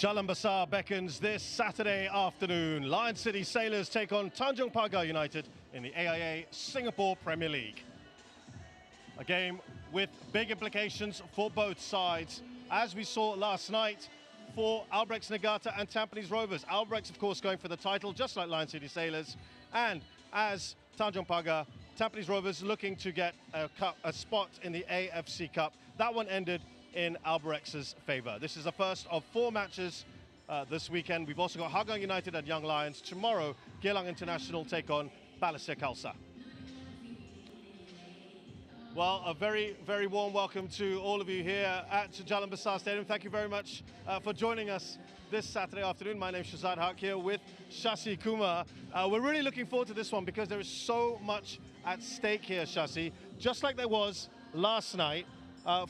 Jalan Besar beckons this Saturday afternoon. Lion City Sailors take on Tanjong Pagar United in the AIA Singapore Premier League. A game with big implications for both sides, as we saw last night for Albrechts Niigata and Tampines Rovers. Albrechts, of course, going for the title, just like Lion City Sailors. And as Tanjong Pagar, Tampines Rovers looking to get a spot in the AFC Cup. That one ended in Albrechts' favour. This is the first of 4 matches this weekend. We've also got Hougang United and Young Lions. Tomorrow, Geylang International take on Balestier Khalsa. Well, a very, very warm welcome to all of you here at Jalan Besar Stadium. Thank you very much for joining us this Saturday afternoon. My name is Shazad Haq here with Shashi Kumar. We're really looking forward to this one because there is so much at stake here, Shashi. Just like there was last night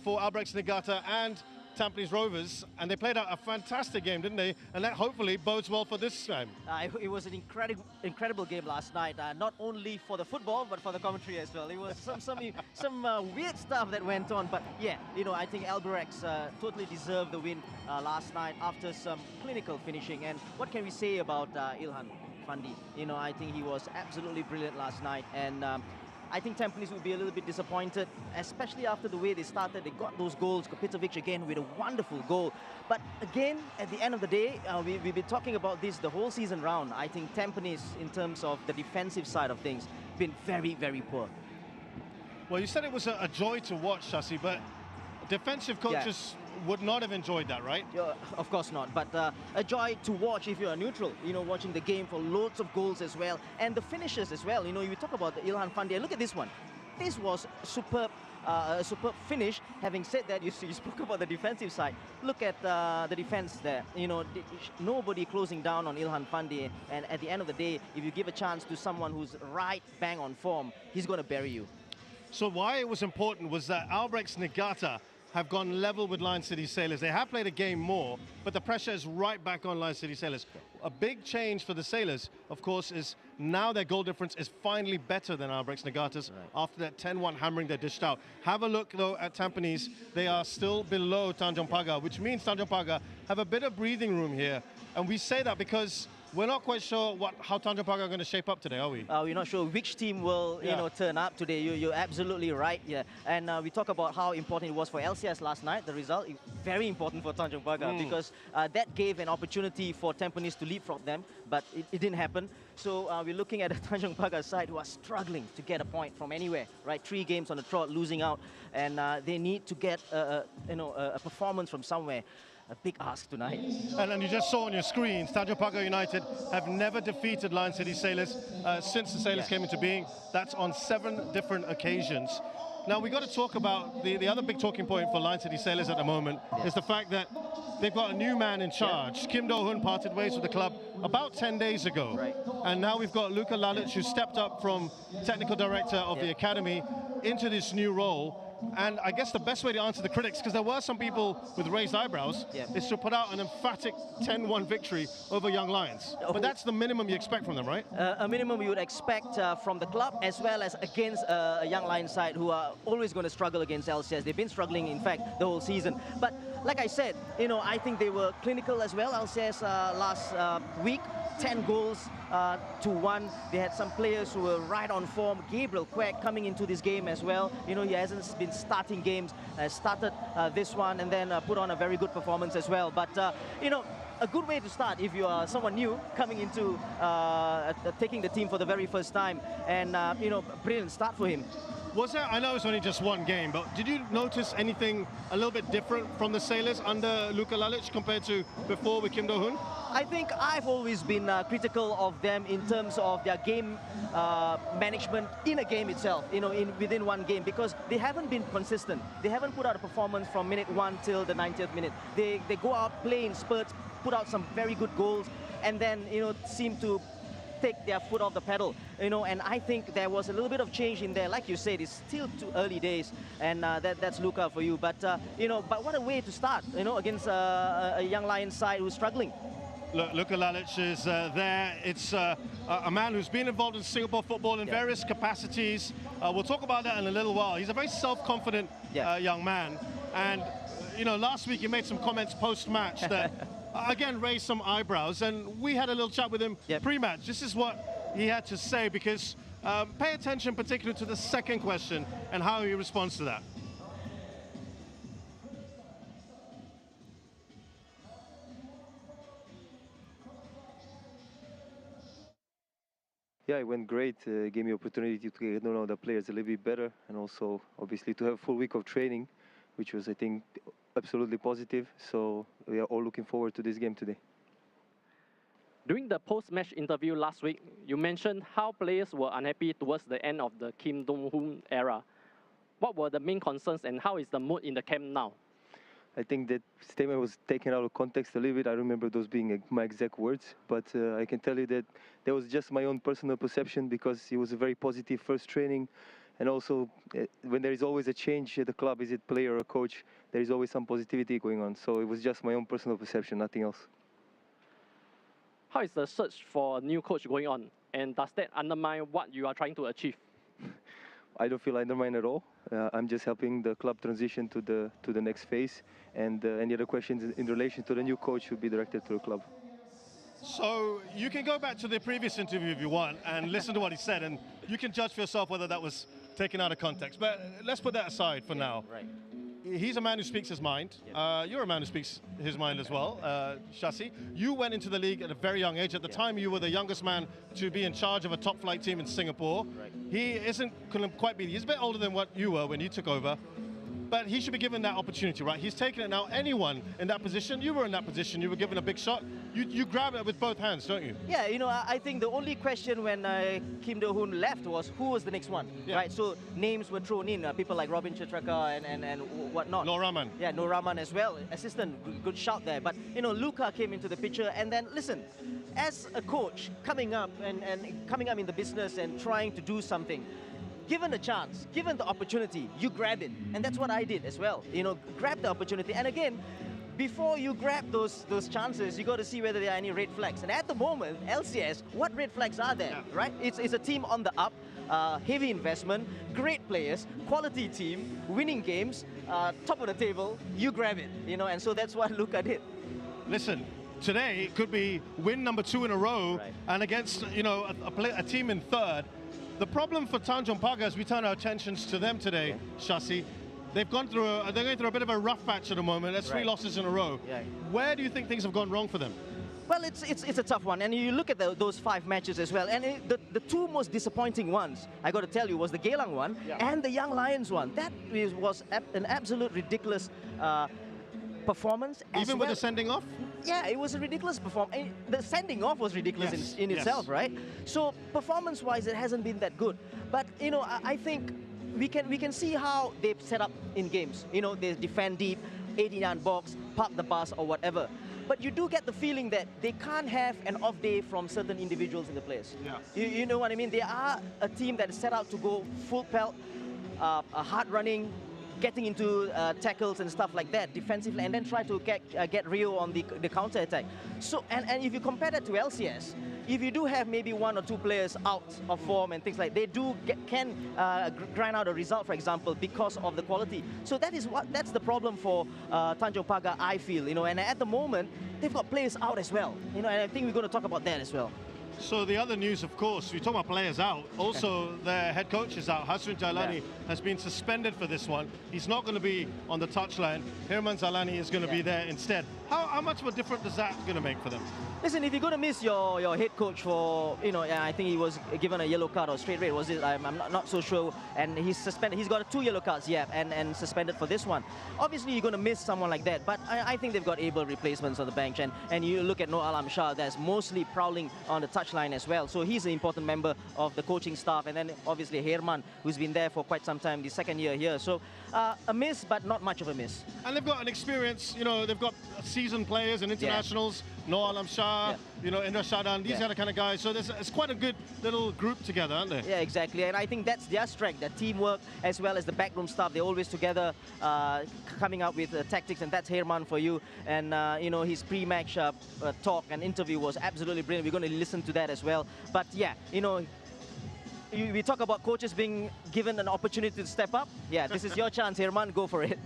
for Albrechts Niigata and Tampines Rovers, and they played out a fantastic game, didn't they? And that hopefully bodes well for this time. It was an incredible game last night, not only for the football, but for the commentary as well. It was some weird stuff that went on, but yeah, I think Albrechts totally deserved the win last night after some clinical finishing. And what can we say about Ilhan Fandi? I think he was absolutely brilliant last night, and I think Tampines would be a little bit disappointed, especially after the way they started. They got those goals. Kopitovic again with a wonderful goal. But again, at the end of the day, we've been talking about this the whole season round. I think Tampines, in terms of the defensive side of things, been very, very poor. Well, you said it was a joy to watch, Shashi, but defensive coaches would not have enjoyed that, right? Of course not, but a joy to watch if you're neutral, watching the game for loads of goals as well, and the finishes as well. You talk about the Ilhan Fandi, look at this one. This was superb, a superb finish. Having said that, you spoke about the defensive side. Look at the defense there. Nobody closing down on Ilhan Fandi, and at the end of the day, if you give a chance to someone who's right bang on form, he's going to bury you. So why it was important was that Albrechts Niigata have gone level with Lion City Sailors. They have played a game more, but the pressure is right back on Lion City Sailors. A big change for the Sailors, of course, is now their goal difference is finally better than Albrechts Niigata's after that 10-1 hammering they dished out. Have a look, though, at Tampines. They are still below Tanjong Pagar, which means Tanjong Pagar have a bit of breathing room here. And we say that because we're not quite sure how Tanjong Pagar are going to shape up today, are we? We're not sure which team will turn up today. You're absolutely right. Yeah, and we talk about how important it was for LCS last night. The result is very important for Tanjong Pagar because that gave an opportunity for Tampines to leapfrog them, but it didn't happen. So we're looking at a Tanjong Pagar side who are struggling to get a point from anywhere. Right, 3 games on the trot, losing out, and they need to get a performance from somewhere. A big ask tonight. And you just saw on your screens, Tanjong Pagar United have never defeated Lion City Sailors since the Sailors came into being. That's on 7 different occasions. Now, we've got to talk about the other big talking point for Lion City Sailors at the moment is the fact that they've got a new man in charge. Kim Do-hun parted ways with the club about 10 days ago. Right. And now we've got Luka Lalic, who stepped up from technical director of the academy into this new role. And I guess the best way to answer the critics, because there were some people with raised eyebrows, is to put out an emphatic 10-1 victory over Young Lions. But that's the minimum you expect from them, right? A minimum you would expect from the club, as well as against a Young Lions side who are always going to struggle against LCS. They've been struggling, in fact, the whole season. But like I said, I think they were clinical as well, LCS last week. 10 goals to 1. They had some players who were right on form. Gabriel Quek coming into this game as well. He hasn't been starting games. Started this one and then put on a very good performance as well. But, a good way to start if you are someone new coming into taking the team for the very first time. And, brilliant start for him. Was there, I know it's only just 1 game, but did you notice anything a little bit different from the Sailors under Luka Lalic compared to before with Kim Do-hun? I think I've always been critical of them in terms of their game management in a game itself, within 1 game, because they haven't been consistent. They haven't put out a performance from minute 1 till the 90th minute. They go out, play in spurts, put out some very good goals, and then, seem to take their foot off the pedal, and I think there was a little bit of change in there. Like you said, it's still too early days, and that's Luka for you. But but what a way to start, against a Young Lions side who's struggling. Look, Luka Lalic is there. It's a man who's been involved in Singapore football in various capacities. We'll talk about that in a little while. He's a very self-confident young man, and last week he made some comments post-match that again raised some eyebrows, and we had a little chat with him pre-match. This is what he had to say, because pay attention particularly to the second question and how he responds to that. Yeah, it went great. It gave me opportunity to get to know the players a little bit better, and also obviously to have a full week of training, which was, I think, absolutely positive. So we are all looking forward to this game today. During the post-match interview last week, you mentioned how players were unhappy towards the end of the Kim Dong-hoon era. What were the main concerns, and how is the mood in the camp now? I think that statement was taken out of context a little bit. I remember those being my exact words, but I can tell you that that was just my own personal perception, because it was a very positive first training. And also, when there is always a change at the club, is it player or coach, there is always some positivity going on. So it was just my own personal perception, nothing else. How is the search for a new coach going on, and does that undermine what you are trying to achieve? I don't feel undermined at all. I'm just helping the club transition to the next phase, and any other questions in relation to the new coach should be directed to the club. So you can go back to the previous interview if you want and listen to what he said, and you can judge for yourself whether that was taken out of context. But let's put that aside for now. Right. He's a man who speaks his mind. You're a man who speaks his mind as well, Shasi. You went into the league at a very young age. At the time, you were the youngest man to be in charge of a top flight team in Singapore. Right. He couldn't quite be. He's a bit older than what you were when you took over. But he should be given that opportunity, right? He's taken it now. Anyone in that position, you were in that position, you were given a big shot. You grab it with both hands, don't you? Yeah, you know, I think the only question when Kim Do-hoon left was who was the next one, right? So names were thrown in, people like Robin Chitraka and whatnot. Noor Rahman. Yeah, Noor Rahman as well, assistant, good shout there. But, you know, Luka came into the picture, and then, listen, as a coach coming up and coming up in the business and trying to do something, given a chance, given the opportunity, you grab it. And that's what I did as well. You know, grab the opportunity. And again, before you grab those chances, you got to see whether there are any red flags. And at the moment, LCS, what red flags are there, right? It's a team on the up, heavy investment, great players, quality team, winning games, top of the table, you grab it, you know, and so that's what Luka did. Listen, today it could be win number 2 in a row, and against, you know, a team in third. The problem for Tanjong Pagar, as we turn our attentions to them today, Shasi, they're going through a bit of a rough patch at the moment. That's 3 losses in a row. Where do you think things have gone wrong for them? Well, it's a tough one, and you look at those 5 matches as well, and the 2 most disappointing ones, I got to tell you, was the Geylang one and the Young Lions one. That was an absolute ridiculous performance. Even with the sending off? Yeah, it was a ridiculous performance. The sending off was ridiculous in itself, right? So performance-wise, it hasn't been that good. But you know, I think we can see how they've set up in games. You know, they defend deep, 89 box, park the bus or whatever. But you do get the feeling that they can't have an off day from certain individuals in the players. You know what I mean? They are a team that is set out to go full pelt, hard running, getting into tackles and stuff like that defensively, and then try to get Rio on the counter attack. So and if you compare that to LCS, if you do have maybe 1 or 2 players out of form and things like, they can grind out a result, for example, because of the quality. So that's the problem for Tanjong Pagar, I feel, you know. And at the moment, they've got players out as well, you know. And I think we're going to talk about that as well. So the other news, of course, we talk about players out. Also, their head coach is out. Hasrin Jailani has been suspended for this one. He's not going to be on the touchline. Hirman Zalani is going to be there instead. How much of a difference is that going to make for them? Listen, if you're going to miss your head coach for, you know, I think he was given a yellow card or straight red, was it? I'm not so sure. And he's suspended. He's got 2 yellow cards, and suspended for this one. Obviously, you're going to miss someone like that. But I think they've got able replacements on the bench. And you look at Noor Alam Shah, that's mostly prowling on the touchline as well. So he's an important member of the coaching staff. And then obviously Hirman, who's been there for quite some time, the 2nd year here. So a miss, but not much of a miss. And they've got an experience, you know, they've got seasoned players and internationals. Noor Alam Shah, you know, Indra Shadan, these are the kind of guys. So it's quite a good little group together, aren't they? Yeah, exactly. And I think that's their strength, their teamwork, as well as the backroom staff. They're always together, coming up with tactics, and that's Hirman for you. And, you know, his pre-match talk and interview was absolutely brilliant. We're going to listen to that as well. But, yeah, you know, we talk about coaches being given an opportunity to step up. Yeah, this is your chance, Hirman. Go for it.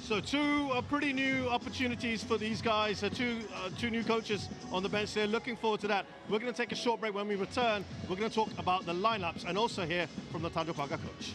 So two pretty new opportunities for these guys, two new coaches on the bench. They're looking forward to that. We're going to take a short break. When we return, we're going to talk about the lineups and also hear from the Tanjong Pagar coach.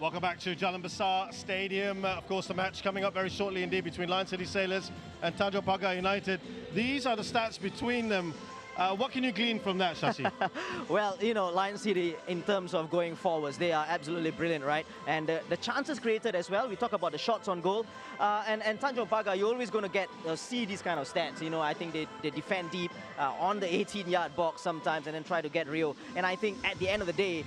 Welcome back to Jalan Besar Stadium. Of course, the match coming up very shortly indeed between Lion City Sailors and Tanjong Pagar United. These are the stats between them. What can you glean from that, Shashi? Well, you know, Lion City, in terms of going forwards, they are absolutely brilliant, right? And the chances created as well, we talk about the shots on goal. And Tanjong Pagar, you're always going to get see these kind of stats. You know, I think they defend deep on the 18-yard box sometimes and then try to get Rio. And I think at the end of the day,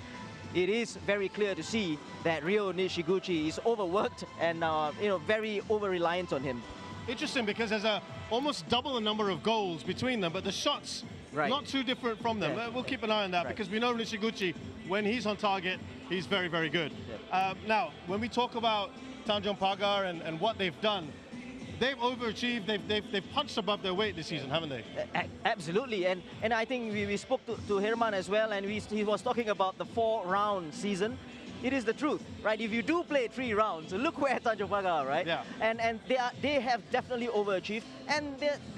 it is very clear to see that Rio Nishiguchi is overworked and you know, very over-reliant on him. Interesting, because there's almost double the number of goals between them, but the shots not too different from them. Yeah. We'll keep an eye on that because we know Nishiguchi, when he's on target, he's very, very good. Yeah. Now, when we talk about Tanjong Pagar and what they've done, they've overachieved. They've punched above their weight this season, haven't they? Absolutely, and I think we spoke to Herman as well, and he was talking about the 4-round season. It is the truth, right? If you do play 3 rounds, look where Tanjong Pagar are, right? Yeah. And they have definitely overachieved, and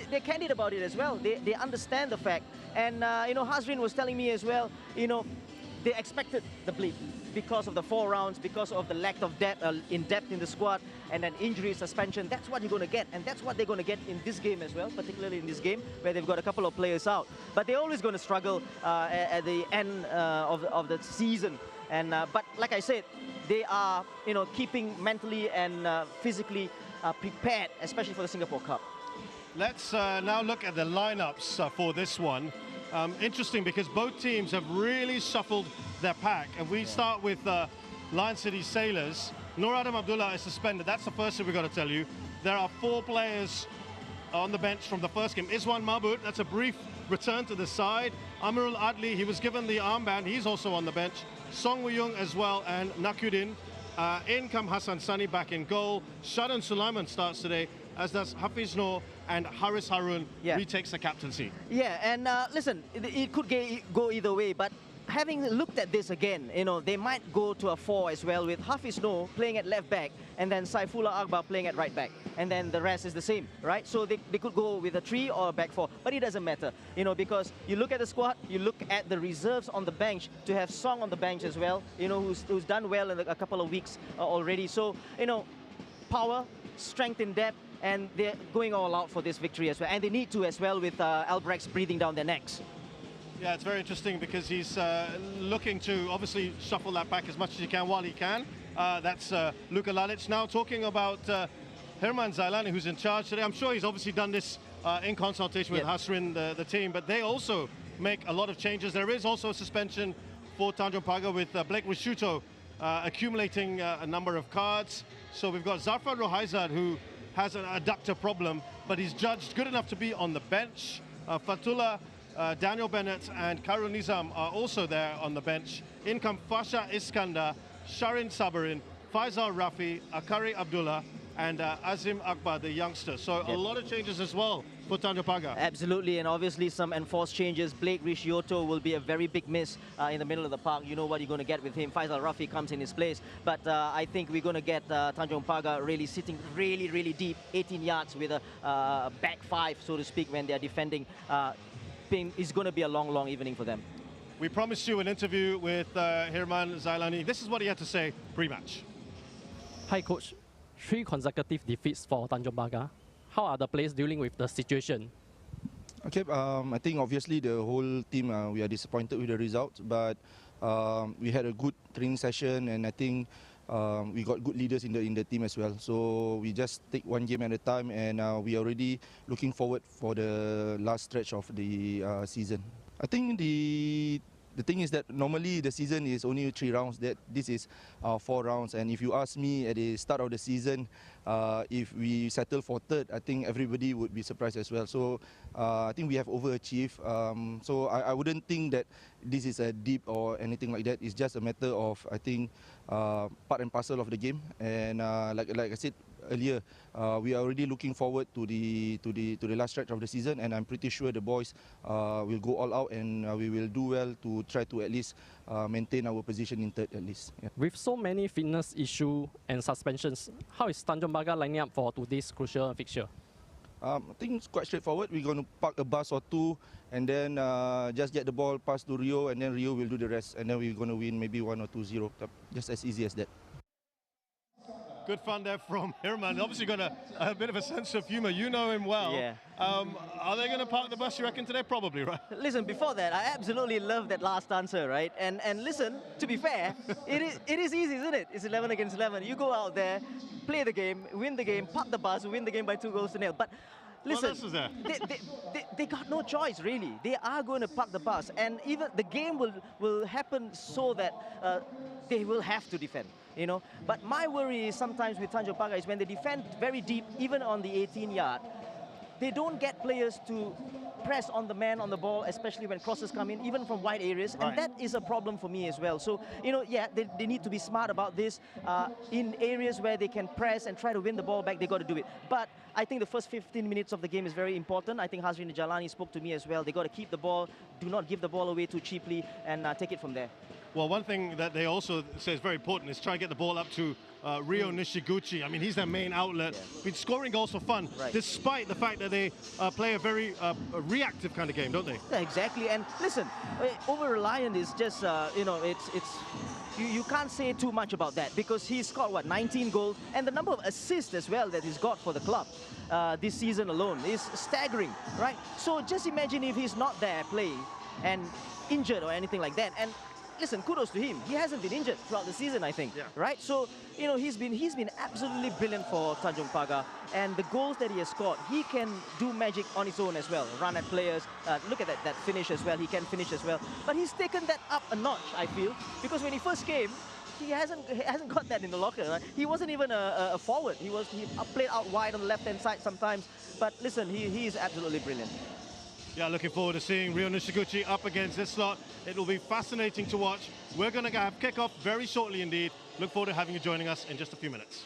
they're candid about it as well. They understand the fact, and you know, Hazrin was telling me as well, you know, they expected the bleep because of the 4 rounds, because of the lack of depth in the squad, and then injury, suspension. That's what you're going to get, and that's what they're going to get in this game as well, particularly in this game where they've got a couple of players out. But they're always going to struggle at the end of the season. And but like I said, they are, you know, keeping mentally and physically prepared, especially for the Singapore Cup. Let's now look at the lineups for this one. Interesting, because both teams have really shuffled their pack. And we start with Lion City Sailors. Nur Adam Abdullah is suspended. That's the first thing we've got to tell you. There are 4 players on the bench from the first game. Iswan Mahmud, that's a brief return to the side. Amirul Adli, he was given the armband. He's also on the bench. Song Woo-young as well, and Nakuddin. In come Hassan Sani back in goal. Shadan Sulaiman starts today, as does Hafiz Noor, and Haris Harun retakes the captaincy. Yeah, and listen, it could go either way, but having looked at this again, they might go to a 4 as well with Hafiz Noor playing at left back and then Saifullah Akbar playing at right back. And then the rest is the same, right? So they could go with a 3 or a back 4, but it doesn't matter, because you look at the squad, you look at the reserves on the bench, to have Song on the bench as well, who's done well in a couple of weeks already. So, power, strength in depth, and they're going all out for this victory as well. And they need to as well with Albrechts breathing down their necks. Yeah, it's very interesting because he's looking to obviously shuffle that back as much as he can while he can. That's Luka Lalic. Now talking about Herman Zailani, who's in charge today. I'm sure he's obviously done this in consultation with Hasrin, the team, but they also make a lot of changes. There is also a suspension for Tanjong Pagar with Blake Risciuto accumulating a number of cards. So we've got Zafar Rohaizad, who has an adductor problem, but he's judged good enough to be on the bench. Fatullah, Daniel Bennett and Karun Nizam are also there on the bench. In come Fasha Iskandar, Sharin Sabarin, Faisal Rafi, Akari Abdullah, and Azim Akbar, the youngster. So a lot of changes as well for Tanjong Pagar. Absolutely, and obviously some enforced changes. Blake Risciuto will be a very big miss in the middle of the park. You know what you're going to get with him. Faisal Rafi comes in his place. But I think we're going to get Tanjong Pagar really sitting really deep, 18 yards with a back 5, so to speak, when they're defending. It's going to be a long evening for them. We promised you an interview with Herman Zailani. This is what he had to say pre-match. Hi, Coach. 3 consecutive defeats for Tanjong Pagar. How are the players dealing with the situation? Okay, I think obviously the whole team, we are disappointed with the results, but we had a good training session, and I think we got good leaders in the team as well. So we just take one game at a time, and we are already looking forward for the last stretch of the season. I think the thing is that normally the season is only 3 rounds. This is 4 rounds, and if you ask me at the start of the season, if we settle for 3rd, I think everybody would be surprised as well. So I think we have overachieved. So I wouldn't think that this is a dip or anything like that. It's just a matter of, I think, part and parcel of the game. And like I said earlier, we are already looking forward to the last stretch of the season, and I'm pretty sure the boys will go all out, and we will do well to try to at least maintain our position in 3rd at least. Yeah. With so many fitness issues and suspensions, how is Tanjong Pagar lining up for today's crucial fixture? I think it's quite straightforward. We're going to park a bus or 2 and then just get the ball passed to Rio, and then Rio will do the rest, and then we're going to win maybe 1 or 2-0. Just as easy as that. Good fun there from Herman. Obviously got a bit of a sense of humour. You know him well. Yeah. Are they going to park the bus, you reckon, today? Probably, right? Listen, before that, I absolutely love that last answer, right? And listen, to be fair, it is easy, isn't it? It's 11 against 11. You go out there, play the game, win the game, park the bus, win the game by 2 goals to 0. But listen, they got no choice, really. They are going to park the bus, and even the game will happen so that they will have to defend. But my worry is sometimes with Tanjong Pagar is when they defend very deep, even on the 18-yard, they don't get players to press on the man on the ball, especially when crosses come in, even from wide areas. Right. And that is a problem for me as well. So, yeah, they need to be smart about this. In areas where they can press and try to win the ball back, they got to do it. But I think the first 15 minutes of the game is very important. I think Hasrin Jalani spoke to me as well. They got to keep the ball, do not give the ball away too cheaply, and take it from there. Well, one thing that they also say is very important is try and get the ball up to Rio Nishiguchi. I mean, he's their main outlet. Yeah. Been scoring goals for fun, despite the fact that they play a very reactive kind of game, don't they? Yeah, exactly. And listen, over-reliant is just, you can't say too much about that, because he's scored, 19 goals, and the number of assists as well that he's got for the club this season alone is staggering, right? So just imagine if he's not there playing and injured or anything like that. And listen, kudos to him. He hasn't been injured throughout the season, I think, right? So, he's been absolutely brilliant for Tanjong Pagar, and the goals that he has scored, he can do magic on his own as well. Run at players. Look at that finish as well. He can finish as well. But he's taken that up a notch, I feel, because when he first came, he hasn't got that in the locker. Right? He wasn't even a forward. He played out wide on the left-hand side sometimes. But listen, he is absolutely brilliant. Yeah, looking forward to seeing Rio Nishiguchi up against this slot. It will be fascinating to watch. We're going to have kickoff very shortly indeed. Look forward to having you joining us in just a few minutes.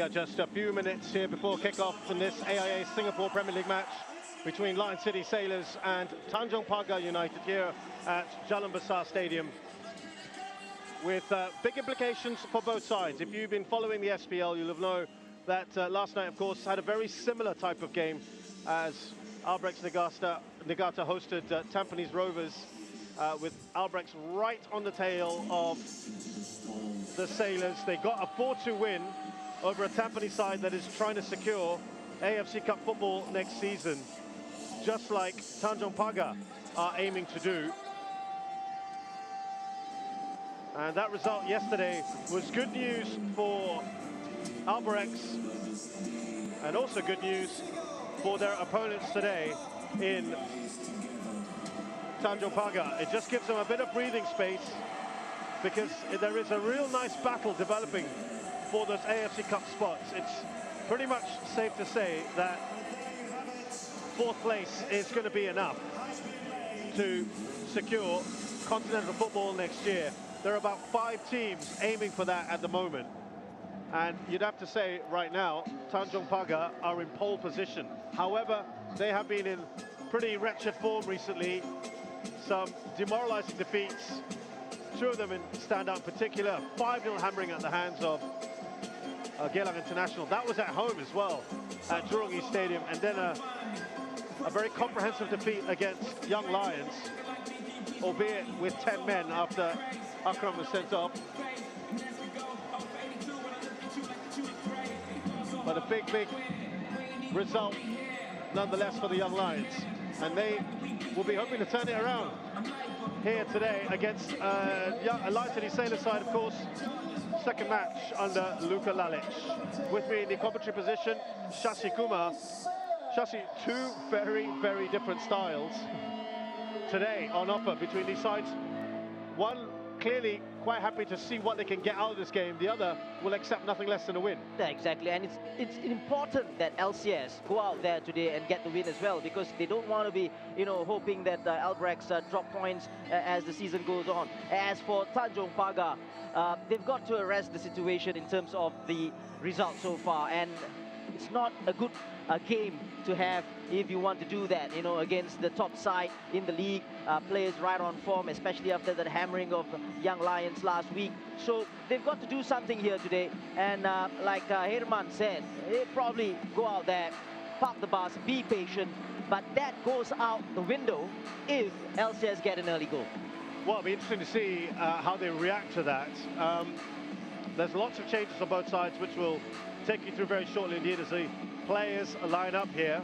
are just a few minutes here before kickoff in this AIA Singapore Premier League match between Lion City Sailors and Tanjong Pagar United here at Jalan Besar Stadium, with big implications for both sides. If you've been following the SPL, you'll have known that last night, of course, had a very similar type of game as Albrecht's Nagata hosted Tampines Rovers, with Albrecht's right on the tail of the Sailors. They got a 4-2 win over a Tampines side that is trying to secure AFC Cup football next season, just like Tanjong Pagar are aiming to do. And that result yesterday was good news for Albrechts, and also good news for their opponents today in Tanjong Pagar. It just gives them a bit of breathing space, because there is a real nice battle developing for those AFC Cup spots. It's pretty much safe to say that fourth place is going to be enough to secure continental football next year. There are about 5 teams aiming for that at the moment. And you'd have to say right now, Tanjong Pagar are in pole position. However, they have been in pretty wretched form recently. Some demoralizing defeats, 2 of them stand out in particular. 5-0 hammering at the hands of Jalan International. That was at home as well, at Jurong East Stadium. And then a very comprehensive defeat against Young Lions, albeit with 10 men after Akram was sent off. But a big, big result nonetheless for the Young Lions. And they will be hoping to turn it around here today against a Lion City Sailor side, of course. Second match under Luka Lalic. With me in the commentary position, Shashi Kumar. Shashi, 2 very, very different styles today on offer between these sides. One clearly quite happy to see what they can get out of this game. The other will accept nothing less than a win. Yeah, exactly, and it's important that LCS go out there today and get the win as well, because they don't want to be, hoping that Albrechts drop points as the season goes on. As for Tanjong Pagar, they've got to arrest the situation in terms of the result so far, and it's not a good game to have if you want to do that, against the top side in the league, players right on form, especially after that hammering of Young Lions last week. So they've got to do something here today, and like Herman said, they probably go out there, park the bus, be patient, but that goes out the window if LCS get an early goal. Well, it'll be interesting to see how they react to that. There's lots of changes on both sides, which we'll take you through very shortly indeed as the players line up here.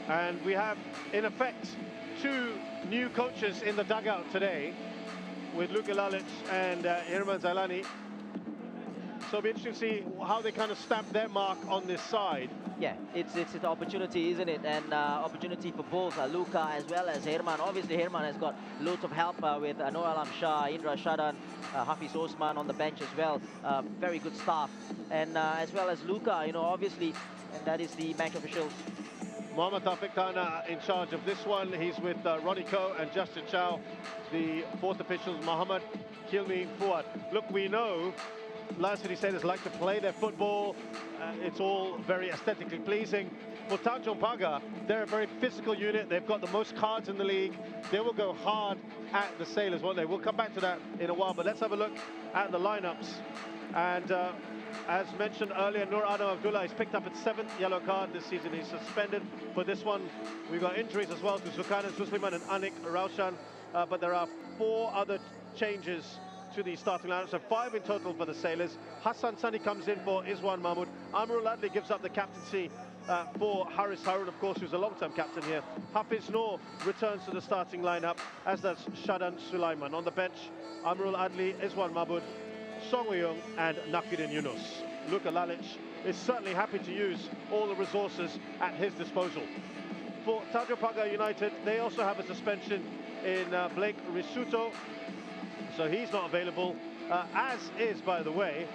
And we have, in effect, 2 new coaches in the dugout today, with Luka Lalic and Herman Zailani. So it'll be interesting to see how they kind of stamp their mark on this side. Yeah, it's an opportunity, isn't it? And opportunity for both Luka as well as Herman. Obviously, Herman has got loads of help with Noor Alam Shah, Indra Shadan, Hafiz Osman on the bench as well. Very good staff. And as well as Luka, obviously, and that is the match officials. Mohammad Taufik Tana in charge of this one. He's with Ronnie Koh and Justin Chow. The 4th officials, Mohammad Hilmi Fuad. Look, we know Lion City Sailors like to play their football. It's all very aesthetically pleasing. For Tanjong Pagar, they're a very physical unit. They've got the most cards in the league. They will go hard at the Sailors, won't they? We'll come back to that in a while, but let's have a look at the lineups. And as mentioned earlier, Nur Adam Abdullah has picked up his 7th yellow card this season. He's suspended for this one. We've got injuries as well to Zulkarnain Susliman and Anik Raushan, but there are 4 other changes to the starting lineup, so 5 in total for the Sailors. Hassan Sani comes in for Izwan Mahmood. Amrul Adli gives up the captaincy for Haris Harun, of course, who's a long-term captain here. Hafiz Noor returns to the starting lineup, as does Shadan Sulaiman. On the bench, Amrul Adli, Izwan Mahmood, Song Wei-Young and Nakiruddin Yunus. Luka Lalic is certainly happy to use all the resources at his disposal. For Tanjong Pagar United, they also have a suspension in Blake Risuto, so he's not available, as is, by the way,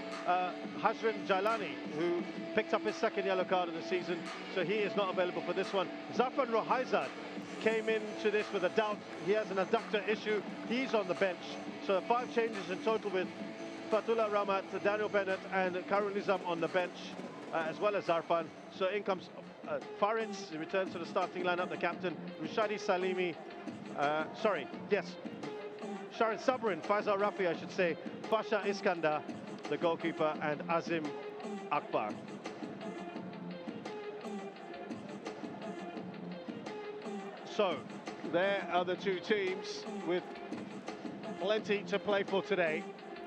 Hazrin Jailani, who picked up his 2nd yellow card of the season, so he is not available for this one. Zafran Rohaizad came into this with a doubt. He has an adductor issue. He's on the bench. So 5 changes in total, with Fatullah Rahmat, Daniel Bennett and Karun Nizam on the bench, as well as Zarfan. So in comes Faritz, he returns to the starting lineup, the captain, Rushadi Salimi, Sharon Sabrin, Faisal Rafi, I should say, Fasha Iskandar, the goalkeeper, and Azim Akbar. So, there are the two teams with plenty to play for today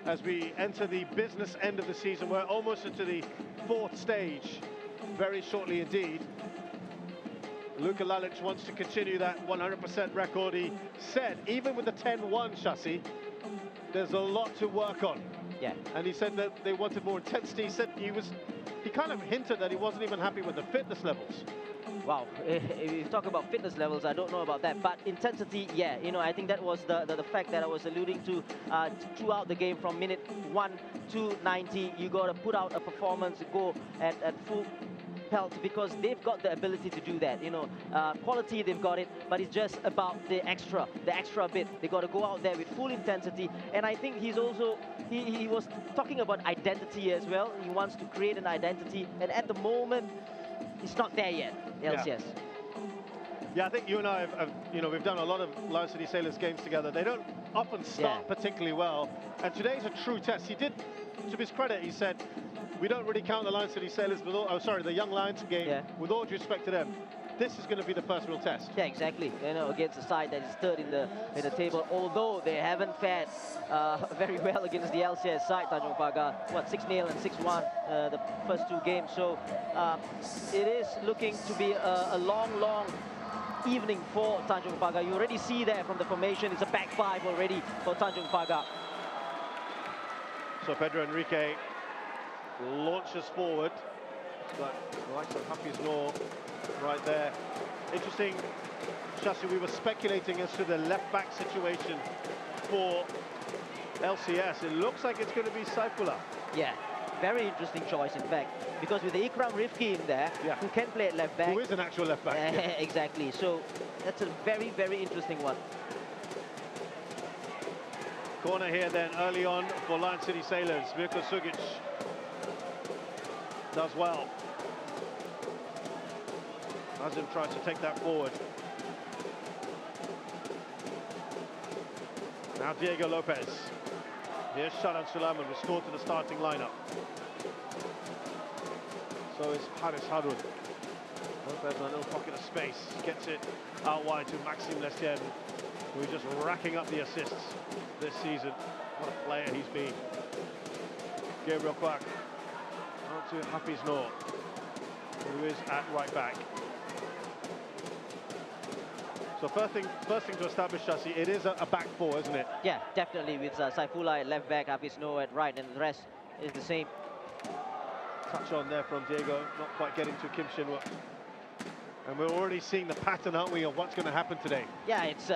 as we enter the business end of the season. We're almost into the fourth stage, very shortly indeed. Luka Lalic wants to continue that 100% record. He said, even with the 10-1 chassis, there's a lot to work on. Yeah. And he said that they wanted more intensity. He said he kind of hinted that he wasn't even happy with the fitness levels. Wow, if you talk about fitness levels, I don't know about that. But intensity, yeah, you know, I think that was the fact that I was alluding to throughout the game from minute 1 to 90. You got to put out a performance, go at full pelt, because they've got the ability to do that. You know, quality, they've got it, but it's just about the extra bit. They got to go out there with full intensity. And I think he's also, he was talking about identity as well. He wants to create an identity, and at the moment, it's not there yet. LCS. Yeah, I think you and I have we've done a lot of Lion City Sailors games together. They don't often start particularly well, and today's a true test. He did, to his credit, he said, we don't really count the Lion City Sailors with all, the Young Lions game, with all due respect to them. This is going to be the first real test. Yeah, exactly. You know, against a side that is third in the table, although they haven't fared very well against the LCS side, Tanjong Pagar. What, 6-0 and 6-1 the first two games. So it is looking to be a long evening for Tanjong Pagar. You already see there from the formation, it's a back five already for Tanjong Pagar. So Pedro Enrique launches forward. But the likes of Hafiz Noor right there. Interesting, Shashi, we were speculating as to the left-back situation for LCS. It looks like it's going to be Saifullah. Yeah, very interesting choice, in fact, because with the Ikram Rifki in there, who can play at left-back. Who is an actual left-back. Exactly, so that's a very interesting one. Corner here then, early on for Lion City Sailors. Mirko Sugic does well. Azim tries to take that forward. Now Diego Lopez. Here's Sharan Sulaiman, restored to the starting lineup. So is Haris Harun. Lopez on a little pocket of space. Gets it out wide to Maxime Lestienne, who is just racking up the assists this season. What a player he's been. Gabriel Kwak. On to Hafiz Noor, who is at right back. So first thing to establish, Shasi, it is a back four, isn't it? Yeah, definitely, with Saifullah at left back, Hafiz Noor at right, and the rest is the same. Touch on there from Diego, not quite getting to Kim Shin-wook. And we're already seeing the pattern, aren't we, of what's going to happen today? Yeah, it's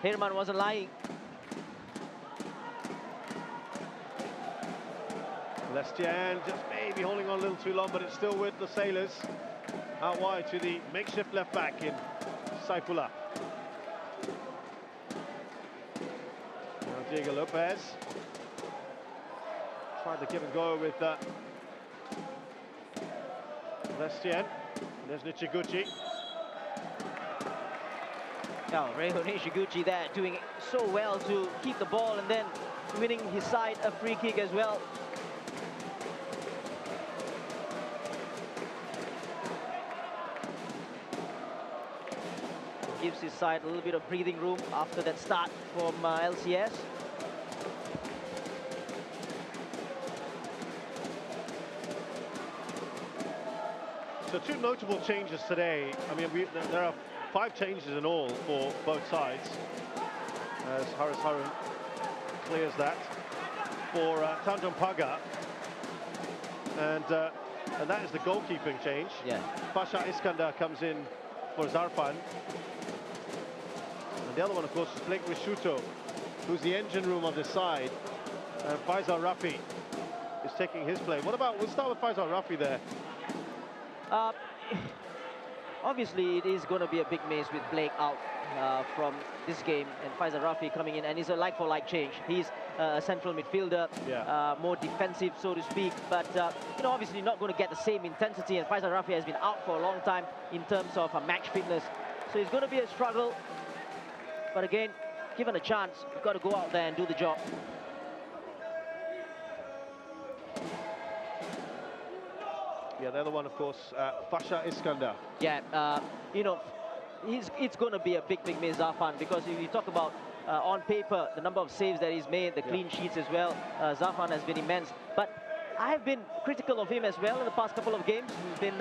Herman wasn't lying. Lestienne just maybe holding on a little too long, but it's still with the Sailors. Out wide to the makeshift left back in Saifullah. Now Diego Lopez. Tried the give and go with Lestienne. There's Nichiguchi. Now, Reiho Nishiguchi there doing so well to keep the ball and then winning his side a free kick as well. Gives his side a little bit of breathing room after that start from LCS. So two notable changes today. I mean, there are 5 changes in all for both sides, as Haris Harun clears that for Tanjong Pagar. And that is the goalkeeping change. Yeah. Fasha Iskandar comes in for Zarfan. And the other one, of course, is Blake Rishuto, who's the engine room of the side. And Faisal Rafi is taking his play. What about, we'll start with Faisal Rafi there. Obviously, it is going to be a big miss with Blake out from this game, and Faisal Rafi coming in, and it's a like-for-like change. He's a central midfielder, more defensive, so to speak, but you know, obviously not going to get the same intensity, and Faisal Rafi has been out for a long time in terms of match fitness, so it's going to be a struggle. But again, given a chance, you've got to go out there and do the job. Yeah, the other one, of course, Fasha Iskandar. Yeah, you know, it's going to be a big miss, Zafan, because if you talk about on paper, the number of saves that he's made, the clean sheets as well, Zafan has been immense. But I have been critical of him as well in the past couple of games. He's been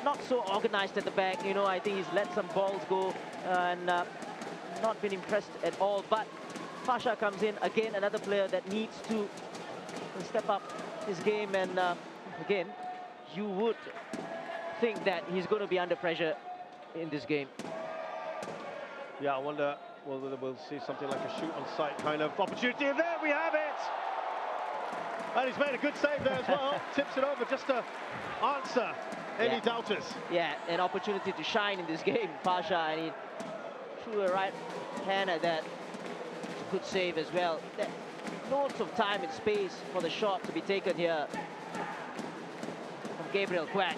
not so organized at the back. You know, I think he's let some balls go and not been impressed at all. But Fasha comes in, again, another player that needs to step up his game, and again, you would think that he's going to be under pressure in this game. Yeah, I wonder whether we'll see something like a shoot on sight kind of opportunity, and there we have it! And he's made a good save there as well. Tips it over just to answer any doubters. Yeah, an opportunity to shine in this game, Fasha, and he threw a right hand at that. It's a good save as well. Loads of time and space for the shot to be taken here from Gabriel Quack.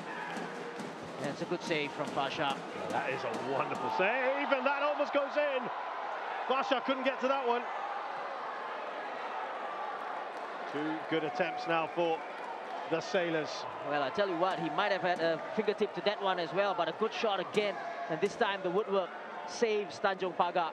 And it's a good save from Fasha. That is a wonderful save, and that almost goes in. Fasha couldn't get to that one. Two good attempts now for the Sailors. Well, I tell you what, he might have had a fingertip to that one as well, but a good shot again. And this time the woodwork saves Tanjong Pagar.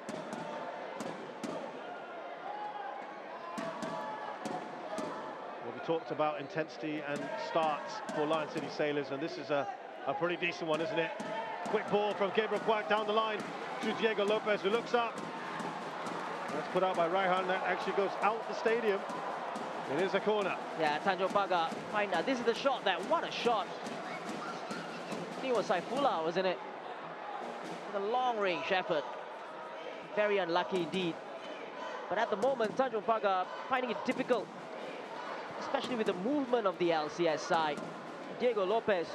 Talked about intensity and starts for Lion City Sailors, and this is a pretty decent one, isn't it? Quick ball from Gabriel Quack down the line to Diego Lopez, who looks up. That's put out by Raihan. That actually goes out the stadium. It is a corner. Yeah, Tanjong Pagar find out. This is the shot. What a shot. I think it was Saifullah, wasn't it? The long-range effort. Very unlucky indeed. But at the moment, Tanjong Pagar finding it difficult, especially with the movement of the LCS side. Diego Lopez,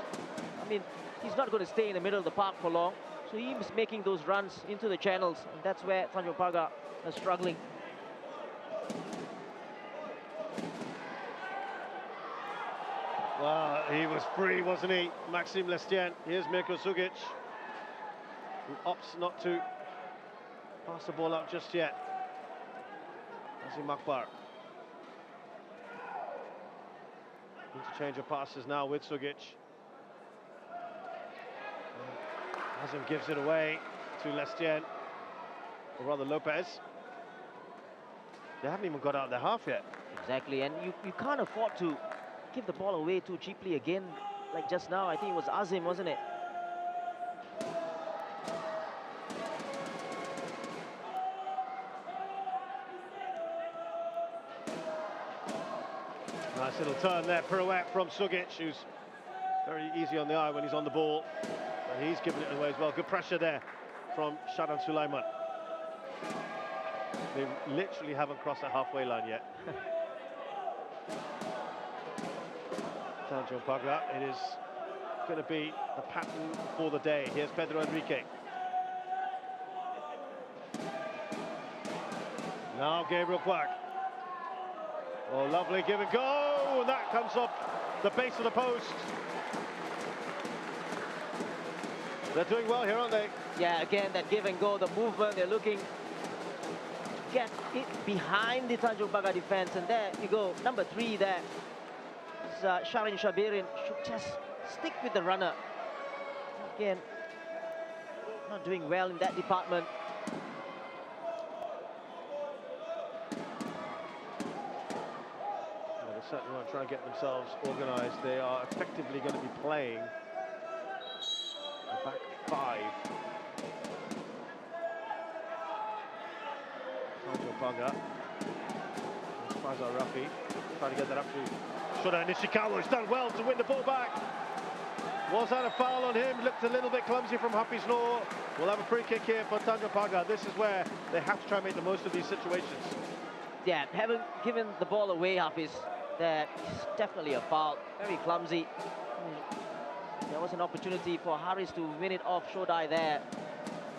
I mean, he's not going to stay in the middle of the park for long, so he's making those runs into the channels, and that's where Tanjong Pagar is struggling. Well, he was free, wasn't he, Maxime Lestienne? Here's Mirko Sugic, who opts not to pass the ball out just yet. Azim Akbar. Interchange of passes now with Sugic. Azim gives it away to Lestienne, or rather Lopez. They haven't even got out of their half yet. Exactly, and you can't afford to give the ball away too cheaply again, like just now. I think it was Azim, wasn't it? Nice little turn there, pirouette from Sugic, who's very easy on the eye when he's on the ball. And he's given it away as well. Good pressure there from Shadan Sulaiman. They literally haven't crossed that halfway line yet. Tanjong Pagar, it is going to be the pattern for the day. Here's Pedro Enrique. Now Gabriel Quack. Oh, lovely give and go, and that comes up the base of the post. They're doing well here, aren't they? Yeah, again, that give and go, the movement, they're looking to get it behind the Tanjong Pagar defense, and there you go, number 3 there. Sharin Shabirin should just stick with the runner. Again, not doing well in that department. They're certainly not trying to get themselves organised. They are effectively going to be playing a back 5. Tanjong Pagar. Faisal Rafi trying to get that up to Shota Nishikawa, who's done well to win the ball back. Was that a foul on him? Looked a little bit clumsy from Hafiz Noor. We'll have a free kick here for Tanjong Pagar. This is where they have to try and make the most of these situations. Yeah, haven't given the ball away, Hafiz. That is definitely a foul. Very clumsy. There was an opportunity for Haris to win it off Shodai there.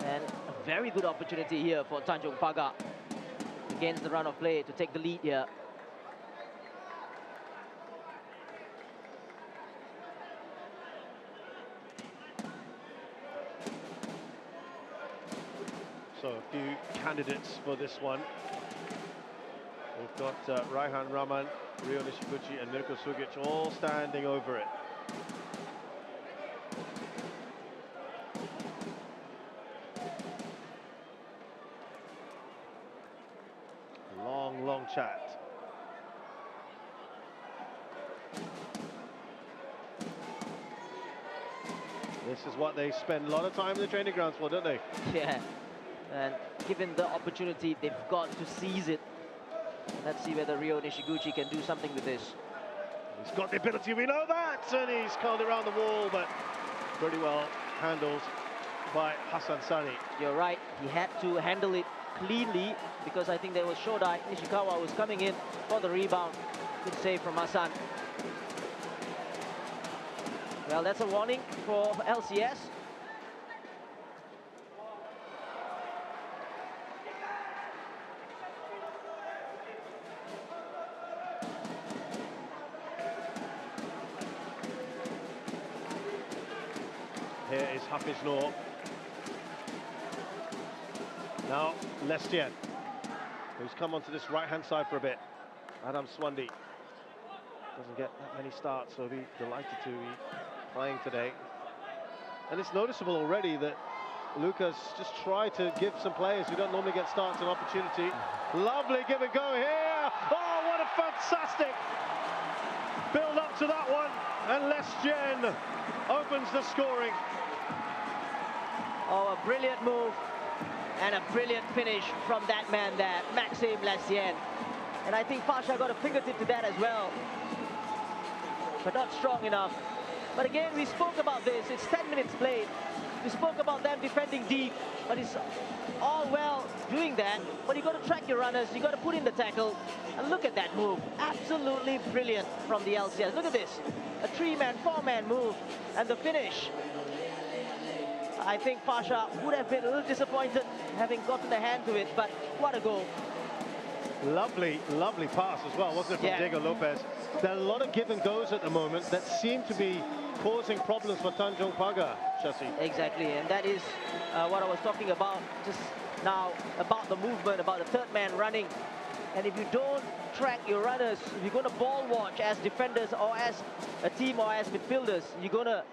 And a very good opportunity here for Tanjong Pagar against the run of play to take the lead here. So a few candidates for this one. We've got Raihan Rahman, Rio Nishiguchi and Mirko Sugic all standing over it. Long chat. This is what they spend a lot of time in the training grounds for, don't they? Yeah, and given the opportunity, they've got to seize it. Let's see whether Rio Nishiguchi can do something with this. He's got the ability, we know that, and he's curled around the wall, but pretty well handled by Hassan Sani. You're right, he had to handle it cleanly because I think there was Shodai. Nishikawa was coming in for the rebound. Good save from Hassan. Well, that's a warning for LCS. Here is Hafiz Noor. Now, Lestien, who's come onto this right-hand side for a bit. Adam Swandi doesn't get that many starts, so he'll be delighted to be playing today. And it's noticeable already that Lucas just tried to give some players who don't normally get starts an opportunity. Lovely give and go here. Oh, what a fantastic build up to that one. And Lestien opens the scoring. Oh, a brilliant move and a brilliant finish from that man there, Maxime Lestien. And I think Fasha got a fingertip to that as well, but not strong enough. But again, we spoke about this. It's 10 minutes played. We spoke about them defending deep, but it's all well doing that. But you got to track your runners. You got to put in the tackle. And look at that move. Absolutely brilliant from the LCS. Look at this. A 3-man, 4-man move. And the finish. I think Fasha would have been a little disappointed having gotten a hand to it, but what a goal. Lovely pass as well, wasn't it, from Diego Lopez? There are a lot of give and goes at the moment that seem to be causing problems for Tanjong Pagar, Shasi. Exactly, and that is what I was talking about just now, about the movement, about the third man running. And if you don't track your runners, if you're going to ball watch as defenders or as a team or as midfielders, you're going to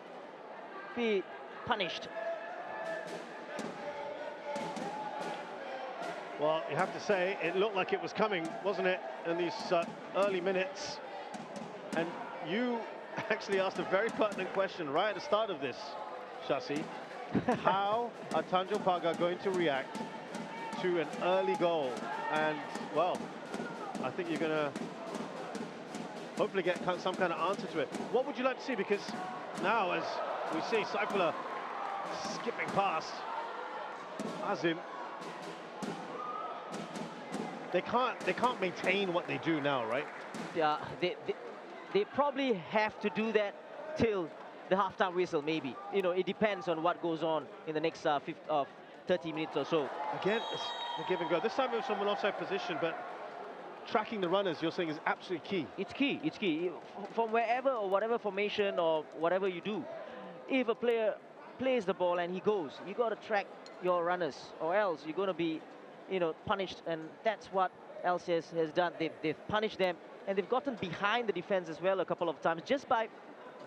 be punished. Well, you have to say, it looked like it was coming, wasn't it, in these early minutes? And you actually asked a very pertinent question right at the start of this, Shasi. How are Tanjong Pagar going to react to an early goal? And, well, I think you're going to hopefully get some kind of answer to it. What would you like to see? Because now, as we see Saifullah skipping past Azim, they can't maintain what they do now, right? Yeah, they probably have to do that till the halftime whistle, maybe. You know, it depends on what goes on in the next 30 minutes or so. Again, it's the give and go. This time it was from an offside position, but tracking the runners, you're saying, is absolutely key. It's key. It's key. From wherever or whatever formation or whatever you do, if a player plays the ball and he goes, you got to track your runners, or else you're going to be, you know, punished. And that's what LCS has done. They've punished them, and they've gotten behind the defense as well a couple of times just by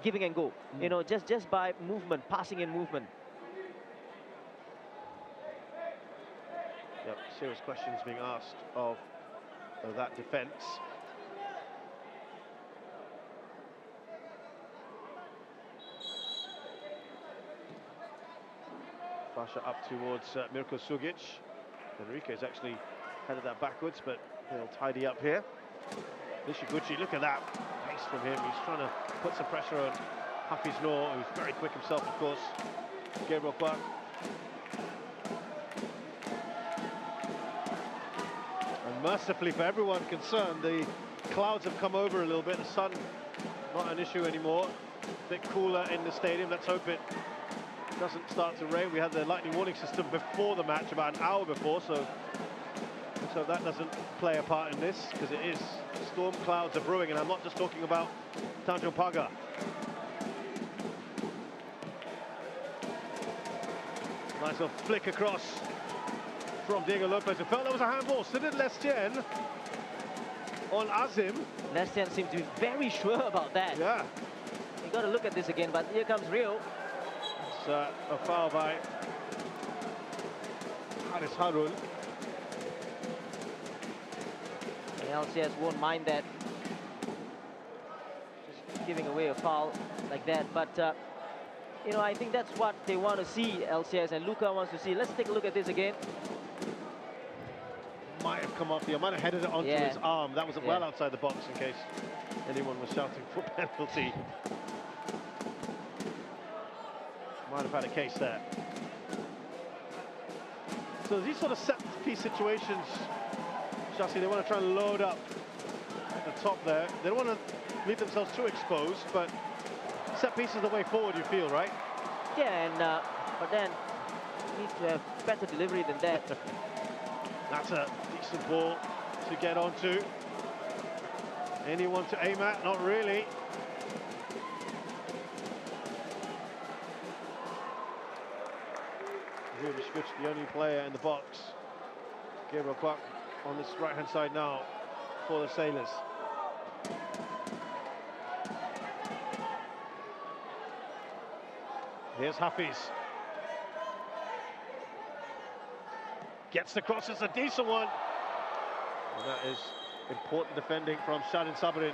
giving and go. You know, just by movement, passing and movement. Yep, serious questions being asked of that defense. Fasha up towards Mirko Sugic. Enrique's actually headed that backwards, but he'll tidy up here. Nishiguchi, look at that pace from him. He's trying to put some pressure on Hafiz Noor, who's very quick himself, of course. Gabriel Kwak. And mercifully for everyone concerned, the clouds have come over a little bit. The sun not an issue anymore. A bit cooler in the stadium. Let's hope it doesn't start to rain. We had the lightning warning system before the match, about an hour before, so let's hope that doesn't play a part in this, because it is. Storm clouds are brewing, and I'm not just talking about Tanjong Pagar. Nice little flick across from Diego Lopez, who felt there was a handball. So did Lestienne on Azim. Lestienne seemed to be very sure about that. Yeah. You got to look at this again, but here comes Rio. It's a foul by Haris Harun. The LCS won't mind that. Just giving away a foul like that, but you know, I think that's what they want to see, LCS, and Luka wants to see. Let's take a look at this again. Might have come off the, might have headed it onto his arm. That was well outside the box, in case anyone was shouting for penalty. Might have had a case there. So these sort of set-piece situations, Shasi, they want to try and load up at the top there. They don't want to leave themselves too exposed, but set piece is the way forward, you feel, right? Yeah, and but then you need to have better delivery than that. That's a decent ball to get onto. Anyone to aim at? Not really. The only player in the box. Gabriel Kwak on this right-hand side now for the Sailors. Here's Hafiz. Gets the cross, it's a decent one. And that is important defending from Shadin Sabarin.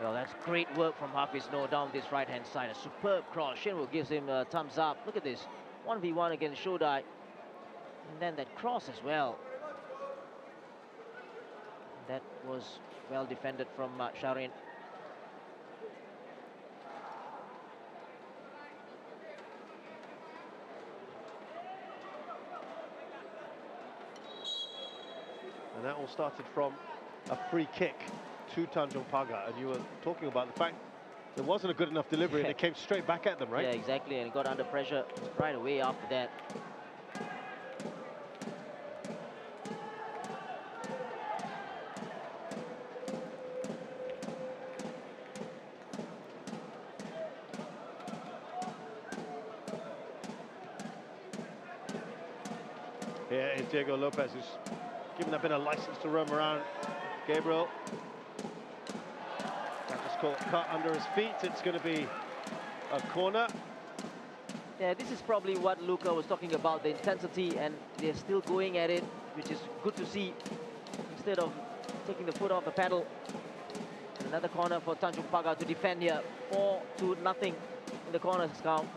Well, that's great work from Hafiz Noor down this right-hand side. A superb cross. Shinwoo gives him a thumbs up. Look at this. 1v1 against Shodai. And then that cross as well. That was well defended from Sharin. And that all started from a free kick to Tanjong Pagar, and you were talking about the fact there wasn't a good enough delivery and it came straight back at them, right? Yeah, exactly, and it got under pressure right away after that. Here is Diego Lopez, who's given a bit of license to roam around. Gabriel. That just caught cut under his feet. It's going to be a corner. Yeah, this is probably what Luka was talking about, the intensity, and they're still going at it, which is good to see. Instead of taking the foot off the pedal. Another corner for Tanjong Pagar to defend here. 4-0 in the corner count.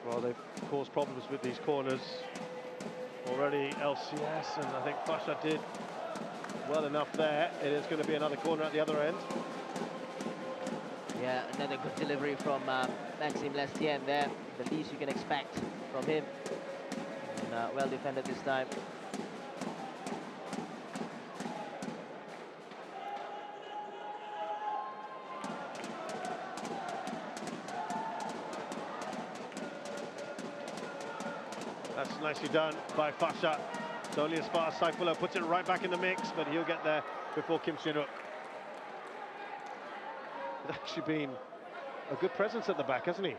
Well, they've caused problems with these corners already. LCS, and I think Fasha did well enough there. It is going to be another corner at the other end. Yeah, another good delivery from Maxime Lestienne there. The least you can expect from him. And, well defended this time. That's nicely done by Fasha. It's only as far as Saifullah puts it right back in the mix, but he'll get there before Kim Shin-wook. He's actually been a good presence at the back, hasn't he?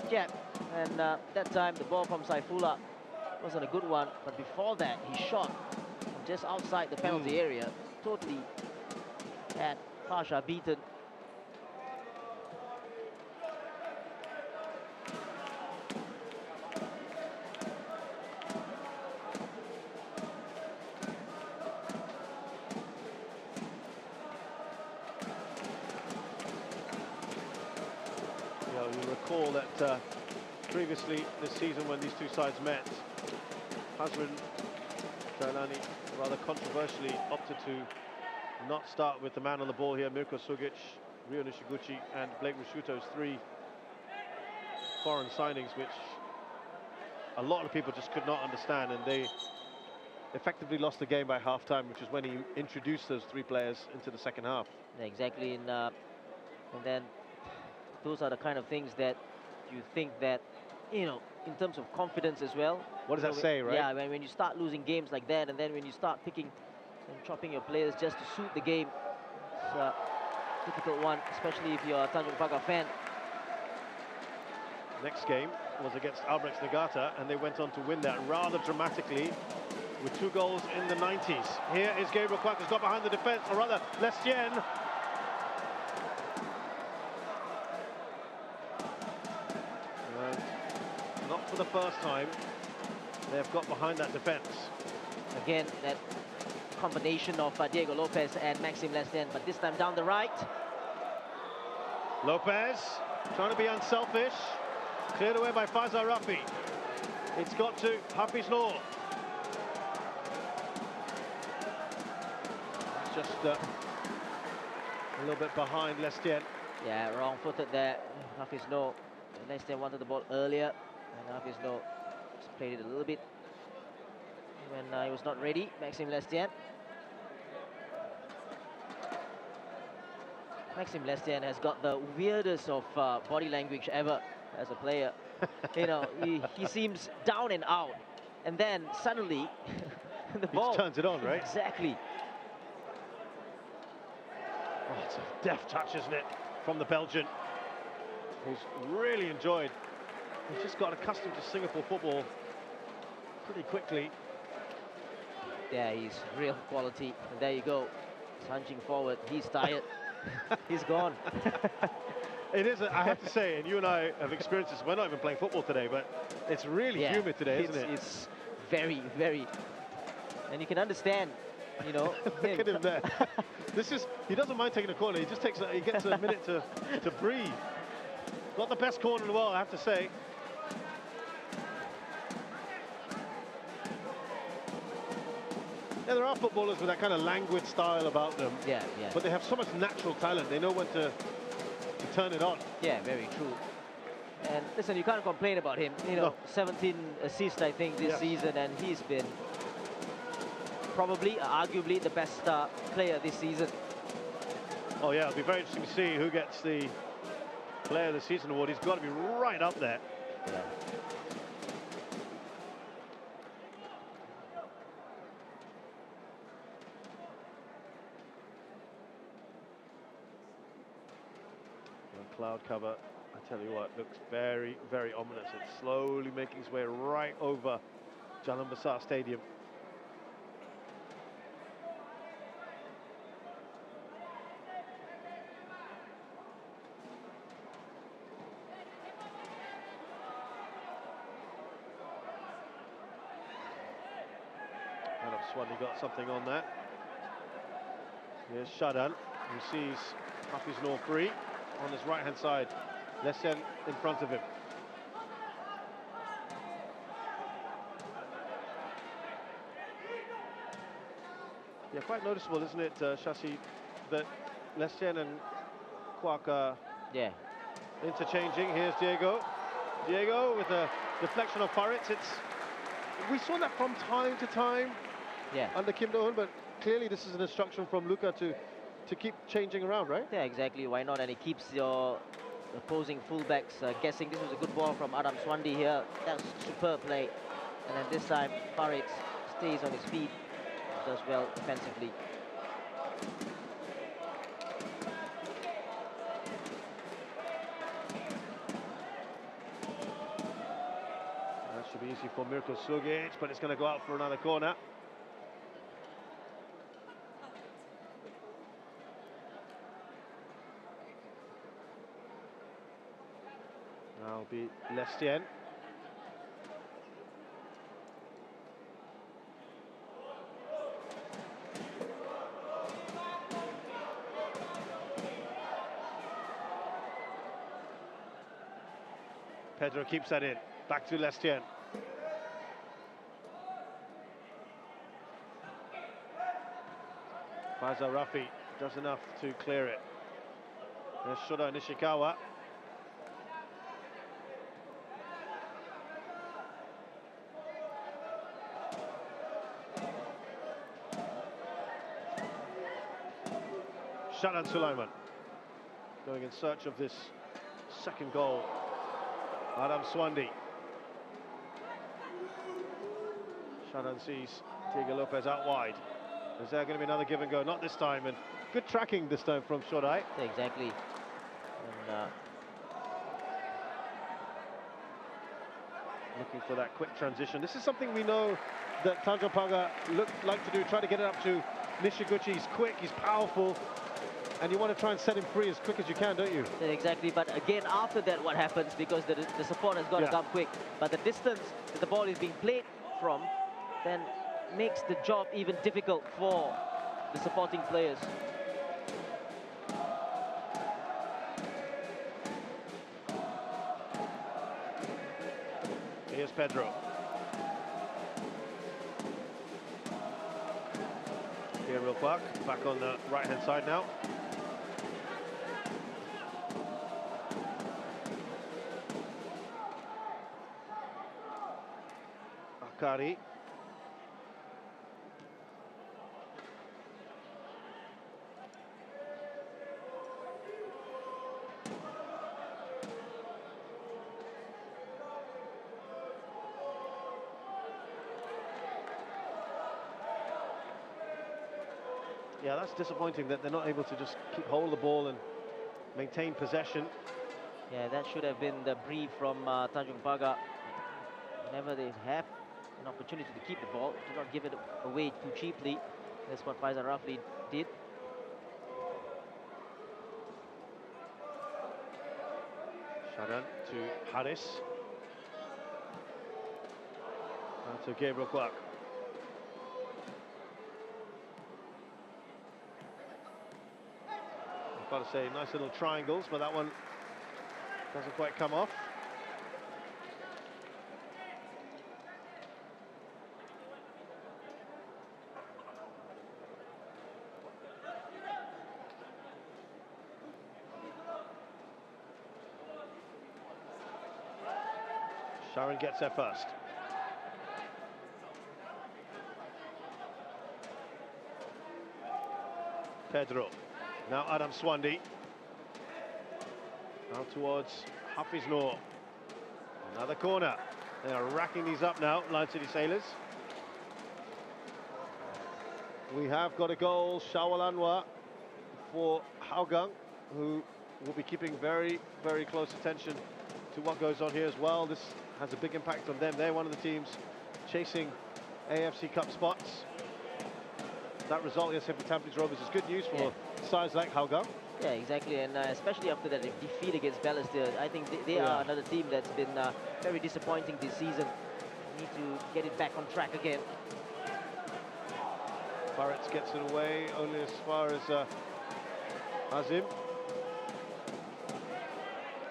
Yeah, and that time the ball from Saifullah wasn't a good one, but before that he shot from just outside the penalty area. Totally had Pasha beaten. You recall that previously this season when these two sides met, Hazrin Jailani rather controversially opted to not start with the man on the ball here, Mirko Sugic, Ryo Nishiguchi and Blake Rishuto's three foreign signings, which a lot of people just could not understand, and they effectively lost the game by half-time, which is when he introduced those 3 players into the second half. Yeah, exactly, and then those are the kind of things that you think that, you know, in terms of confidence as well. What does that say, right? Yeah, when you start losing games like that, and then when you start picking and chopping your players just to suit the game, it's a difficult one, especially if you're a Tanjong Pagar fan. Next game was against Albrecht Negata, and they went on to win that rather dramatically with 2 goals in the 90s. Here is Gabriel Kwak, who's got behind the defence, or rather, Lestien. Not for the first time, they've got behind that defence. Again, that combination of Diego Lopez and Maxime Lestien, but this time down the right. Lopez trying to be unselfish, cleared away by Faisal Rafi. It's got to Hafiz Noor. Just a little bit behind Lestien. Yeah, wrong-footed there, Hafiz Noor. Lestien wanted the ball earlier, and Hafiz Noor just played it a little bit when he was not ready. Maxime Lestien. Maxime Lestien has got the weirdest of body language ever as a player. You know, he seems down and out, and then suddenly the ball turns it on, right? Exactly. Oh, it's a deft touch, isn't it, from the Belgian, who's really enjoyed. He's just got accustomed to Singapore football pretty quickly. Yeah, he's real quality. And there you go, hunching forward. He's tired. He's gone. It is, I have to say, and you and I have experienced this. We're not even playing football today, but it's really humid today, isn't it? It's very, very. And you can understand, you know. Look at him there. He doesn't mind taking a corner. He just he gets a minute to breathe. Not the best corner in the world, I have to say. Yeah, there are footballers with that kind of languid style about them. Yeah, yeah. But they have so much natural talent. They know when to turn it on. Yeah, very true. And listen, you can't complain about him. You know, No. 17 assists, I think, this season, and he's been probably, arguably, the best player this season. Oh yeah, it'll be very interesting to see who gets the Player of the Season award. He's got to be right up there. Yeah. Cloud cover, I tell you what, looks very, very ominous. It's slowly making its way right over Jalan Besar Stadium. And Swanee got something on that. Here's Jalan, who sees Hafiz Noor free on his right-hand side. Lestien in front of him. Yeah, quite noticeable, isn't it, Shashi, that Lestien and Kwak are interchanging. Here's Diego. Diego with a deflection of Faritz. We saw that from time to time under Kim Do-hoon, but clearly this is an instruction from Luka to keep changing around, right? Yeah, exactly. Why not? And it keeps your opposing fullbacks guessing. This was a good ball from Adam Swandi here. That's superb play. And then this time, Farid stays on his feet, does well defensively. That should be easy for Mirko Sugic, but it's going to go out for another corner. Now be Lestien. Pedro keeps that in. Back to Lestien. Faisal Rafi does enough to clear it. There's Shoda Nishikawa. Jalan Sulaiman going in search of this second goal. Adam Swandi. Jalan sees Diego Lopez out wide. Is there going to be another give and go? Not this time, and good tracking this time from Shorai. Exactly. And, looking for that quick transition. This is something we know that Tanjong Pagar like to do, try to get it up to Nishiguchi. He's quick, he's powerful, and you want to try and set him free as quick as you can, don't you? exactly, but again, after that, what happens, because the support has got to come quick, but the distance that the ball is being played from then makes the job even difficult for the supporting players. Here's Pedro. Gabriel Clark back on the right-hand side now. Akari. Yeah, that's disappointing that they're not able to just keep hold of the ball and maintain possession. Yeah, that should have been the brief from Tanjong Pagar. Whenever they have an opportunity to keep the ball, do not give it away too cheaply. That's what Faisal Rafli did. Sharan to Haris. And to Gabriel Clark. I've got to say, nice little triangles, but that one doesn't quite come off. Sharon gets there first. Pedro. Now Adam Swandi. Now towards Hafiz Noor. Another corner. They are racking these up now, Lion City Sailors. We have got a goal, Shawal Anwar for Hougang, who will be keeping very, very close attention to what goes on here as well. This has a big impact on them. They're one of the teams chasing AFC Cup spots. That result yesterday for Tampines Rovers is good news for sides like Hougang. Yeah, exactly, and especially after that defeat against Balestier, I think they are another team that's been very disappointing this season. Need to get it back on track again. Barrett gets it away only as far as Azim.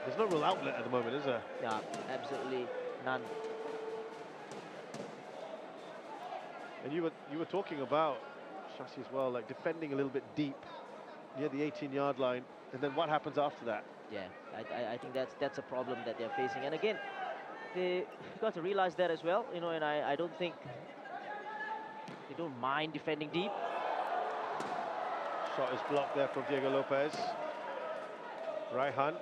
There's no real outlet at the moment, is there? Yeah, absolutely none. And you were talking about Shashi as well, like defending a little bit deep near the 18-yard line, and then what happens after that? Yeah, I think that's a problem that they're facing, and again, they got to realize that as well, you know. And I don't think they don't mind defending deep. Shot is blocked there from Diego Lopez. Raihan.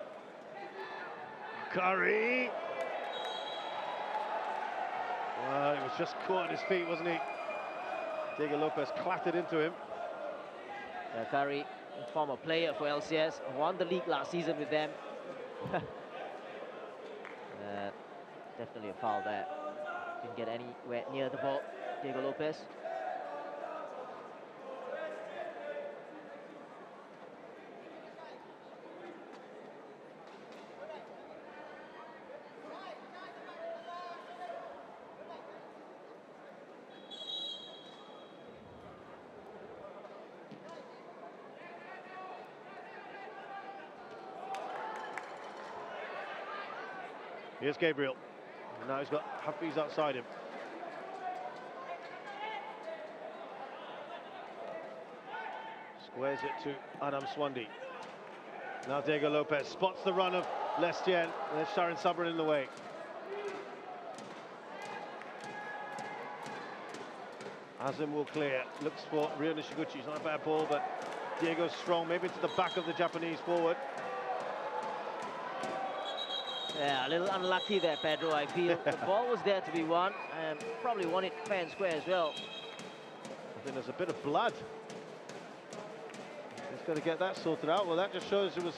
Curry. Well, he was just caught at his feet, wasn't he? Diego Lopez clattered into him. Curry, former player for LCS, won the league last season with them. Definitely a foul there. Didn't get anywhere near the ball, Diego Lopez. Here's Gabriel. And now he's got Hafiz outside him. Squares it to Adam Swandi. Now Diego Lopez spots the run of Lestien. There's Sharon Sabrin in the way. Azim will clear. Looks for Rio Nishiguchi. It's not a bad ball, but Diego strong, maybe to the back of the Japanese forward. Yeah, a little unlucky there, Pedro, I feel. The ball was there to be won, and probably won it fair and square as well. I think there's a bit of blood. He's got to get that sorted out. Well, that just shows it was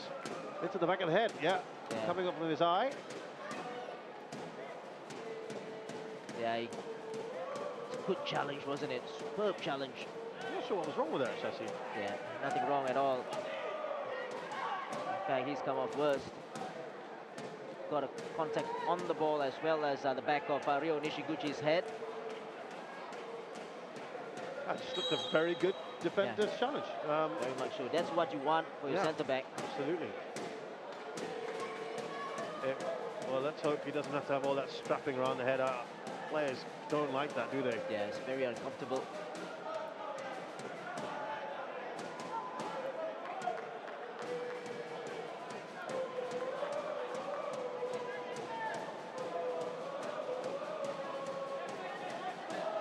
into the back of the head. Yeah, coming up from his eye. Yeah, it's a good challenge, wasn't it? Superb challenge. I'm not sure what was wrong with that, Shashi. Yeah, nothing wrong at all. In fact, he's come off worst. Got a contact on the ball as well as the back of Ryo Nishiguchi's head. That just looked a very good defender's challenge. Very much so. That's what you want for your centre back. Absolutely. Well, let's hope he doesn't have to have all that strapping around the head. Players don't like that, do they? Yeah, it's very uncomfortable.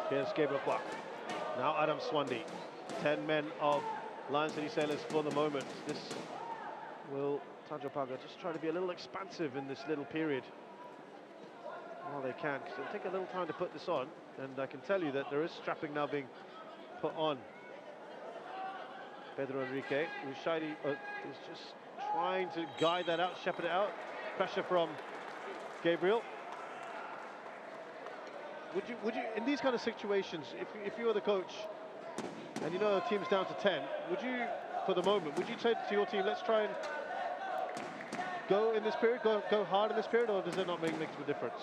Here's Gabriel Kwak. Now Adam Swandi. 10 men of Lion City Sailors for the moment. This will Tanjong Pagar just try to be a little expansive in this little period while they can, because it'll take a little time to put this on, and I can tell you that there is strapping now being put on. Pedro Enrique Rushaidi is just trying to guide that out, shepherd it out. Pressure from Gabriel. Would you in these kind of situations, if you were the coach and you know the team's down to 10, would you, for the moment, would you say to your team, let's try and go in this period, go hard in this period, or does it not make a difference?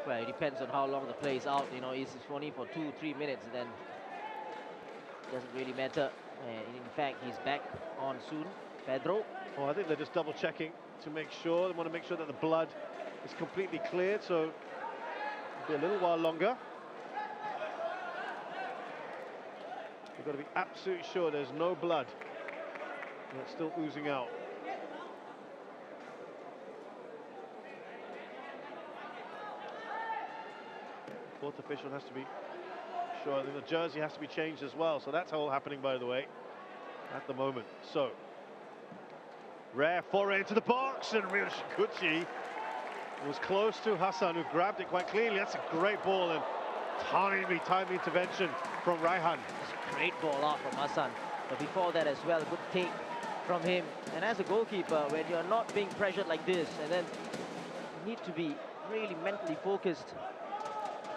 Well, it depends on how long the play is out. You know, it's only for 2-3 minutes, then it doesn't really matter. In fact, he's back on soon, Pedro. Oh, I think they're just double checking to make sure. They want to make sure that the blood is completely cleared, so it'll be a little while longer. You've got to be absolutely sure there's no blood that's still oozing out. Fourth official has to be sure. I think the jersey has to be changed as well, so that's all happening, by the way, at the moment. So, rare foray into the box, and Ryo Nishiguchi was close to Hassan, who grabbed it quite cleanly. That's a great ball, and timely intervention from Raihan. It's a great ball out from Hassan, but before that as well, a good take from him. And as a goalkeeper, when you're not being pressured like this, and then you need to be really mentally focused.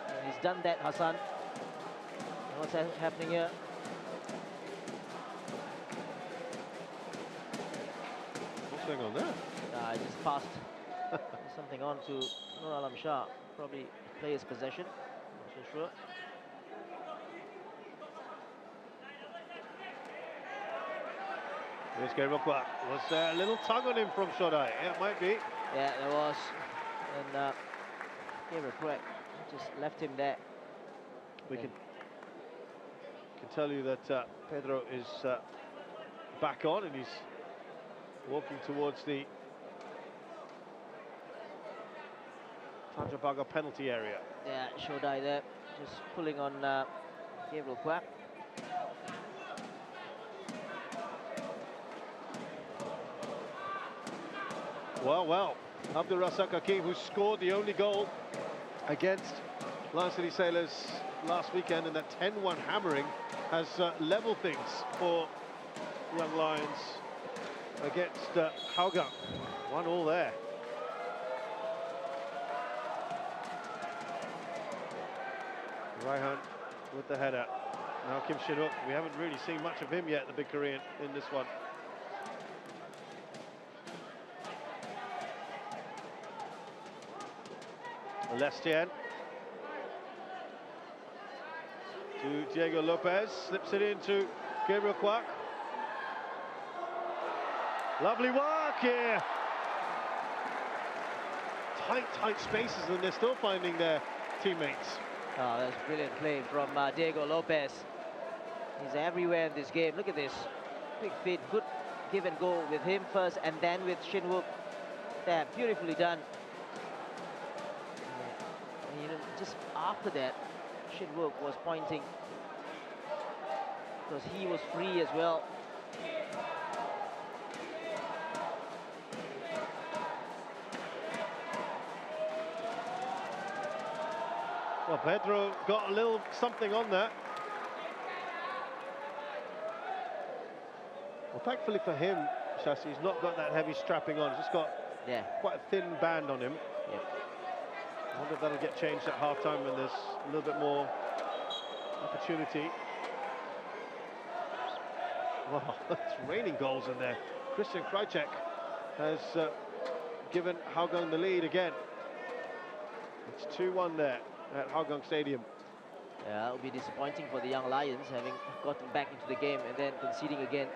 And he's done that, Hassan. What's happening here? What's going on there? I just passed something on to Nur Alam Shah. Probably player's possession. Not so sure. Here's Gabriel Kwak. Was there a little tug on him from Shodai? Yeah, it might be. Yeah, there was. And Gabriel Kwak just left him there. We can tell you that Pedro is back on, and he's walking towards the Tanjong Pagar penalty area. Yeah, Shodai there, just pulling on Gabriel Kwak. Well, Abdul Razak Hakim, who scored the only goal against Lion City Sailors last weekend, and that 10-1 hammering has leveled things for Young Lions against Hougang. 1-1 there. Raihan with the header. Now Kim Shin-wook, we haven't really seen much of him yet, the big Korean, in this one. Lestienne to Diego Lopez, slips it into Gabriel Kwak. Lovely work here. Tight spaces, and they're still finding their teammates. Oh, that's brilliant play from Diego Lopez. He's everywhere in this game. Look at this. Quick feet, good give and go with him first, and then with Shin-wook. There, beautifully done. And, you know, just after that, Shin-wook was pointing because he was free as well. Well, Pedro got a little something on that. Well, thankfully for him, Shasi, he's not got that heavy strapping on. He's just got quite a thin band on him. Yep. I wonder if that'll get changed at half-time when there's a little bit more opportunity. Wow, it's raining goals in there. Christian Krajcek has given Hougang the lead again. It's 2-1 there at Hougang Stadium. Yeah, it'll be disappointing for the young Lions, having gotten back into the game and then conceding again.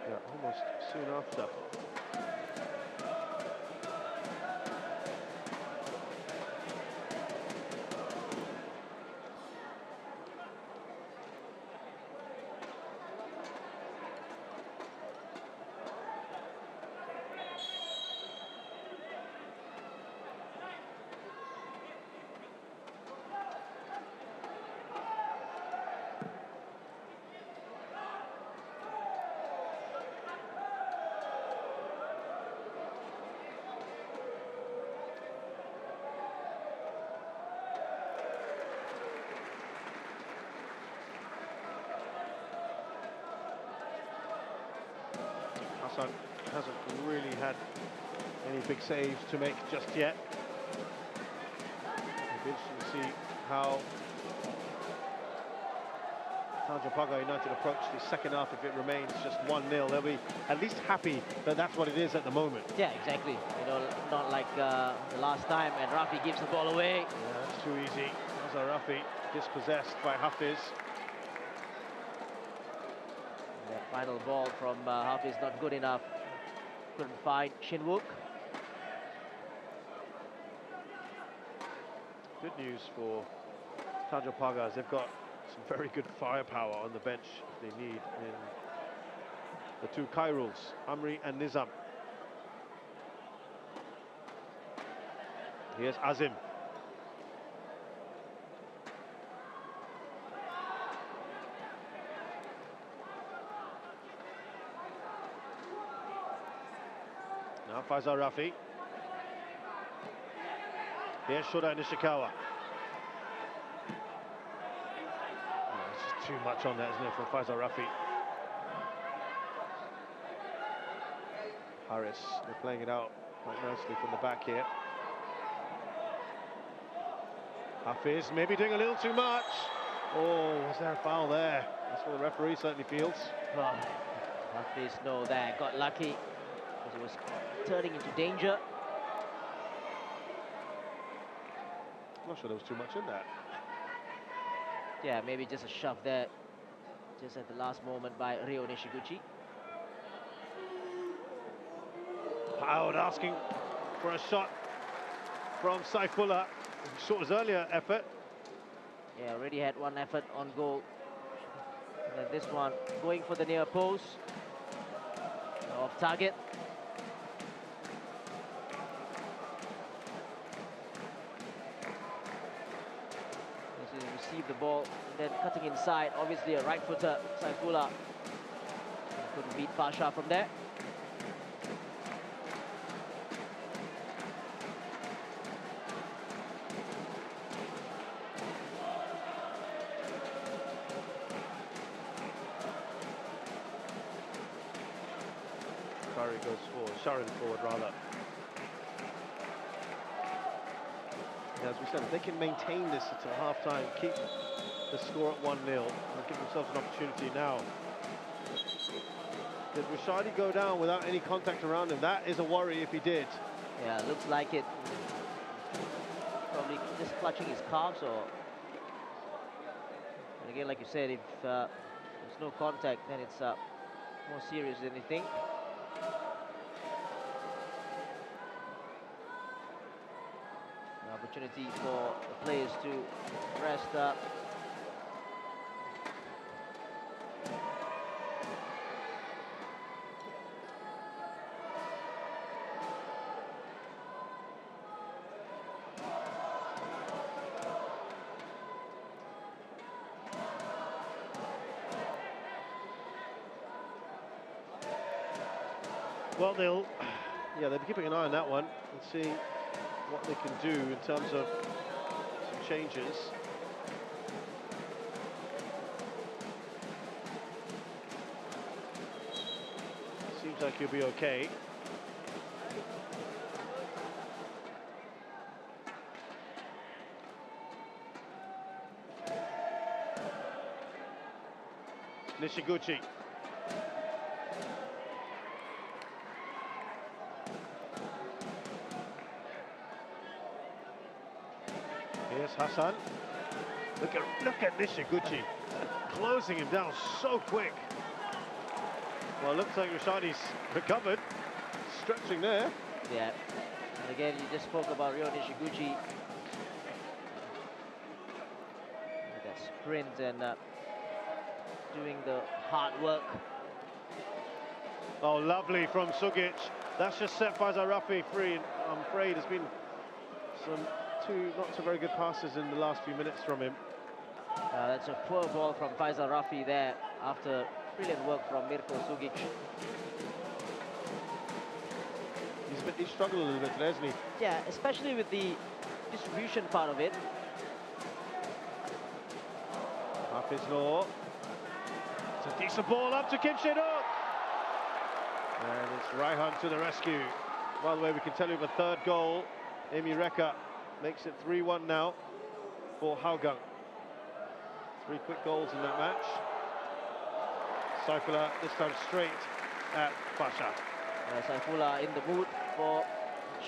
Yeah, almost soon after. Hassan hasn't really had any big saves to make just yet. It'll be interesting to see how Tanjong Pagar United approach the second half if it remains just 1-0. They'll be at least happy that that's what it is at the moment. Yeah, exactly. You know, not like the last time and Rafi gives the ball away. Yeah, that's too easy. Azhar Rafi dispossessed by Hafiz. That final ball from Hafiz not good enough. Couldn't find Shinwook. Good news for Tanjong Pagar, they've got some very good firepower on the bench if they need in the two Kairuls, Amri and Nizam. Here's Azim. Now Faisal Rafi. Here's Shoda Nishikawa. It's just too much on that, isn't it, from Faisal Rafi? Harris, they're playing it out quite nicely from the back here. Hafiz maybe doing a little too much. Oh, was there a foul there? That's what the referee certainly feels. Well, Hafiz, no, there, got lucky because it was turning into danger. I'm not sure there was too much in that. Yeah, maybe just a shove there, just at the last moment by Ryo Nishiguchi. Pound asking for a shot from Saifullah. He shot his earlier effort. Yeah, already had one effort on goal. And then this one going for the near post. Off target. Received the ball and then cutting inside. Obviously a right footer, Saifullah. Couldn't beat Pasha from there. Kari goes forward, Sharon forward rather. As we said, if they can maintain this until half-time, keep the score at 1-0, and give themselves an opportunity now. Did Rashadi go down without any contact around him? That is a worry if he did. Yeah, looks like it. Probably just clutching his calves or... And again, like you said, if there's no contact, then it's more serious than you think. Opportunity for the players to rest up. Well, they'll be keeping an eye on that one and seeing what they can do in terms of changes. Seems like he'll be okay. Nishiguchi. Here's Hassan. Look at Nishiguchi closing him down so quick. Well, it looks like Rashadi's recovered, stretching there. Yeah. And again, you just spoke about Ryo Nishiguchi. That sprint and doing the hard work. Oh, lovely from Sugic. That's just set Faisal Rafi free. And I'm afraid there's been some not so very good passes in the last few minutes from him. That's a poor ball from Faisal Rafi there after brilliant work from Mirko Sugic. He's struggled a little bit today, hasn't he? Yeah, especially with the distribution part of it. Hafiz Noor. It's a decent ball up to Kim Shae-duk. And it's Raihan to the rescue. By the way, we can tell you the third goal. Amy Reka makes it 3-1 now for Hougang. 3 quick goals in that match. Saifullah this time straight at Pasha. Saifullah in the mood for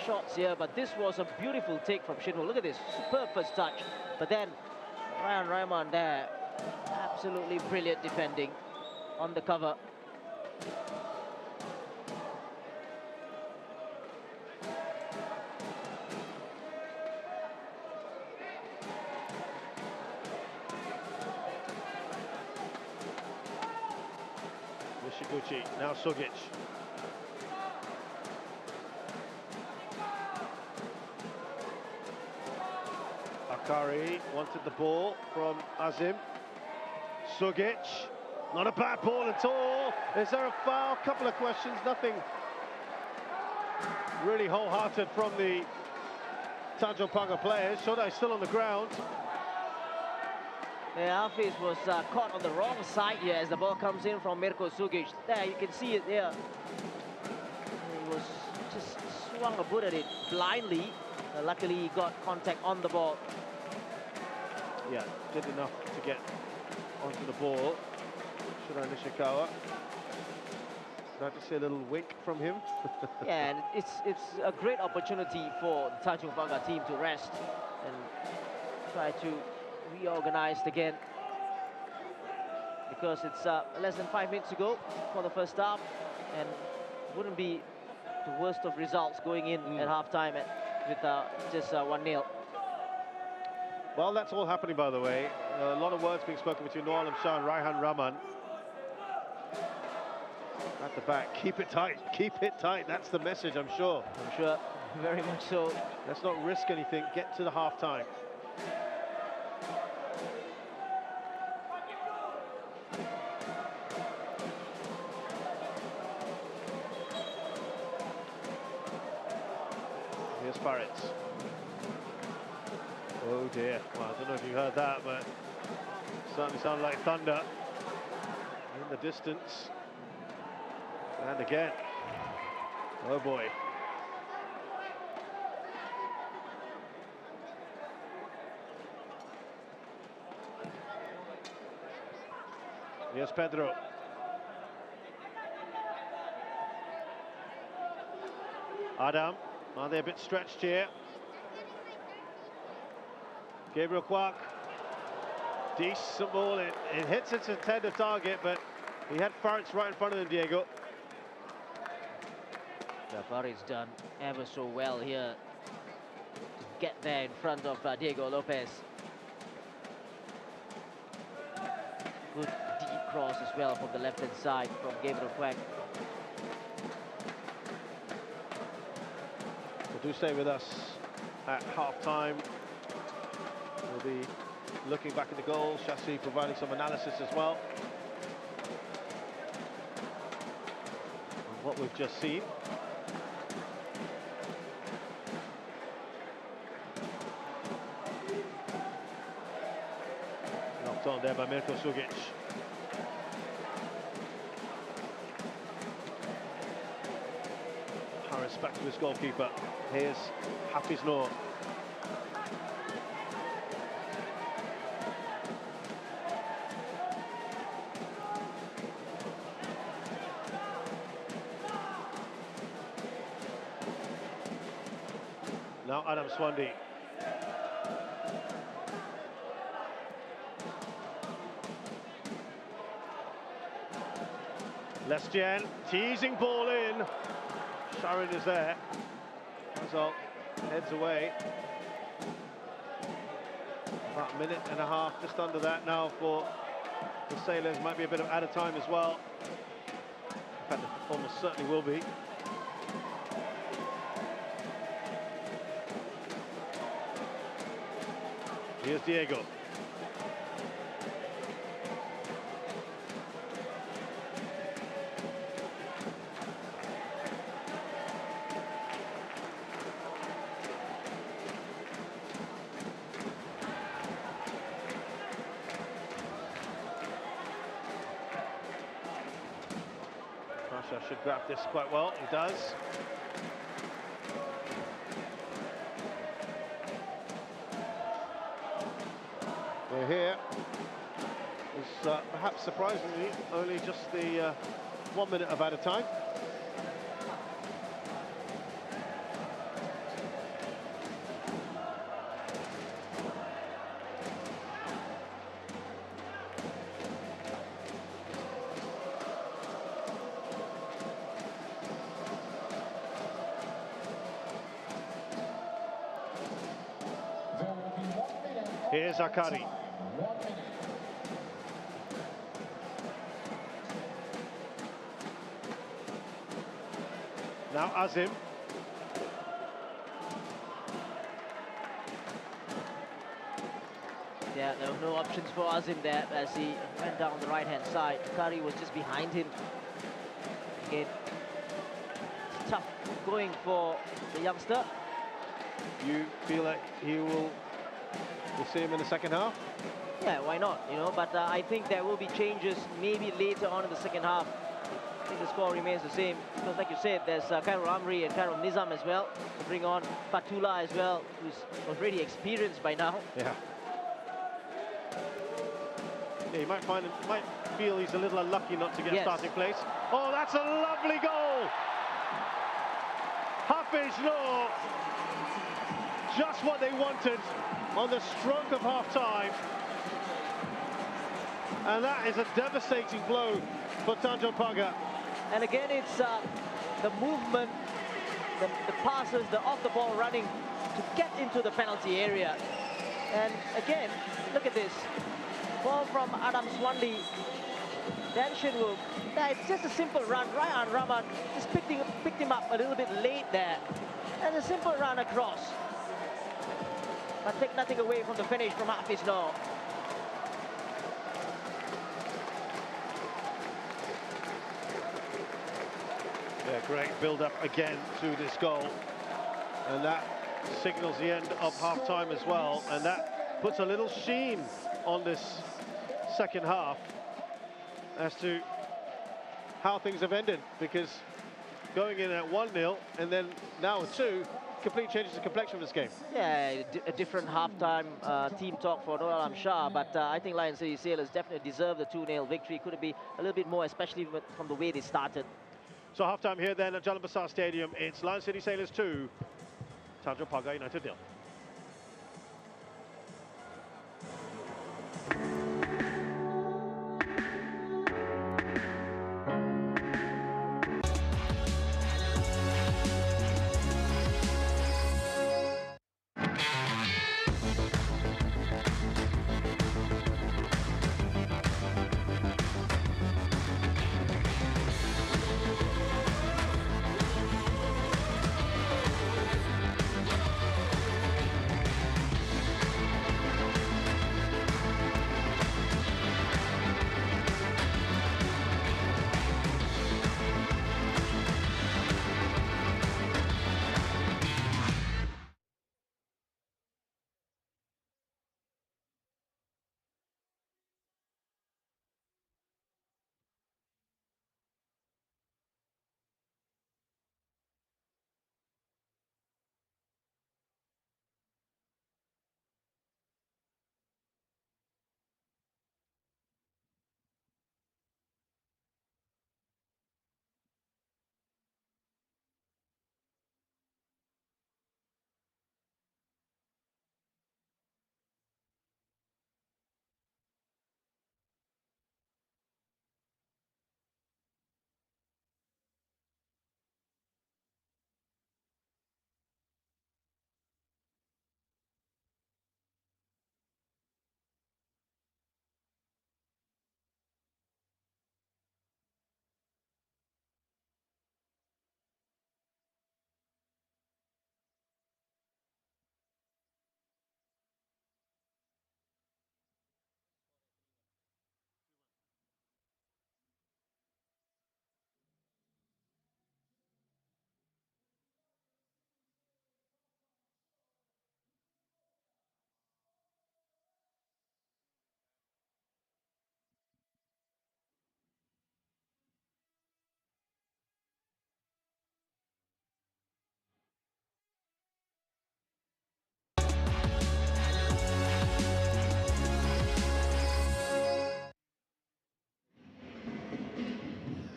shots here, but this was a beautiful take from Shinwoo. Look at this, superb first touch. But then Ryan Rahman there, absolutely brilliant defending on the cover. Nishiguchi, now Sugic. Akari wanted the ball from Azim. Sugic, not a bad ball at all. Is there a foul? Couple of questions, nothing really wholehearted from the Tanjong Pagar players. Shodai still on the ground. Yeah, Hafiz was caught on the wrong side here as the ball comes in from Mirko Sugic. There, you can see it there. He was just swung a boot at it blindly. Luckily, he got contact on the ball. Yeah, did enough to get onto the ball. Shirai Nishikawa. Glad to see a little wink from him. Yeah, and it's a great opportunity for the Tanjong Pagar team to rest and try to reorganize again, because it's less than 5 minutes to go for the first half, and wouldn't be the worst of results going in at half-time with just 1-0. Well, that's all happening, by the way. A lot of words being spoken between Noor Alam Shah and Raihan Rahman. At the back, keep it tight, keep it tight. That's the message, I'm sure. I'm sure, very much so. Let's not risk anything, get to the half-time. Here's Faritz. Oh dear. Well, I don't know if you heard that, but certainly sounded like thunder in the distance. And again. Oh boy. Here's Pedro. Adam, are they a bit stretched here? Gabriel Kwak, decent ball, it hits its intended target, but he had Faritz right in front of him, Diego. The Faritz done ever so well here to get there in front of Diego Lopez. Good deep cross as well from the left-hand side from Gabriel Kwak. So do stay with us at half-time. We'll be looking back at the goal, Chassis providing some analysis as well on what we've just seen. Knocked on there by Mirko Sugic. Harris back to his goalkeeper. Here's Hafiz Noor. Now Adam Swandi. Lestienne, teasing ball in. Sharon is there. Result heads away. About a minute and a half, just under that now for the Sailors. Might be a bit of added time as well. In fact, it almost certainly will be. Here's Diego. Russia should grab this quite well. He does. We're here. It's perhaps surprisingly only just the 1 minute of added time. Here's Akari. Now Azim. Yeah, there were no options for Azim there as he went down the right-hand side. Akari was just behind him. Again, it's tough going for the youngster. You feel like we'll see him in the second half? Yeah, why not, you know, but I think there will be changes maybe later on in the second half. I think the score remains the same because, like you said, there's Khairul Amri and Khairul Nizam as well to bring on Fatullah as well, who's already experienced by now. Yeah. Yeah, you might feel he's a little unlucky not to get a starting place. Oh, that's a lovely goal! Hafiz Noor, just what they wanted on the stroke of half-time. And that is a devastating blow for Tanjong Pagar. And again, it's the movement, the passes, the off-the-ball running to get into the penalty area. And again, look at this. Ball from Adam Swandi. Dan Shinwoo. It's just a simple run. Ryan Rahman just picked him up a little bit late there. And a simple run across. But take nothing away from the finish from Hafiz Noor. Yeah, great build-up again to this goal. And that signals the end of half-time as well. And that puts a little sheen on this second half as to how things have ended. Because going in at 1-0 and then now a 2, completely changes the complexion of this game. Yeah, a different halftime team talk for Noor Alam Shah, but I think Lion City Sailors definitely deserve the 2-0 victory. Could it be a little bit more, especially from the way they started. So halftime here then at Jalan Besar Stadium. It's Lion City Sailors 2, Tanjong Pagar United 0.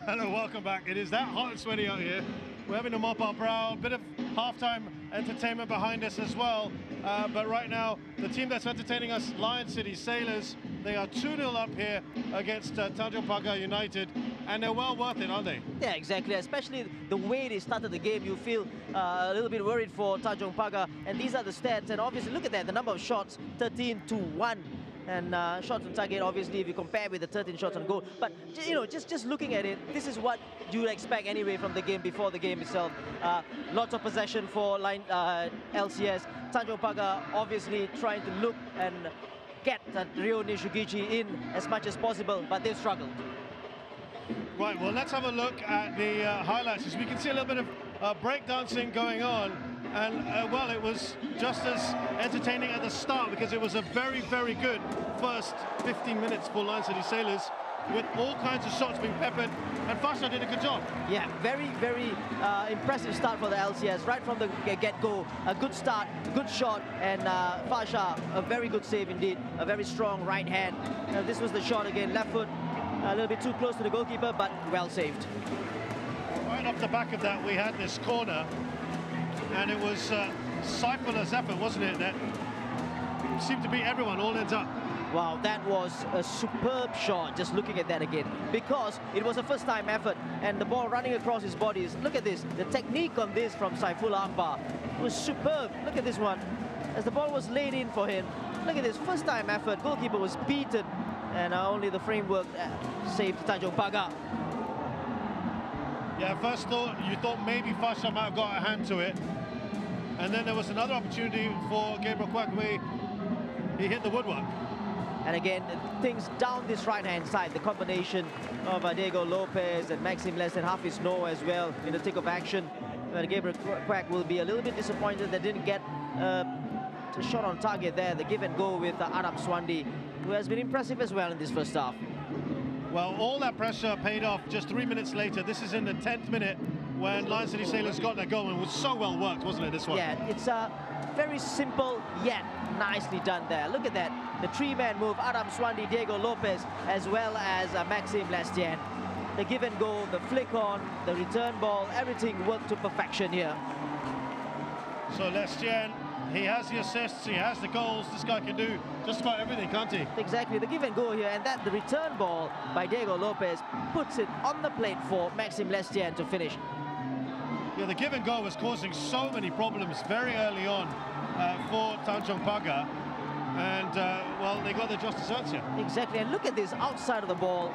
Hello, welcome back. It is that hot and sweaty out here. We're having to mop our brow, a bit of halftime entertainment behind us as well. But right now, the team that's entertaining us, Lion City Sailors, they are 2-0 up here against Tanjong Pagar United, and they're well worth it, aren't they? Yeah, exactly. Especially the way they started the game, you feel a little bit worried for Tanjong Pagar. And these are the stats. And obviously, look at that, the number of shots, 13-1. And shots on target, obviously, if you compare with the 13 shots on goal. But, you know, just looking at it, this is what you would expect anyway from the game before the game itself. Lots of possession for LCS. Tanjong Pagar obviously trying to look and get Ryo Nishigichi in as much as possible, but they've struggled. Right, well, let's have a look at the highlights. As we can see a little bit of breakdancing going on. And, well, it was just as entertaining at the start because it was a very, very good first 15 minutes for Lion City Sailors with all kinds of shots being peppered, and Fasha did a good job. Yeah, very, very impressive start for the LCS. Right from the get-go, a good start, good shot, and Fasha, a very good save indeed, a very strong right hand. This was the shot again, left foot, a little bit too close to the goalkeeper, but well saved. Right off the back of that, we had this corner. And it was Saifula's effort, wasn't it, that seemed to beat everyone, all ends up. Wow, that was a superb shot, just looking at that again, because it was a first-time effort, and the ball running across his body. Look at this, the technique on this from Saifullah Akbar was superb. Look at this one, as the ball was laid in for him. Look at this, first-time effort, goalkeeper was beaten, and only the framework saved Tanjong Pagar. Yeah, first you thought maybe Fasha might have got a hand to it. And then there was another opportunity for Gabriel Kwak where he hit the woodwork. And again, things down this right-hand side, the combination of Diego Lopez and Maxim Les and Hafiz Noor as well in the thick of action. But Gabriel Kwak will be a little bit disappointed that didn't get a shot on target there. The give and go with Adam Swandi, who has been impressive as well in this first half. Well, all that pressure paid off just 3 minutes later. This is in the 10th minute when Lion City Sailors got their goal, and it was so well worked, wasn't it, this one? Yeah, it's very simple yet nicely done there. Look at that, the three-man move, Adam Swandi, Diego Lopez, as well as Maxime Lestienne. The give and go, the flick on, the return ball, everything worked to perfection here. So Lestienne, he has the assists, he has the goals. This guy can do just about everything, can't he? Exactly, the give and go here, and that the return ball by Diego Lopez puts it on the plate for Maxime Lestienne to finish. Yeah, the give and go was causing so many problems very early on for Tanjong Pagar, and well, they got their just desserts here. Exactly, and look at this outside of the ball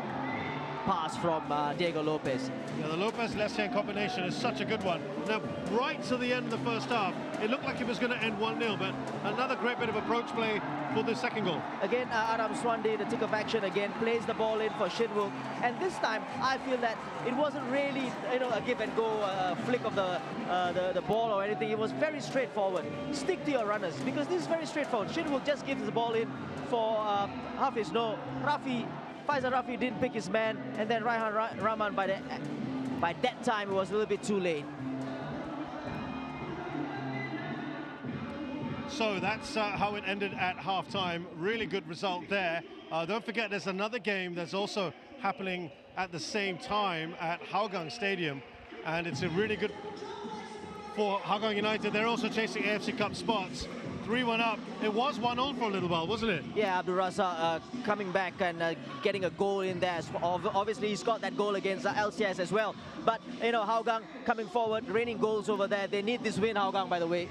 pass from Diego Lopez. Yeah, the Lopez-Lestienne combination is such a good one. Now, right to the end of the first half, it looked like it was going to end 1-0, but another great bit of approach play for the second goal. Again, Adam Swandi, the tick of action again, plays the ball in for Shinwook. And this time, I feel that it wasn't really, you know, a give and go flick of the ball or anything. It was very straightforward. Stick to your runners, because this is very straightforward. Shinwook just gives the ball in for Hafiz Noor. Faisal Rafi didn't pick his man, and then Raihan Rahman, by that time, it was a little bit too late. So that's how it ended at half-time. Really good result there. Don't forget, there's another game that's also happening at the same time at Hougang Stadium, and it's a really good for Hougang United. They're also chasing AFC Cup spots. 3-1 up. It was 1-0 for a little while, wasn't it? Yeah, Abdul Razak coming back and getting a goal in there. Obviously, he's got that goal against LCS as well. But, you know, Hougang coming forward, raining goals over there. They need this win, Hougang, by the way.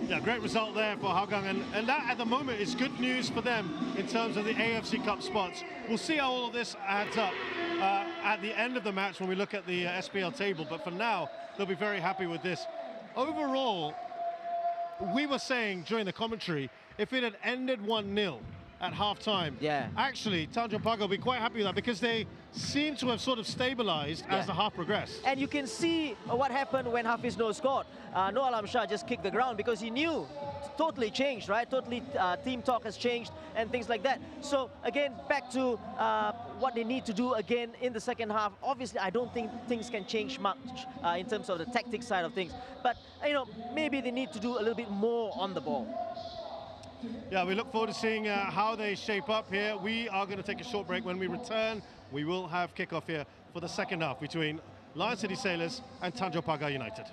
Yeah, great result there for Hougang, and that at the moment is good news for them in terms of the AFC Cup spots. We'll see how all of this adds up at the end of the match when we look at the SPL table, but for now, they'll be very happy with this. Overall, we were saying during the commentary, if it had ended 1-0 at half-time, actually, Tanjong Pagar will be quite happy with that because they seem to have sort of stabilized as the half progressed. And you can see what happened when Hafiz Noor scored. Noor Alam Shah just kicked the ground because he knew totally changed, right? Totally team talk has changed and things like that. So again, back to what they need to do again in the second half. Obviously, I don't think things can change much in terms of the tactics side of things. But, you know, maybe they need to do a little bit more on the ball. Yeah, we look forward to seeing how they shape up here. We are going to take a short break. When we return, we will have kickoff here for the second half between Lion City Sailors and Tanjong Pagar United.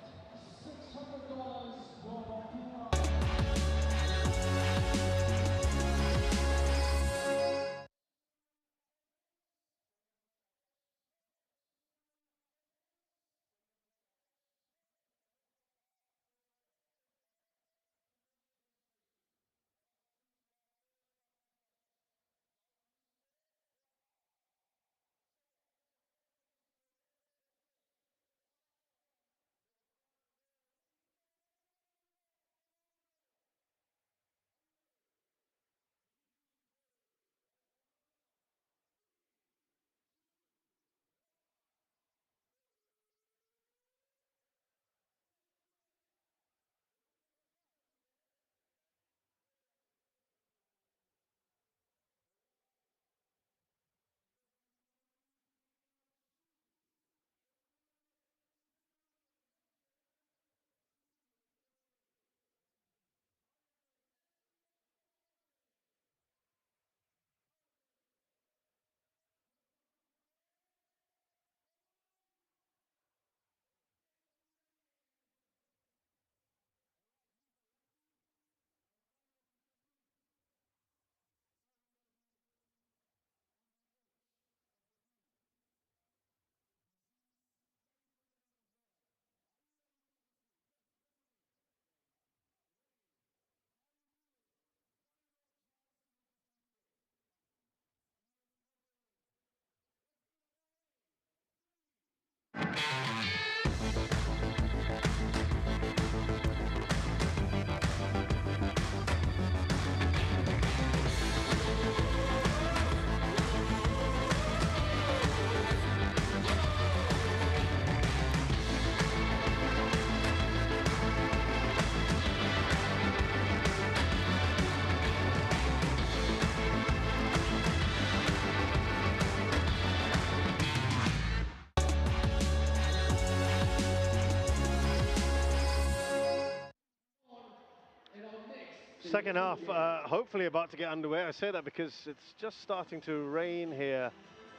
Second half, hopefully about to get underway. I say that because it's just starting to rain here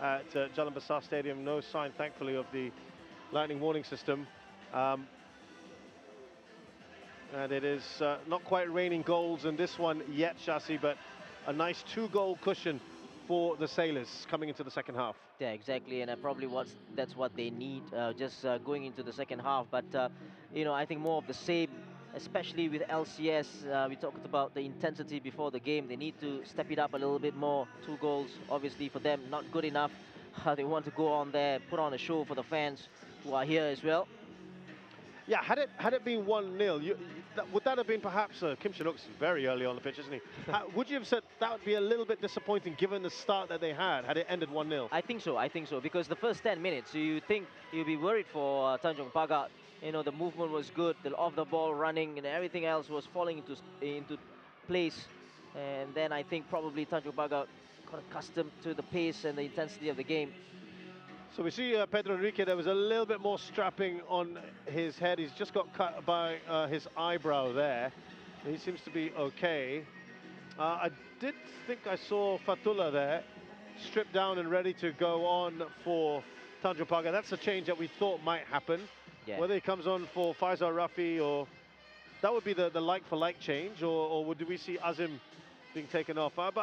at Jalan Besar Stadium. No sign, thankfully, of the lightning warning system. And it is not quite raining goals in this one yet, Shasi, but a nice 2-goal cushion for the Sailors coming into the second half. Yeah, exactly, and probably that's what they need, just going into the second half. But you know, I think more of the same, especially with LCS. We talked about the intensity before the game. They need to step it up a little bit more. 2 goals, obviously, for them, not good enough. They want to go on there, put on a show for the fans who are here as well. Yeah, had it been 1-0, would that have been perhaps Kim Shin-uk's very early on the pitch, isn't he? Would you have said that would be a little bit disappointing given the start that they had it ended 1-0? I think so, because the first 10 minutes, you think you'll be worried for Tanjong Pagar. You know, the movement was good, the off-the-ball running and everything else was falling into place. And then I think probably Tanjong Pagar got accustomed to the pace and the intensity of the game. So we see Pedro Enrique, there was a little bit more strapping on his head. He's just got cut by his eyebrow there. He seems to be okay. I did think I saw Fatullah there, stripped down and ready to go on for Tanjong Pagar. That's a change that we thought might happen. Yeah. Whether he comes on for Faisal Rafi, or that would be the like-for-like change, or would we see Azim being taken off? But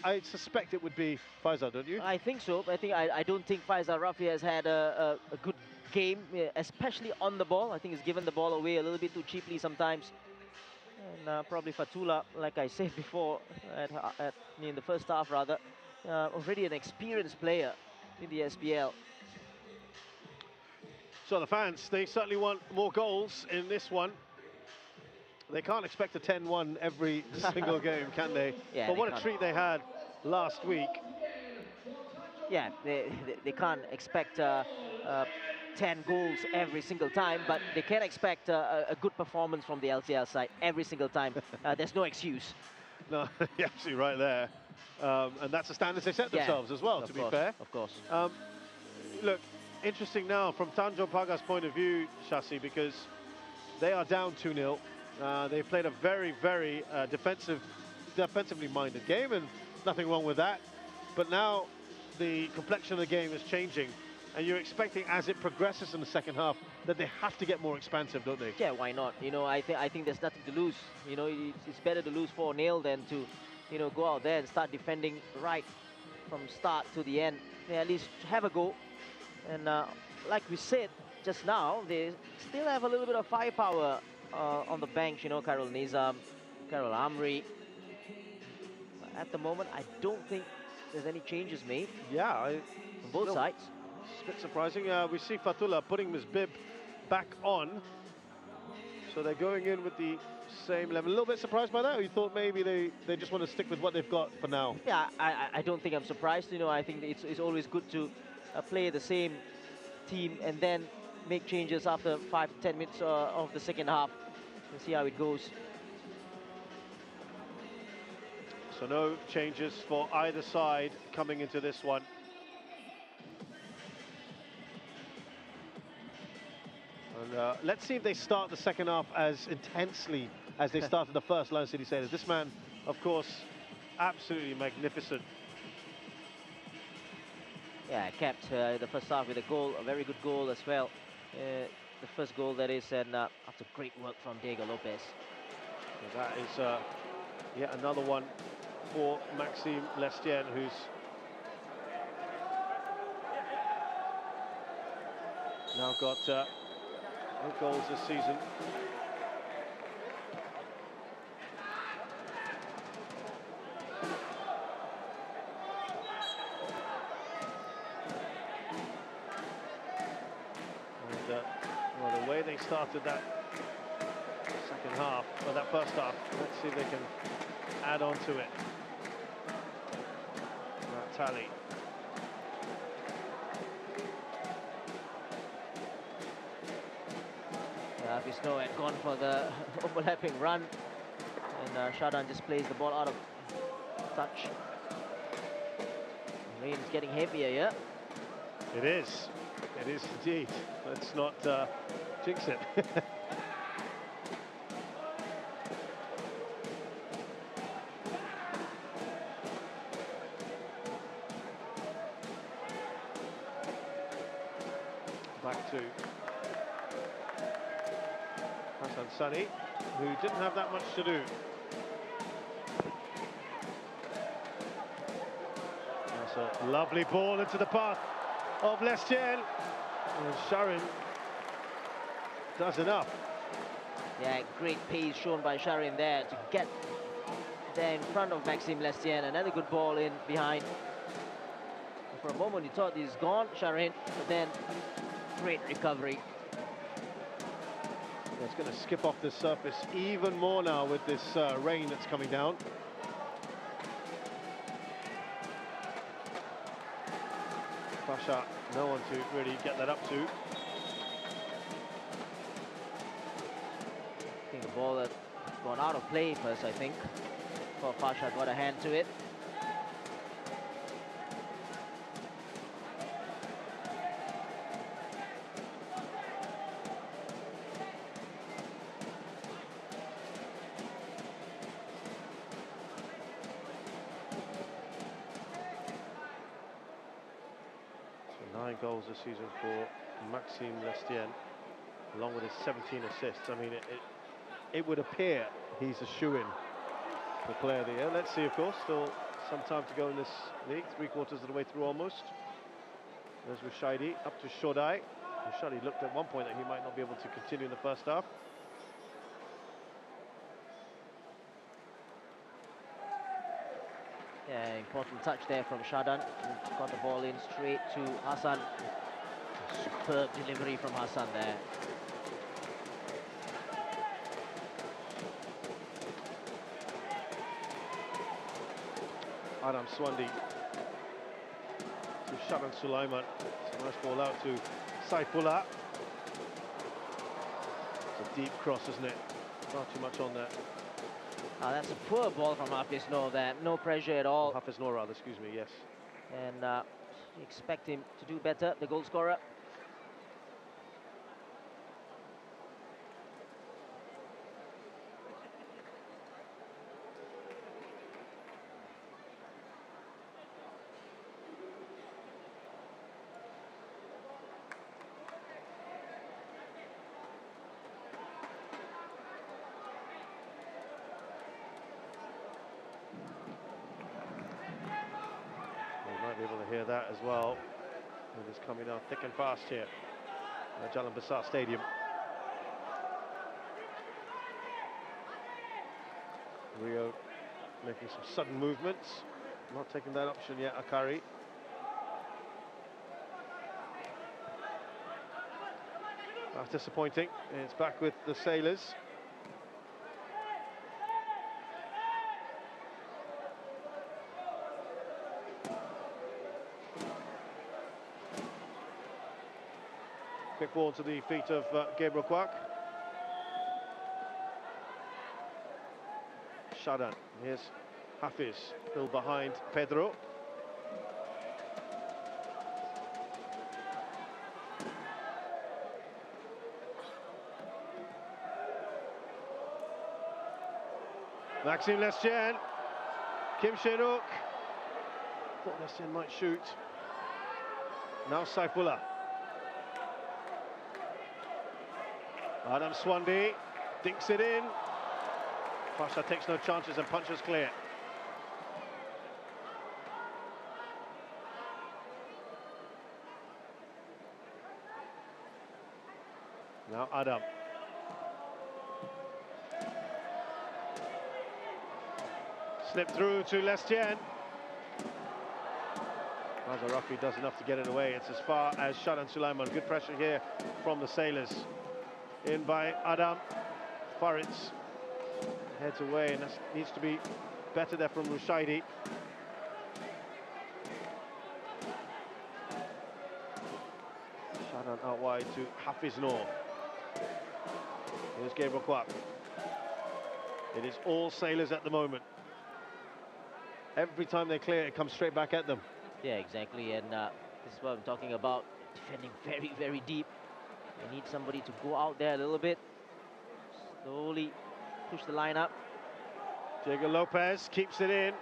I suspect it would be Faisal, don't you? I think so. I don't think Faisal Rafi has had a good game, especially on the ball. I think he's given the ball away a little bit too cheaply sometimes. And probably Fatullah, like I said before, in the first half rather, already an experienced player in the SPL. So the fans, they certainly want more goals in this one. They can't expect a 10-1 every single game, can they? Yeah, but what a treat they had last week. Yeah, they can't expect 10 goals every single time, but they can expect a good performance from the LCL side every single time. There's no excuse. No, you're absolutely right there. And that's the standards they set themselves as well, to be fair. Of course. Look, interesting now from Tanjong Pagar's point of view, Shasi, because they are down 2-0. They played a very, very defensively minded game, and nothing wrong with that. But now the complexion of the game is changing, and you're expecting as it progresses in the second half that they have to get more expansive, don't they? Yeah, why not? You know, I think there's nothing to lose. You know, it's better to lose 4-0 than to, you know, go out there and start defending right from start to the end. They at least have a go. And like we said just now, they still have a little bit of firepower on the bench. You know, Karol Nizam, Karol Amri. At the moment, I don't think there's any changes made Yeah, on both sides. It's a bit surprising. We see Fatullah putting Ms. Bibb back on. So they're going in with the same level. A little bit surprised by that, or you thought maybe they just want to stick with what they've got for now? Yeah, I don't think I'm surprised. You know, I think it's always good to play the same team and then make changes after 5 to 10 minutes of the second half and see how it goes. So no changes for either side coming into this one. And let's see if they start the second half as intensely as they started the first, Lion City Sailors. This man, of course, absolutely magnificent. Yeah, capped the first half with a goal, a very good goal as well. The first goal, that is, and after great work from Diego Lopez. So that is yet another one for Maxime Lestienne, who's now got 8 goals this season. And well, the way they started that second half, or that first half, let's see if they can add on to it. That tally. Bisno had gone for the overlapping run, and Shadan just plays the ball out of touch. The rain is getting heavier, yeah? It is indeed. Let's not jinx it. Back to Hassan Sani, who didn't have that much to do. That's a lovely ball into the path of Lestienne. And Sharin does enough. Yeah, great pace shown by Sharin there to get there in front of Maxime Lestienne. Another good ball in behind. And for a moment you thought he's gone, Sharin, but then great recovery. It's going to skip off the surface even more now with this rain that's coming down. Pasha, no one to really get that up to. I think the ball had gone out of play first, I think. Before Pasha got a hand to it. So 9 goals this season for Maxime Lestienne, along with his 17 assists. I mean, it would appear he's a shoo-in for Player of the Year. Let's see, of course, still some time to go in this league, 3/4 of the way through almost. There's Rushaidi, up to Shodai. Rushaidi looked at one point that he might not be able to continue in the first half. Yeah, important touch there from Shadan. Got the ball in straight to Hassan. Superb delivery from Hassan there. Adam Swandi to Shaban Sulaiman. It's a nice ball out to Saifullah. It's a deep cross, isn't it? Not too much on there. That's a poor ball from Hafiz Noor there. No pressure at all. Hafiz Noor, rather, excuse me, yes. And you expect him to do better, the goal scorer. be able to hear that as well. It is coming out thick and fast here at Jalan Besar Stadium. Rio making some sudden movements, not taking that option yet, Akari. That's disappointing. It's back with the Sailors. Quick ball to the feet of Gabriel Kwak. Jalan. Here's Hafiz, still behind Pedro. Maxime Lestienne, Kim Shenuk. Thought Lestienne might shoot. Now Saifullah. Adam Swandi dinks it in. Pasha takes no chances and punches clear. Now Adam. Slip through to Lestienne. Mazarafi does enough to get it away. It's as far as Shadan Sulaiman. Good pressure here from the Sailors. In by Adam. Faritz heads away, and that needs to be better there from Rushaidi. Shadan out wide to Hafiz Noor. Here's Gabriel Kwak. It is all Sailors at the moment. Every time they clear, it comes straight back at them. Yeah, exactly, and this is what I'm talking about. Defending very, very deep. They need somebody to go out there a little bit. Slowly push the line up. Diego Lopez keeps it in.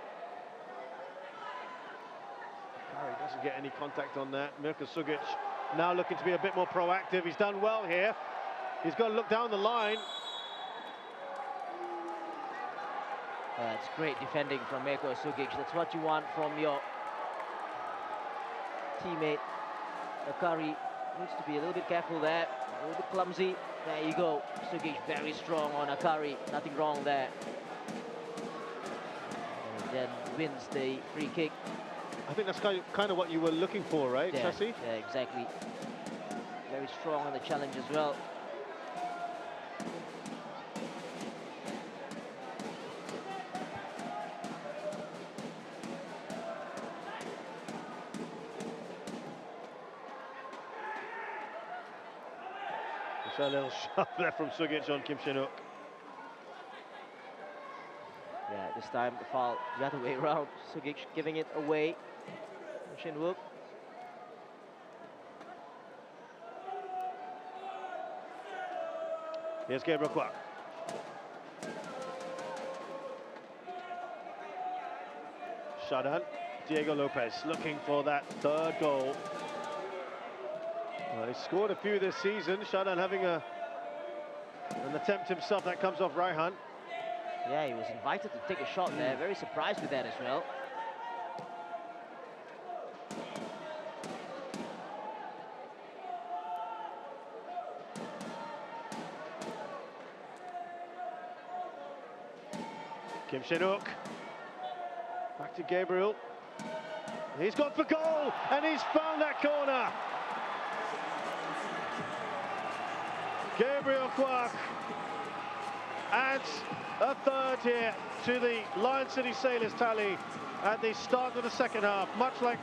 Curry doesn't get any contact on that. Mirko Sugic now looking to be a bit more proactive. He's done well here. He's got to look down the line. It's great defending from Mirko Sugic. That's what you want from your teammate. Akari needs to be a little bit careful there. A little bit clumsy. There you go. Sugic very strong on Akari. Nothing wrong there. And then wins the free kick. I think that's kind of what you were looking for, right, Yeah, Chassis? yeah, exactly. Very strong on the challenge as well. A little shove there from Sugic on Kim Shenuk. Yeah, this time the foul the other way around. Sugic giving it away. Shinwook. Here's Gabriel Kwak. Shadan. Diego Lopez looking for that third goal. Well, he's scored a few this season. Shadan having an attempt himself that comes off Raihan. Yeah, he was invited to take a shot there. Very surprised with that as well. Kim Shenuk. Back to Gabriel. He's gone for goal, and he's found that corner. Gabriel Kwak adds a third here to the Lion City Sailors tally at the start of the second half, much like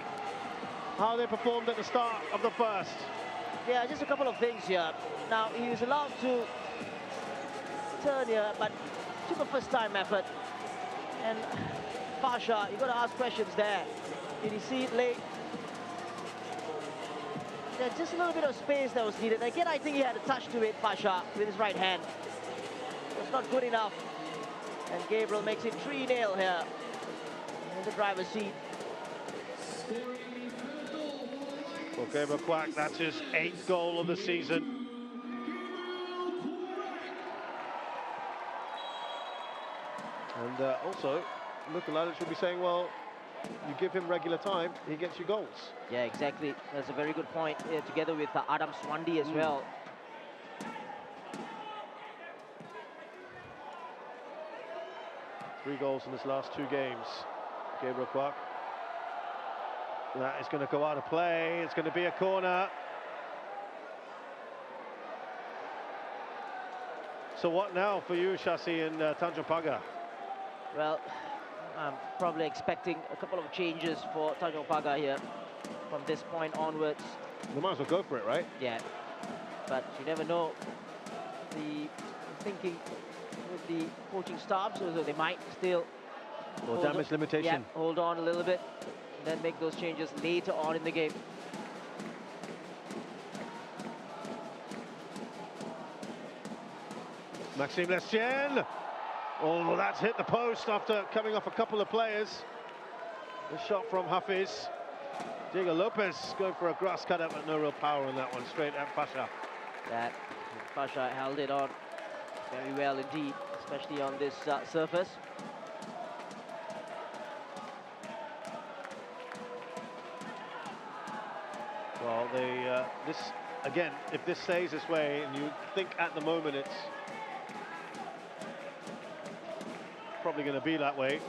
how they performed at the start of the first. Yeah, just a couple of things here. Now, he was allowed to turn here, but took a first-time effort. And Pasha, you've got to ask questions there. Did he see it late? There's just a little bit of space that was needed. Again, I think he had a touch to it, Pasha, with his right hand. It's not good enough. And Gabriel makes it 3-0 here in the driver's seat. For Gabriel Kwak, that's his 8th goal of the season. And also, Luka Lalic should be saying, well, you give him regular time, he gets you goals. Yeah, exactly. That's a very good point. Together with Adam Swandi as well. 3 goals in his last 2 games. Gabriel Kwak. That is going to go out of play. It's going to be a corner. So what now for you, Shasi, in Tanjong Pagar? Well, I'm probably expecting a couple of changes for Tanjong Pagar here from this point onwards. They might as well go for it, right? Yeah, but you never know the thinking with the coaching staff, so they might still Or damage limitation. Yeah, hold on a little bit, then make those changes later on in the game. Maxime Lestienne. Oh, that's hit the post after coming off a couple of players. The shot from Hafiz. Diego Lopez going for a grass cutter, but no real power on that one. Straight at Pasha. That Pasha held it on very well indeed, especially on this surface. Well, this again, if this stays this way, and you think at the moment it's probably going to be that way,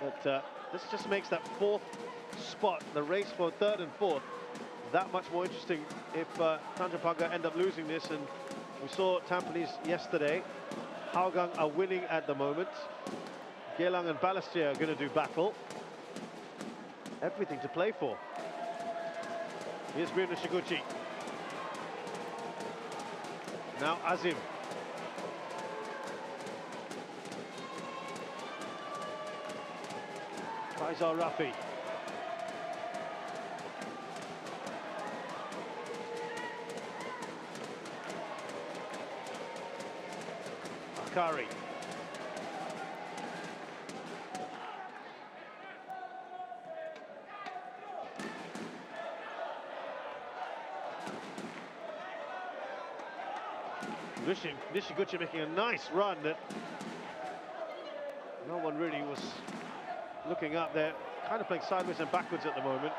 but this just makes that 4th spot, the race for 3rd and 4th, that much more interesting if Tanjong Pagar end up losing this. And we saw Tampines yesterday. Hougang are winning at the moment. Geylang and Balestier are going to do battle. Everything to play for. Here's Bruno Shiguchi. Now Azim. Faisal Rafi. Akari. Nishiguchi making a nice run that no one really was looking up there. Kind of playing sideways and backwards at the moment.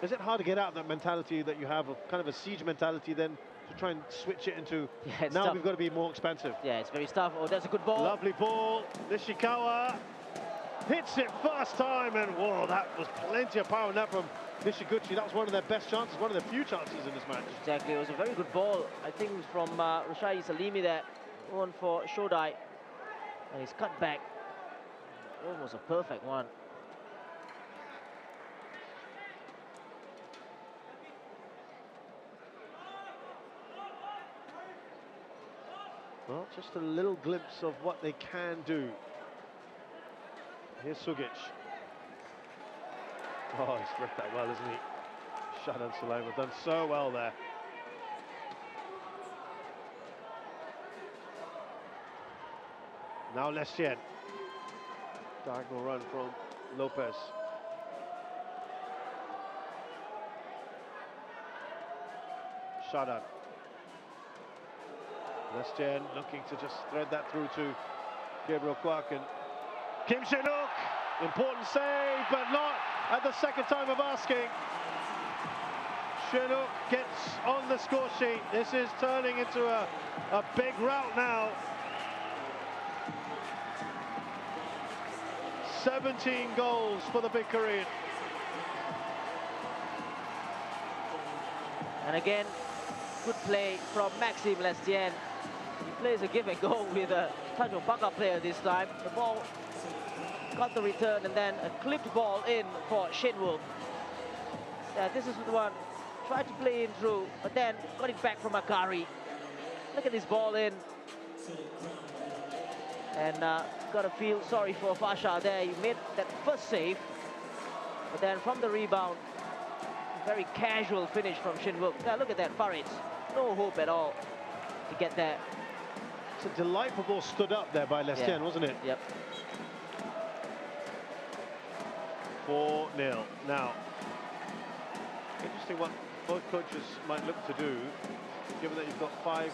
Is it hard to get out of that mentality that you have, of kind of a siege mentality, then to try and switch it into, now tough. We've got to be more expansive? Yeah, it's very tough. Oh, that's a good ball. Lovely ball. Nishikawa hits it first time, and whoa, that was plenty of power in that from Nishiguchi. That was one of their best chances, one of their few chances in this match. Exactly, it was a very good ball. I think it was from Rashai Salimi there, one for Shodai, and he's cut back. Almost a perfect one. Well, just a little glimpse of what they can do. Here's Sugic. Oh, he's read that well, isn't he? Shadan Sulaiman done so well there. Now Lestienne. Diagonal run from Lopez. Shadan. Lestienne looking to just thread that through to Gabriel Kwak, and Kim Shin-wook. Important save, but not at the second time of asking. Shin-wook gets on the score sheet. This is turning into a big rout now. 17 goals for the big Korean. And again, good play from Maxime Lestienne. He plays a give and go with a Tanjong Pagar player this time. The ball got the return, and then a clipped ball in for Shin-wook. Yeah, this is the one. Tried to play in through, but then got it back from Akari. Look at this ball in. And got to feel sorry for Fasha there. He made that first save, but then from the rebound, very casual finish from Shin-wook. Now look at that, Farid. No hope at all to get there. It's a delightful ball stood up there by Lestienne, wasn't it? Yep. 4-0. Now, interesting what both coaches might look to do, given that you've got 5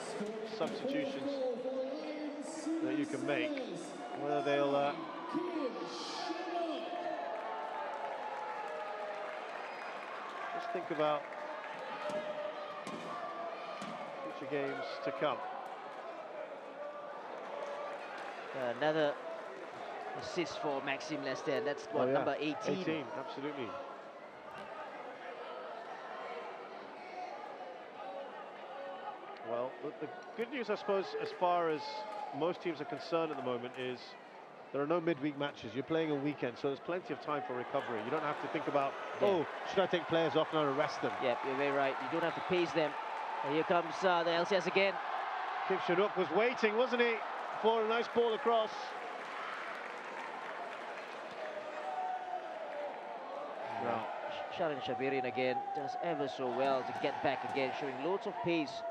substitutions that you can make. whether they'll just think about future games to come. Another assist for Maxime Lester. That's what, number 18. 18, absolutely. Well, the good news, I suppose, as far as most teams are concerned at the moment, is there are no midweek matches. You're playing a weekend, so there's plenty of time for recovery. You don't have to think about, oh, should I take players off now and arrest them? Yeah, you're very right. You don't have to pace them. And here comes the LCS again. Kim Shin-wook was waiting, wasn't he, for a nice ball across. Well, Sharan Shabirin again does ever so well to get back again, showing loads of pace.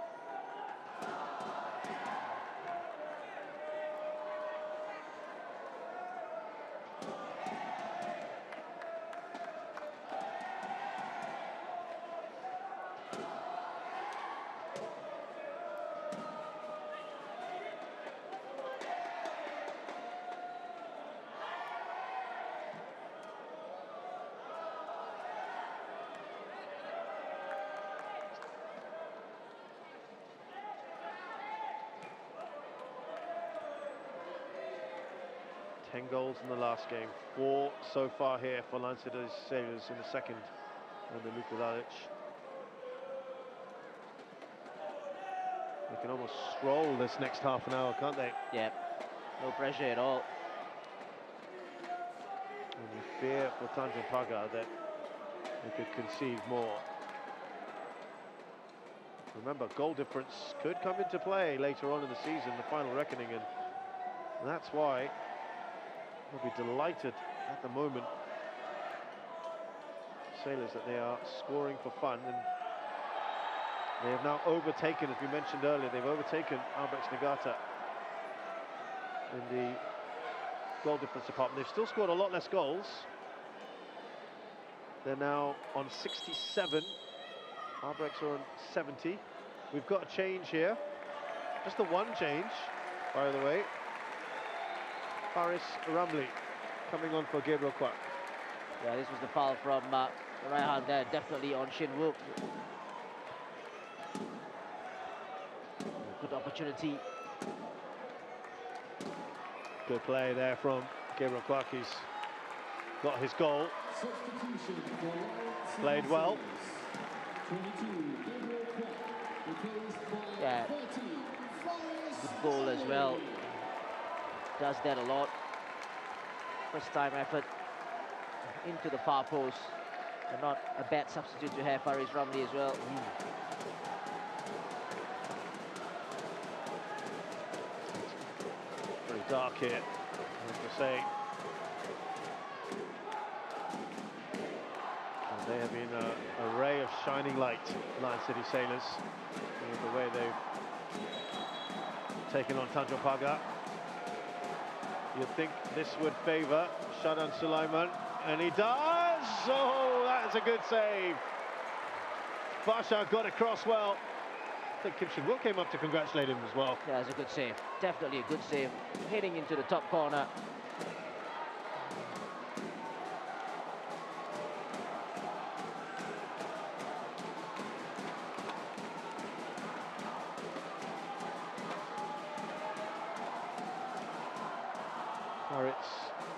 Goals in the last game, 4 so far here for Lion City Sailors in the second under Luka Lalic. They can almost stroll this next half an hour, can't they? Yeah, no pressure at all. And you fear for Tanjong Pagar that they could concede more. Remember, goal difference could come into play later on in the season, the final reckoning, and that's why they'll be delighted at the moment, Sailors, that they are scoring for fun, and they have now overtaken, as we mentioned earlier, they've overtaken Albrecht Nagata in the goal difference department. They've still scored a lot less goals. They're now on 67. Albrechts are on 70. We've got a change here. Just the one change, by the way. Faris Ramli coming on for Gabriel Kwak. Yeah, this was the foul from the right hand there, definitely on Shin-wook. Good opportunity. Good play there from Gabriel Kwak. He's got his goal. Played well. Yeah, good goal as well. Does that a lot. First time effort into the far post. And not a bad substitute to have Faris Ramli as well. Very dark here, I have to say. And they have been a ray of shining light, Lion City Sailors, with the way they've taken on Tanjong Pagar. You'd think this would favour Shadan Sulaiman, and he does! Oh, that's a good save. Basha got across well. I think Kim Shin-wook came up to congratulate him as well. Yeah, it's a good save. Definitely a good save. Heading into the top corner.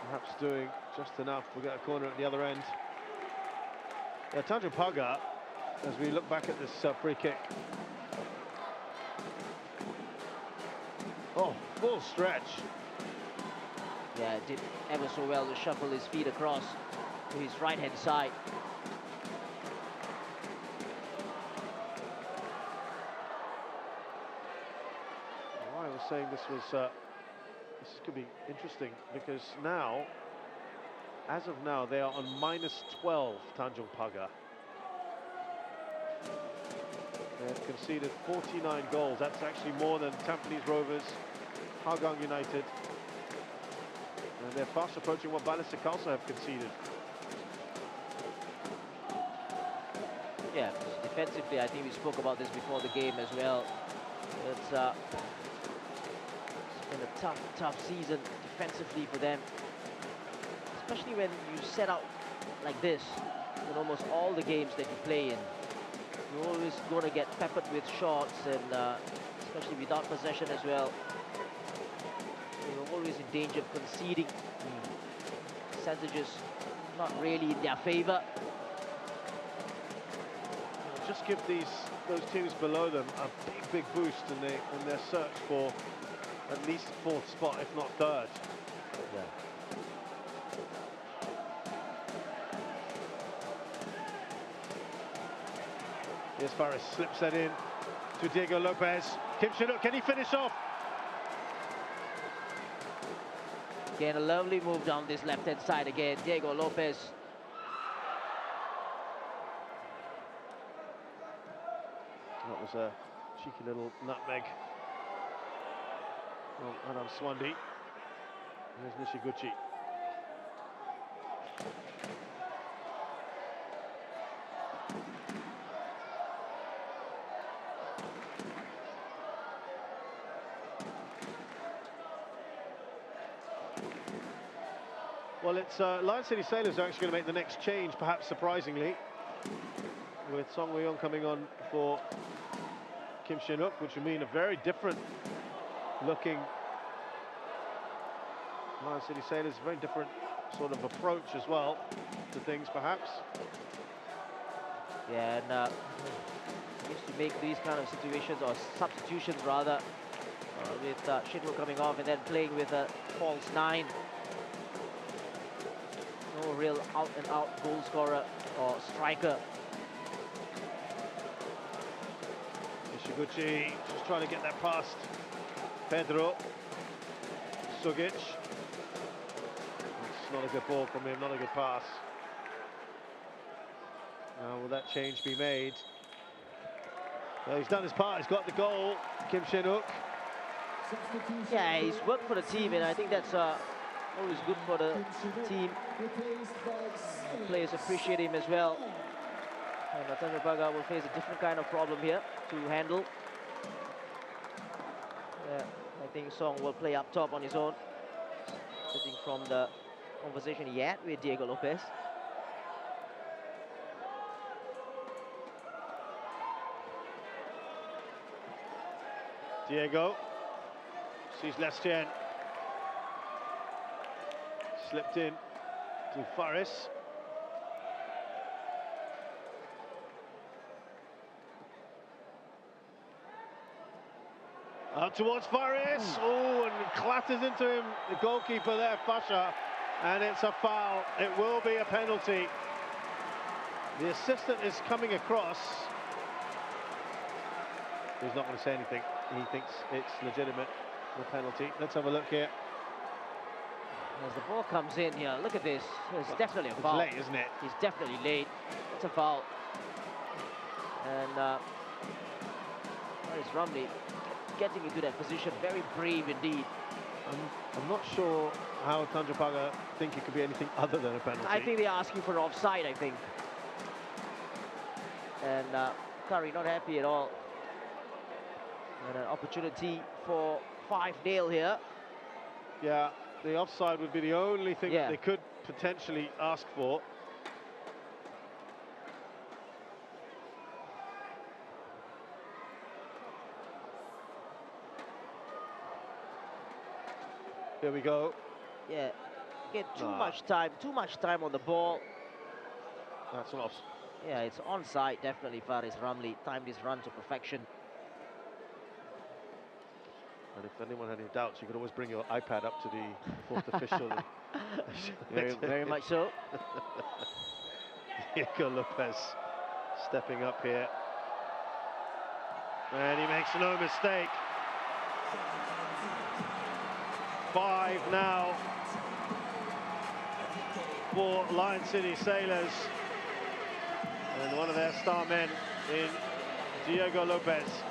Perhaps doing just enough. We'll get a corner at the other end. Yeah, Tanjong Pagar, as we look back at this free kick. Oh, full stretch. Yeah, did ever so well to shuffle his feet across to his right-hand side. Well, I was saying this could be interesting, because now, as of now, they are on -12, Tanjong Pagar. They have conceded 49 goals. That's actually more than Tampines Rovers, Hougang United, and they're fast approaching what Balestier Khalsa have conceded. Yeah, defensively, I think we spoke about this before the game as well. It's been a tough season defensively for them. Especially when you set out like this in almost all the games that you play in. You're always going to get peppered with shots, and especially without possession as well. You're always in danger of conceding. Percentages not really in their favour. Just give those teams below them a big boost in their search for at least fourth spot, if not third. Yeah. Here's Faris, slips that in to Diego Lopez. Kim Shin-wook, can he finish off? Again, a lovely move down this left-hand side again. Diego Lopez. That was a cheeky little nutmeg from Adam Swandi. Here's Nishiguchi. Well, it's Lion City Sailors are actually going to make the next change, perhaps surprisingly, with Song Woo-young coming on for Kim Shin-wook, which would mean a very different looking Lion City Sailors, a very different sort of approach as well to things, perhaps. Yeah, and used to make these kind of situations, or substitutions rather, with Shin-wook coming off and then playing with a false 9. No real out-and-out goal scorer or striker. Nishiguchi just trying to get that past Pedro. Sugic. It's not a good ball from him, not a good pass. Now will that change be made? Well, he's done his part, he's got the goal, Kim Shin-wook. Yeah, he's worked for the team, and I think that's always good for the team. The players appreciate him as well. And Tanjong Pagar will face a different kind of problem here to handle. Yeah, I think Song will play up top on his own, sitting from the conversation he had with Diego Lopez. Diego sees Lestien. Slipped in to Faris. Out towards Faris. Oh, and clatters into him, the goalkeeper there, Fasha. And it's a foul. It will be a penalty. The assistant is coming across. He's not going to say anything. He thinks it's legitimate, the penalty. Let's have a look here. As the ball comes in here, look at this. It's definitely a foul. It's late, isn't it? He's definitely late. It's a foul. And Faris Ramli getting into that position, very brave indeed. I'm not sure how Tanjong Pagar think it could be anything other than a penalty. I think they're asking for offside, I think. And Curry not happy at all. And an opportunity for 5-0 here. Yeah, the offside would be the only thing that they could potentially ask for. Here we go. Yeah, get too much time on the ball. That's off. Yeah, it's onside, definitely. Faris Ramli timed his run to perfection. And if anyone had any doubts, you could always bring your iPad up to the fourth official. Very much so. Diego Lopez stepping up here. And he makes no mistake. 5 now for Lion City Sailors. And one of their star men in Diego Lopez.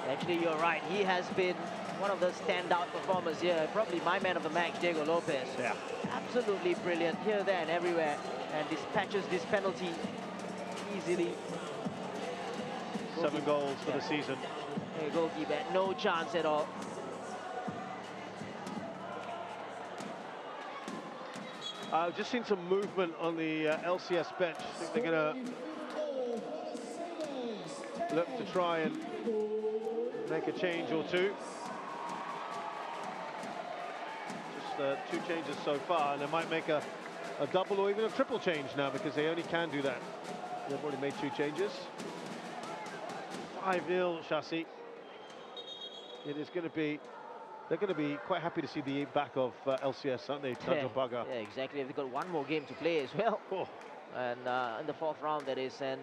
Actually, you're right. He has been one of the standout performers here. Probably my man of the match, Diego Lopez. Yeah. Absolutely brilliant here, there, and everywhere. And dispatches this penalty easily. 7 goals for the season. Goalkeeper, no chance at all. I've just seen some movement on the LCS bench. I think they're going to look to try and make a change or two. Just 2 changes so far, and they might make a double or even a triple change now, because they only can do that. They've already made 2 changes. 5-0 Chassis. It is going to be, they're going to be quite happy to see the back of LCS, aren't they, Tanjong Pagar? Yeah, exactly. They've got one more game to play as well. Oh. And in the 4th round, that is, and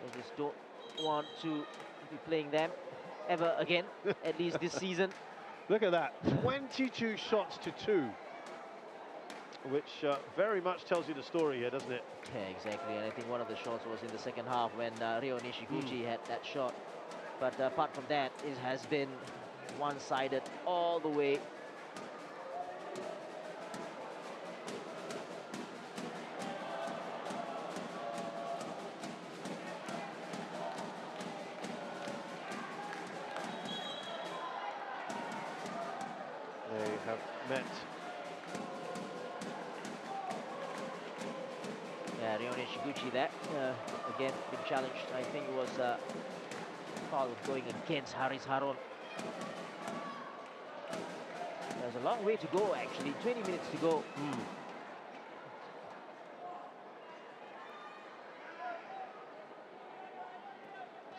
they just don't want to be playing them ever again, at least this season. Look at that, 22 shots to 2, which very much tells you the story here, doesn't it? Yeah, exactly. And I think one of the shots was in the 2nd half when Ryo Nishiguchi had that shot. But apart from that, it has been one-sided all the way. They have met. Yeah, Ryo Nishiguchi there, again, been challenged. I think it was foul going against Haris Harun. There's a long way to go, actually, 20 minutes to go.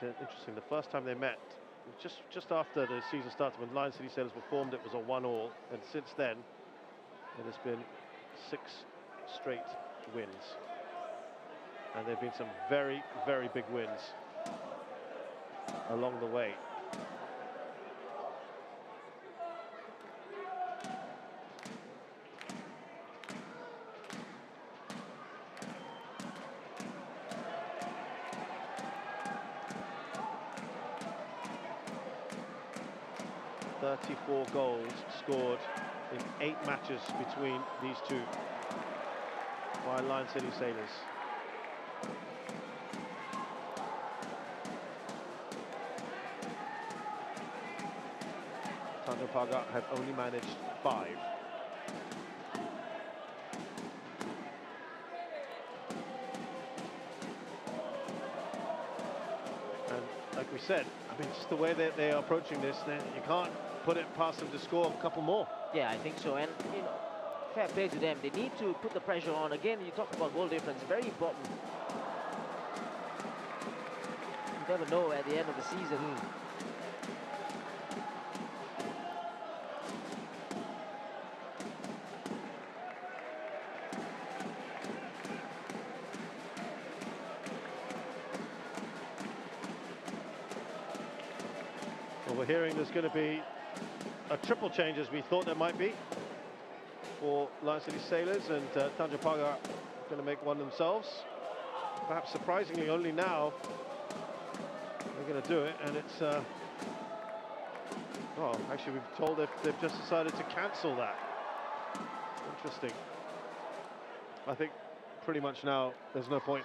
It's interesting, the first time they met, just after the season started, when Lion City Sailors were formed, it was a 1-1, and since then it has been 6 straight wins, and there have been some very, very big wins along the way. .34 goals scored in 8 matches between these two by Lion City Sailors. Tanjong Pagar have only managed 5. And like we said, I mean, just the way that they are approaching this, you can't put it past them to score a couple more. Yeah, I think so. And, you know, fair play to them. They need to put the pressure on. Again, you talk about goal difference, very important. You never know at the end of the season. Well, we're hearing there's going to be a triple change, as we thought there might be, for Lion City Sailors, and Tanjong Pagar are going to make one themselves. Perhaps surprisingly, only now they're going to do it, and it's well, actually we've told they've just decided to cancel that. Interesting. I think pretty much now there's no point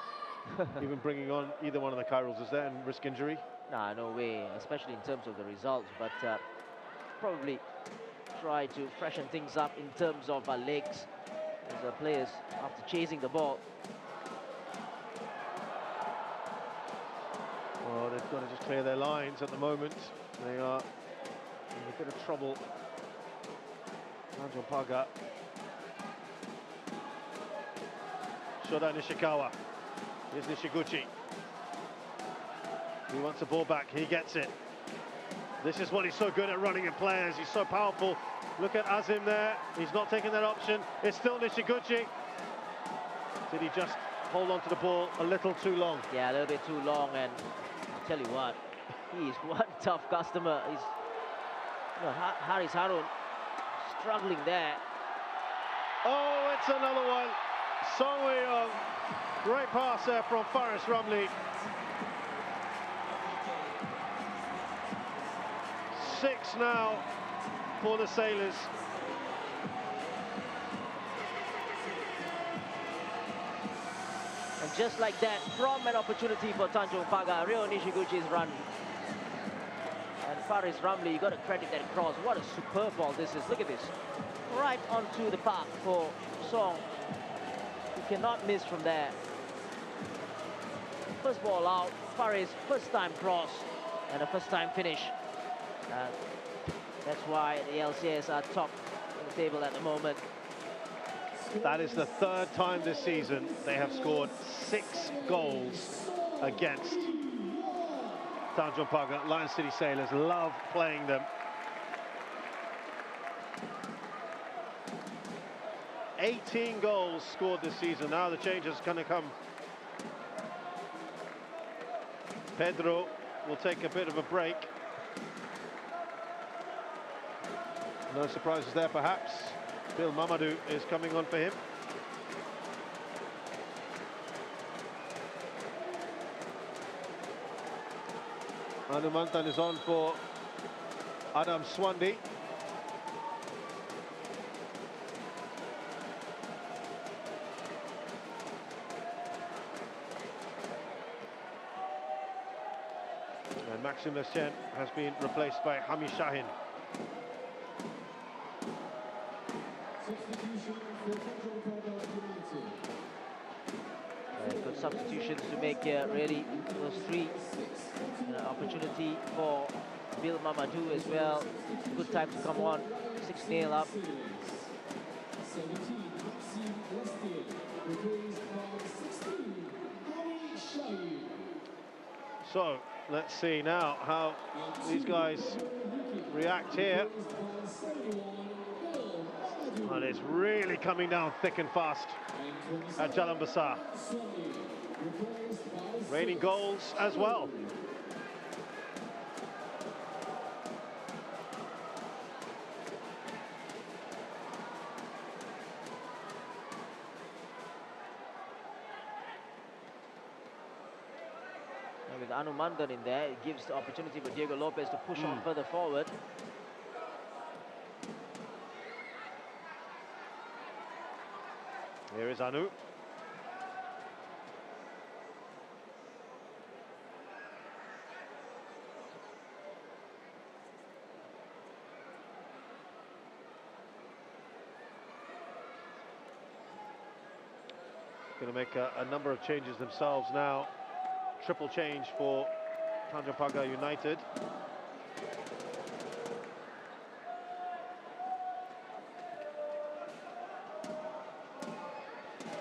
even bringing on either one of the Kyrals, is there, and risk injury. Nah, no way, especially in terms of the results, but probably try to freshen things up in terms of legs as the players after chasing the ball. Well, they've got to just clear their lines at the moment. They are in a bit of trouble. Tanjong Pagar. Shoda Nishikawa. Here's Nishiguchi. He wants the ball back, he gets it. This is what he's so good at, running in players. He's so powerful. Look at Azim there. He's not taking that option. It's still Nishiguchi. Did he just hold on to the ball a little too long? Yeah, a little bit too long, and I'll tell you what, he is one tough customer. He's, you know, Haris Harun struggling there. Oh, it's another one. Song Wei-young. Great pass there from Faris Ramli. 6 now for the Sailors. And just like that, from an opportunity for Tanjong Pagar, Ryo Nishiguchi's run. And Faris Ramli, you got to credit that cross. What a superb ball this is. Look at this. right onto the park for Song, who cannot miss from there. First ball out, Faris' first time cross and a first time finish. That's why the LCS are top of the table at the moment. That is the third time this season they have scored 6 goals against Tanjong Pagar. Lion City Sailors love playing them. 18 goals scored this season. Now the change is going to come. Pedro will take a bit of a break. No surprises there, perhaps. Bill Mamadou is coming on for him. Anumantan is on for Adam Swandi. And Maxime Leschen has been replaced by Hami Shahin. Good substitutions to make here, really. Those 3. Opportunity for Bill Mamadou as well. Good time to come on. 6-0 up. So let's see now how these guys react here. And it's really coming down thick and fast at Jalan Besar. Raining goals as well. And with Anumandan in there, it gives the opportunity for Diego Lopez to push on further forward. Here is Anu. Going to make a number of changes themselves now. Triple change for Tanjong Pagar United.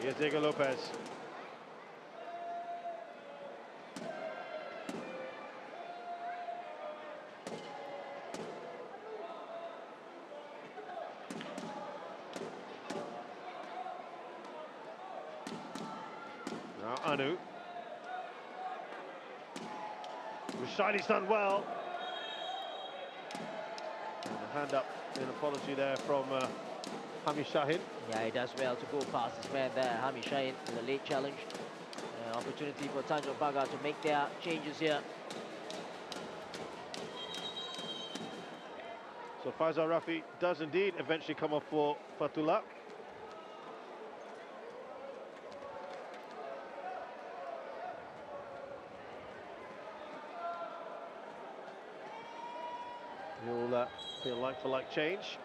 Here's Diego Lopez. Now Anu. Rushaini's done well. And a hand up in apology there from Hami Shahin. Yeah, he does well to go past his man there, Hami Shahin, with a late challenge. Opportunity for Tanjong Pagar to make their changes here. So Faisal Rafi does indeed eventually come off for Fatullah. He'll feel like-for-like change.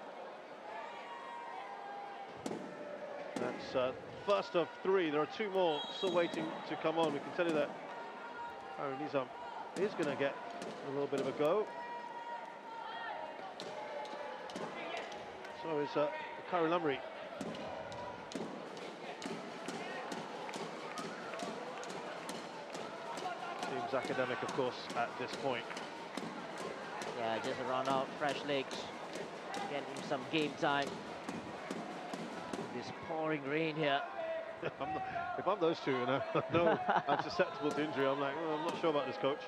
That's first of 3. There are 2 more still waiting to come on. We can tell you that Aaron Nizam is going to get a little bit of a go. So is Khairul Amri. Seems academic, of course, at this point. Yeah, just a run out, fresh legs, getting him some game time. This pouring rain here. If I'm those 2 and I know I'm susceptible to injury, I'm like, well, I'm not sure about this, coach.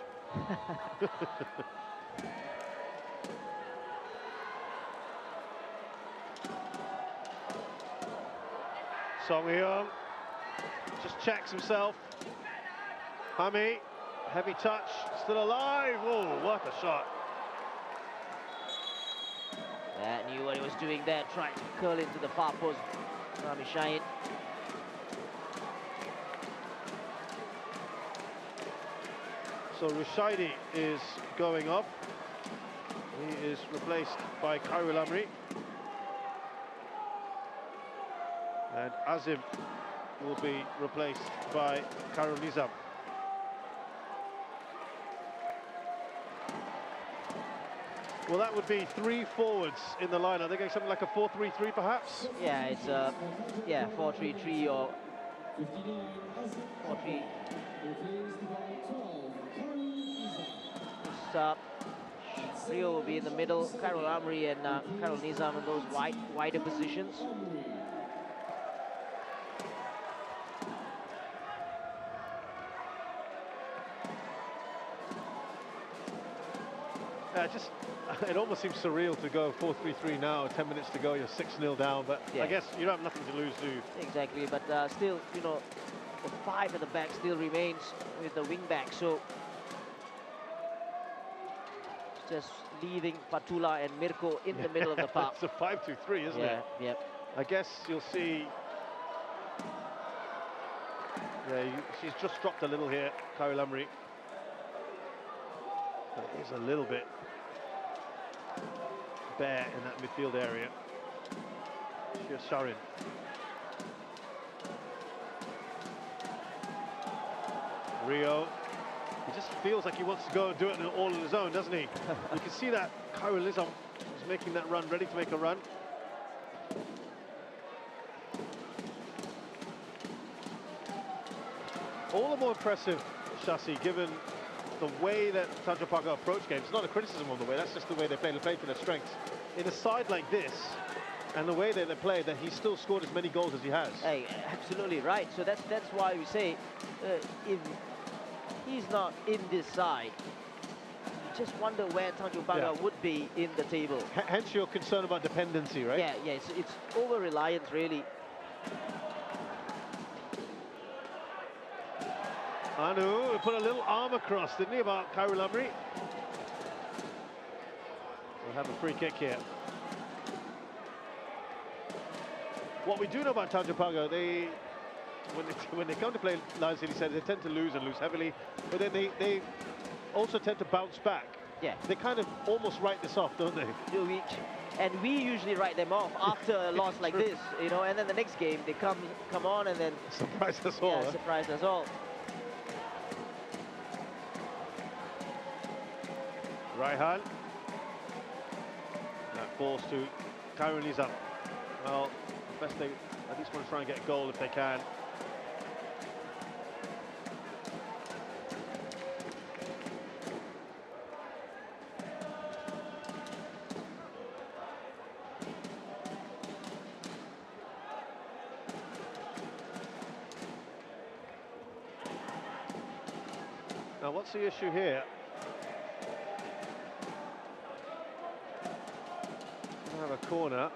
Song Hyung just checks himself. Hami, heavy touch, still alive. Oh, what a shot. Yeah, knew what he was doing there, trying to curl into the far post. Hami Shahin. So Rushaidi is going off. He is replaced by Khairul Amri. And Azim will be replaced by Karul Nizam. Well, that would be 3 forwards in the line. Are they going something like a 4-3-3 perhaps? Yeah, it's a 4-3-3 or 4-3. Rio will be in the middle, Karul Amri and Karul Nizam in those wider positions. It almost seems surreal to go 4-3-3 now, 10 minutes to go, you're 6-0 down, but yeah. I guess you don't have nothing to lose, do you? Exactly, but still, you know, the 5 at the back still remains with the wing back, so just leaving Fatula and Mirko in the middle of the park. It's a 5-2-3, isn't it? Yeah, yep. I guess you'll see. Yeah, she's just dropped a little here, Karul Amri. But it is a little bit bare in that midfield area. Here's Sharin. Rio. He just feels like he wants to go and do it all on his own, doesn't he? You can see that Karul Nizam is making that run, ready to make a run. All the more impressive, Shasi, given the way that Tanjong Pagar approach games. It's not a criticism of the way, that's just the way they play for their strengths. In a side like this, and the way that they play, that he's still scored as many goals as he has. Hey, absolutely right. So that's why we say, if he's not in this side, you just wonder where Tanjong Pagar would be in the table. Hence your concern about dependency, right? Yeah, it's over-reliance, really. Anu put a little arm across, didn't he, about Karul Amri? We'll have a free kick here. What we do know about Tanjong Pagar, when they come to play Lion City Centre, they tend to lose and lose heavily, but then they also tend to bounce back. Yeah. They kind of almost write this off, don't they? And we usually write them off after a loss like this, you know, and then the next game they come on and then surprise us all. Yeah, surprise us all. Raihan. That falls to Karul Nizam. Well, best they at least want to try and get a goal if they can. Now, what's the issue here? We have a corner.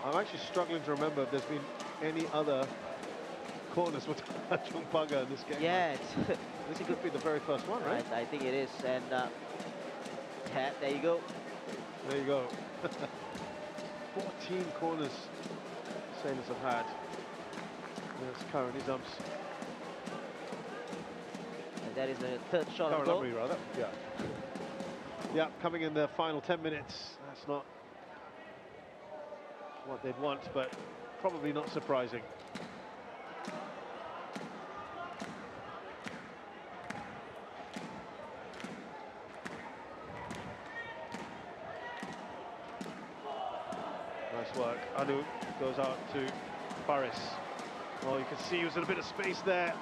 I'm actually struggling to remember if there's been any other corners with Tanjong Pagar in this game. Yeah, this could be the very first one, right? I think it is, and yeah, there you go. There you go. 14 corners Sailors have had. There's Karul Nizam's. And that is the third shot on Karul goal. Amri, rather. Yeah. Yeah, coming in the final 10 minutes. That's not what they'd want, but probably not surprising. Nice work. Anu goes out to Paris. Well, you can see he was in a bit of space there.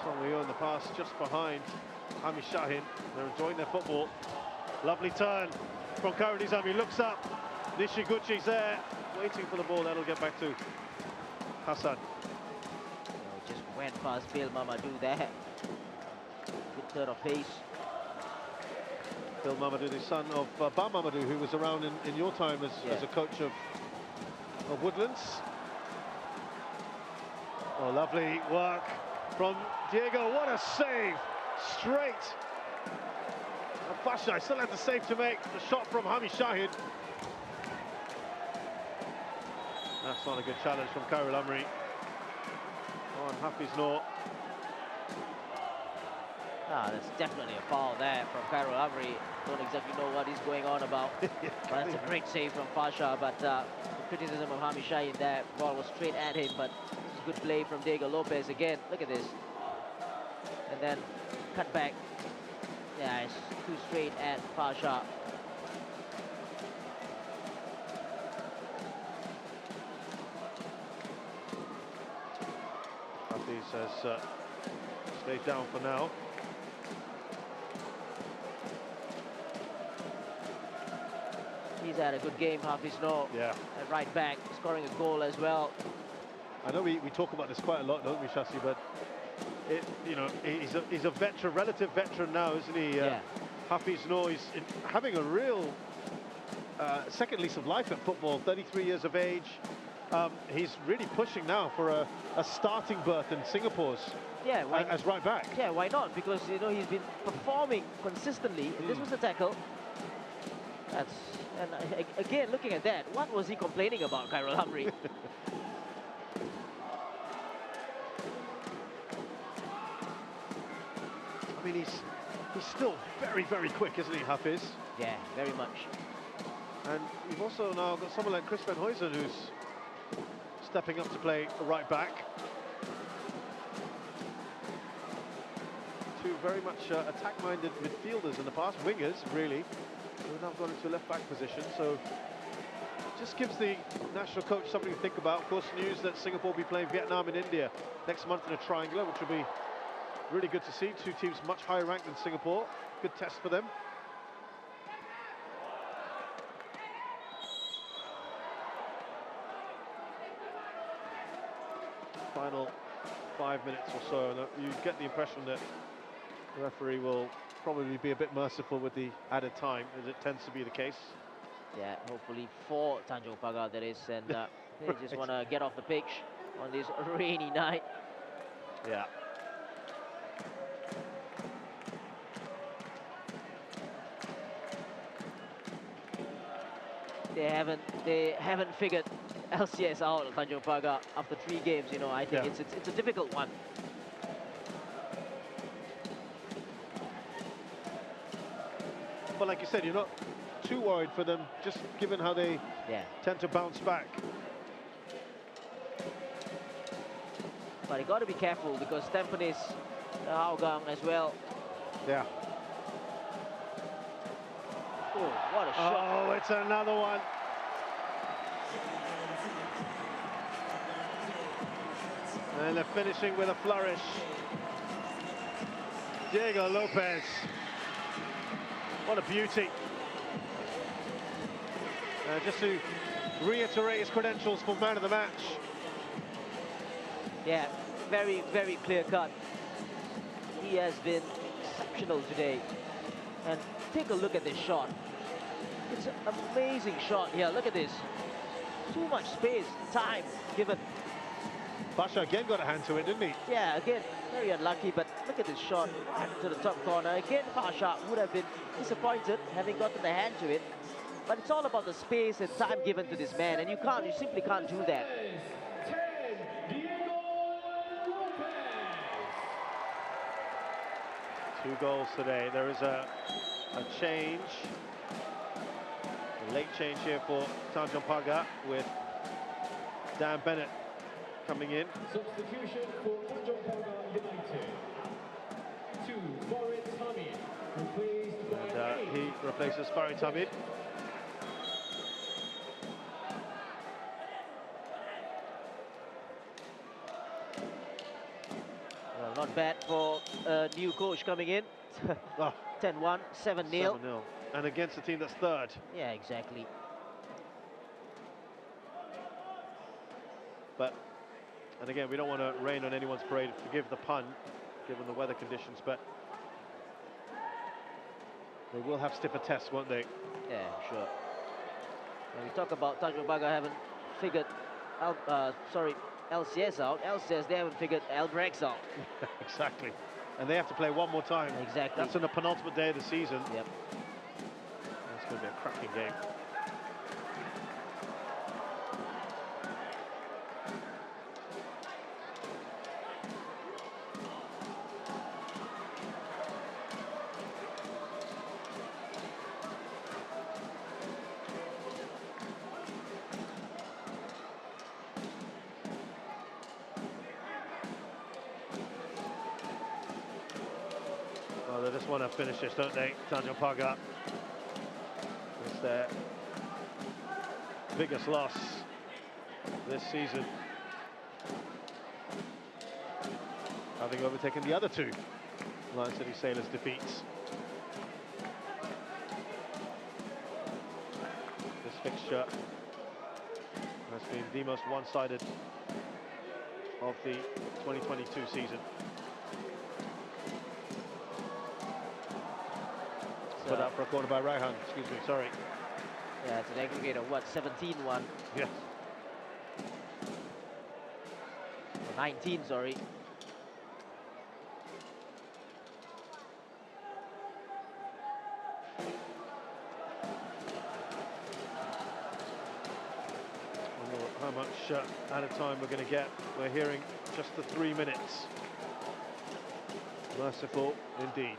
Songleo in the pass just behind Hami Shahin. They're enjoying their football. Lovely turn from Karul Nizam. He looks up. Nishiguchi's there, waiting for the ball. That'll get back to Hassan. Just went past Bill Mamadou there. Good turn of pace. Bill Mamadou, the son of Ba Mamadou, who was around in your time as a coach of Woodlands. Oh, lovely work from Diego. What a save! Straight. Basha still had the save to make. The shot from Hami Shahin. That's not a good challenge from Karul Amri on Hafiz Noor. Ah, that's definitely a foul there from Cairo Amri. Don't exactly know what he's going on about. But that's a great save from Pasha. But the criticism of Hami Shahin there, ball was straight at him. But this is good play from Diego Lopez again. Look at this. And then cut back. Yeah, it's too straight at Pasha. Hafiz has stayed down for now. He's had a good game, Hafiz No. Yeah. At right back, scoring a goal as well. I know we talk about this quite a lot, don't we, Shasi? But you know, he's a veteran, relative veteran now, isn't he? Yeah. Hafiz No is having a real second lease of life at football. 33 years of age. He's really pushing now for a starting berth in Singapore's. Yeah, as right back. Yeah, why not? Because you know he's been performing consistently. And this was a tackle. And again, looking at that, what was he complaining about, Khairul Amri? I mean, he's still very, very quick, isn't he, Hafiz? Yeah, very much. And you've also now got someone like Chris Van Huysen who's stepping up to play right back. Two very much attack-minded midfielders in the past, wingers, really, who have now gone into a left-back position. So just gives the national coach something to think about. Of course, news that Singapore will be playing Vietnam and India next month in a triangular, which will be really good to see. Two teams much higher ranked than Singapore. Good test for them. Final 5 minutes or so, and you get the impression that the referee will probably be a bit merciful with the added time, as it tends to be the case. Yeah, hopefully for Tanjong Pagar that is, and they just want to get off the pitch on this rainy night. Yeah. They haven't figured LCS out of Tanjong Pagar after 3 games. You know, I think it's a difficult one. But like you said, you're not too worried for them, just given how they tend to bounce back. But you got to be careful because Tampines, Hougang as well. Yeah. Oh, what a shot! Oh, it's another one. And they're finishing with a flourish. Diego Lopez. What a beauty. Just to reiterate his credentials for man of the match. Yeah, very, very clear cut. He has been exceptional today. And take a look at this shot. It's an amazing shot here. Look at this. Too much space, time given. Pasha again got a hand to it, didn't he? Yeah, again, very unlucky, but look at this shot to the top corner. Again, Pasha would have been disappointed having gotten the hand to it. But it's all about the space and time given to this man, and you simply can't do that. 2 goals today. There is a change, a late change here for Tanjong Pagar with Dan Bennett coming in. Substitution for Tanjong Pagar United. 2, Farid Hamid, replaced by And he replaces Farid Hamid. Well, not bad for a new coach coming in. 10-1, 7-0. 7-0. And against a team that's third. Yeah, exactly. But, and again, we don't want to rain on anyone's parade, forgive the pun, given the weather conditions, but they will have stiffer tests, won't they? Yeah, sure. When we talk about Tanjong Pagar haven't figured LCS out. LCS, they haven't figured Albrex out. Exactly. And they have to play one more time. Exactly. That's on the penultimate day of the season. Yep. That's going to be a cracking game. Well, they just want to finish this, don't they? Tanjong Pagar. It's their biggest loss this season, having overtaken the other two Lion City Sailors defeats. This fixture has been the most one-sided of the 2022 season. Put out for a corner by Raihan, excuse me, sorry. Yeah, it's an aggregate of what, 17-1? Yes. Or 19, sorry. I don't know how much at a time we're going to get. We're hearing just the 3 minutes. Merciful indeed.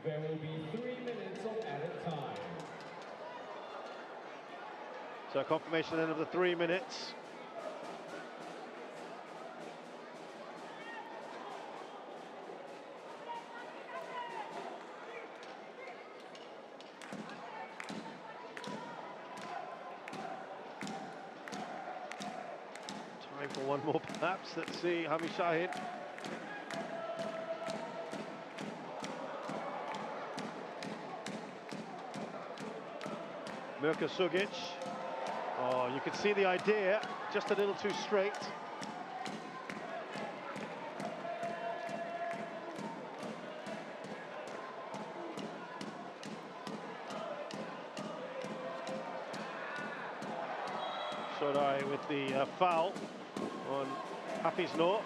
There will be 3 minutes of added time. So confirmation then of the 3 minutes. Time for one more perhaps. Let's see, Hami Shahid. Mirka Sugic. Oh, you can see the idea, just a little too straight. Shodai with the foul on Hafiz Noor.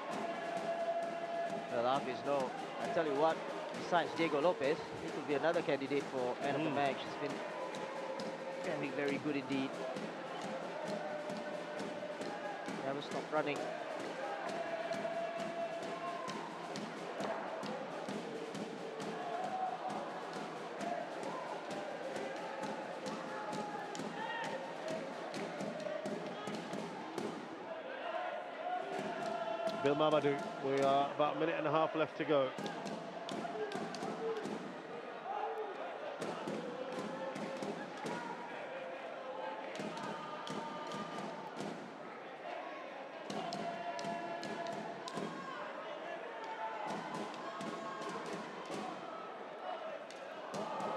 Well, Hafiz Noor, I tell you what, besides Diego Lopez, he could be another candidate for man of the match. He's been very, very good indeed. Never stop running. Bill Mamadou, we are about a minute and a half left to go.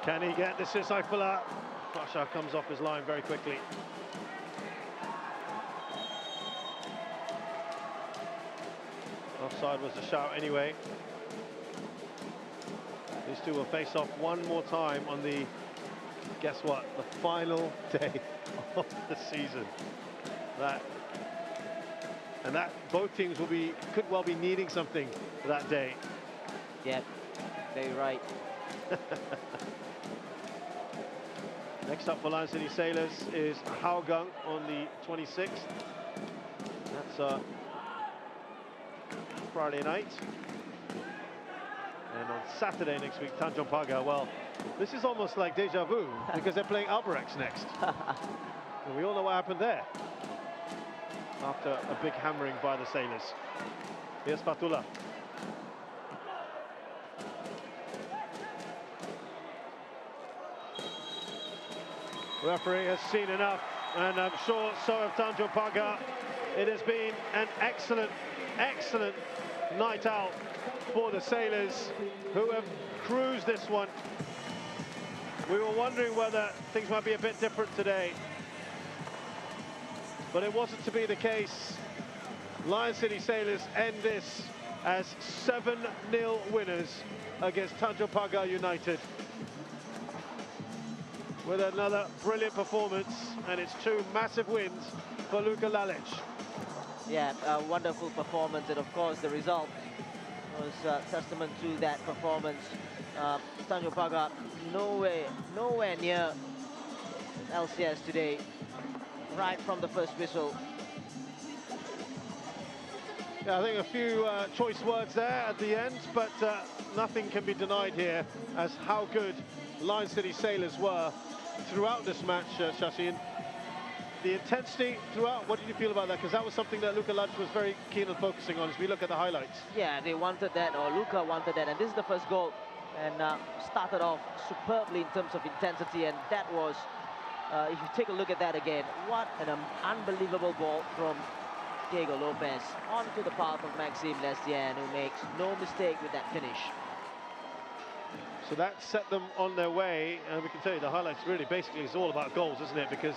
Can he get this? Is Saifullah. Pasha comes off his line very quickly. Offside was the shout anyway. These two will face off one more time on the, guess what, the final day of the season. And both teams will be, could well be needing something for that day. Yeah, very right. Next up for Lion City Sailors is Hougang on the 26th. That's Friday night. And on Saturday next week, Tanjong Pagar. Well, this is almost like deja vu because they're playing Albirex next. And we all know what happened there after a big hammering by the Sailors. Here's Fatullah. Referee has seen enough, and I'm sure so have Tanjong Pagar. It has been an excellent, excellent night out for the Sailors, who have cruised this one. We were wondering whether things might be a bit different today, but it wasn't to be the case. Lion City Sailors end this as 7-0 winners against Tanjong Pagar United, with another brilliant performance, and it's 2 massive wins for Luka Lalic. Yeah, a wonderful performance, and of course the result was testament to that performance. Tanjong Pagar nowhere near LCS today. right from the first whistle. Yeah, I think a few choice words there at the end, but nothing can be denied here as how good Lion City Sailors were throughout this match, Shashi. And the intensity throughout, what did you feel about that? Because that was something that Luka Lunch was very keen on focusing on as we look at the highlights. Yeah, they wanted that, or Luka wanted that, and this is the first goal. And started off superbly in terms of intensity, and that was, if you take a look at that again, what an unbelievable ball from Diego Lopez onto the path of Maxime Lestienne, who makes no mistake with that finish. So that set them on their way, and we can tell you the highlights really basically is all about goals, isn't it? Because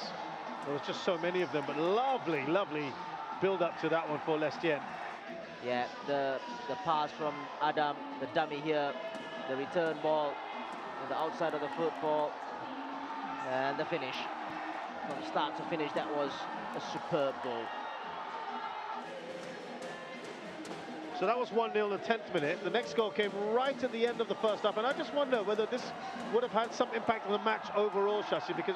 there was just so many of them, but lovely, lovely build up to that one for Lestienne. Yeah, the pass from Adam, the dummy here, the return ball on the outside of the football, and the finish. From start to finish, that was a superb goal. So that was 1-0 in the 10th minute. The next goal came right at the end of the first half, and I just wonder whether this would have had some impact on the match overall, Shashi, because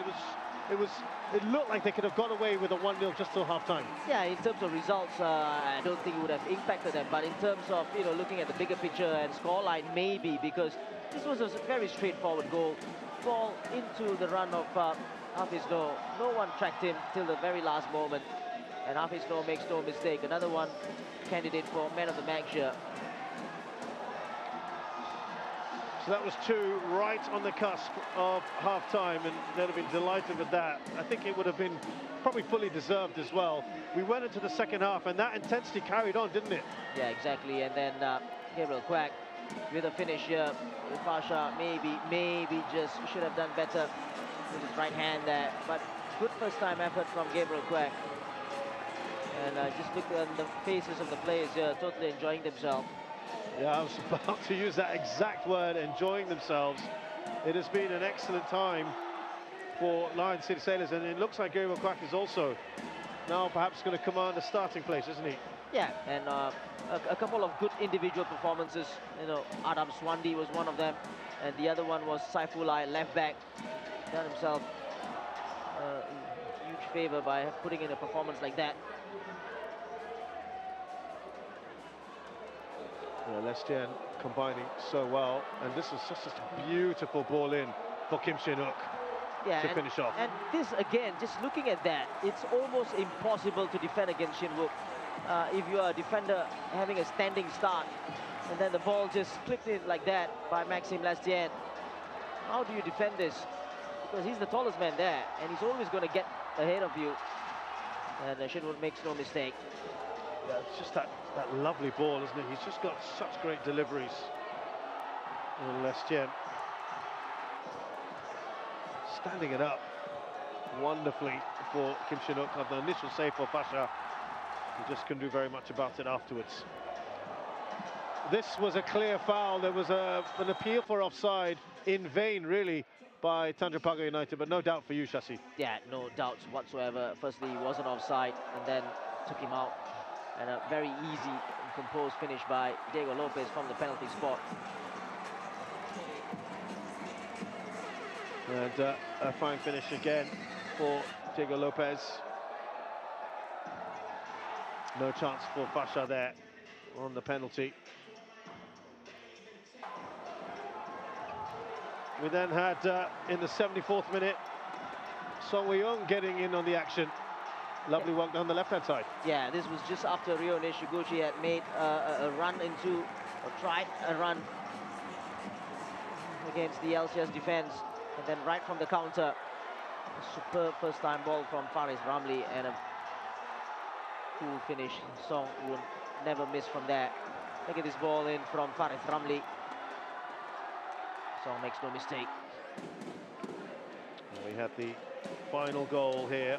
it looked like they could have got away with a 1-0 just till half-time. Yeah, in terms of results, I don't think it would have impacted them, but in terms of, you know, looking at the bigger picture and scoreline, maybe, because this was a very straightforward goal. Ball into the run of Hafiz Noor. No one tracked him till the very last moment, and Hafiz Noor makes no mistake. Another one candidate for man of the match here. So that was two right on the cusp of half-time, and they'd have been delighted with that. I think it would have been probably fully deserved as well. We went into the second half, and that intensity carried on, didn't it? Yeah, exactly. And then Gabriel Quack with a finish here. Fasha maybe just should have done better with his right hand there. But good first-time effort from Gabriel Quack. And just look at the faces of the players here, totally enjoying themselves. Yeah, I was about to use that exact word, enjoying themselves. It has been an excellent time for Lion City Sailors, and it looks like Gabriel Quack is also now perhaps going to command a starting place, isn't he? Yeah, and a couple of good individual performances. You know, Adam Swandi was one of them, and the other one was Saifullah, left back. Done himself a huge favor by putting in a performance like that. Yeah, Lestienne combining so well, and this is just a beautiful ball in for Kim Shin-wook to finish off. And this again, just looking at that, it's almost impossible to defend against Shin-wook. If you are a defender having a standing start, and then the ball just clipped in like that by Maxime Lestienne, how do you defend this? Because he's the tallest man there, and he's always going to get ahead of you. And Shin-wook makes no mistake. Yeah, it's just that lovely ball, isn't it? He's just got such great deliveries. Lestienne standing it up wonderfully for Kim Shin-wook on the initial save for Pasha. He just couldn't do very much about it afterwards. This was a clear foul. There was an appeal for offside in vain, really, by Tanjong Pagar United, but no doubt for you, Shashi. Yeah, no doubts whatsoever. Firstly, he wasn't offside, and then took him out. And a very easy and composed finish by Diego Lopez from the penalty spot. And a fine finish again for Diego Lopez. No chance for Fasha there on the penalty. We then had, in the 74th minute, Song Wei-young getting in on the action. Lovely work down the left-hand side. Yeah, this was just after Ryo Nishiguchi had made a run into, or tried a run against the LCS defense. And then right from the counter, a superb first-time ball from Faris Ramli and a cool finish. Song would never miss from there. Look at this ball in from Faris Ramli. Song makes no mistake. We had the final goal here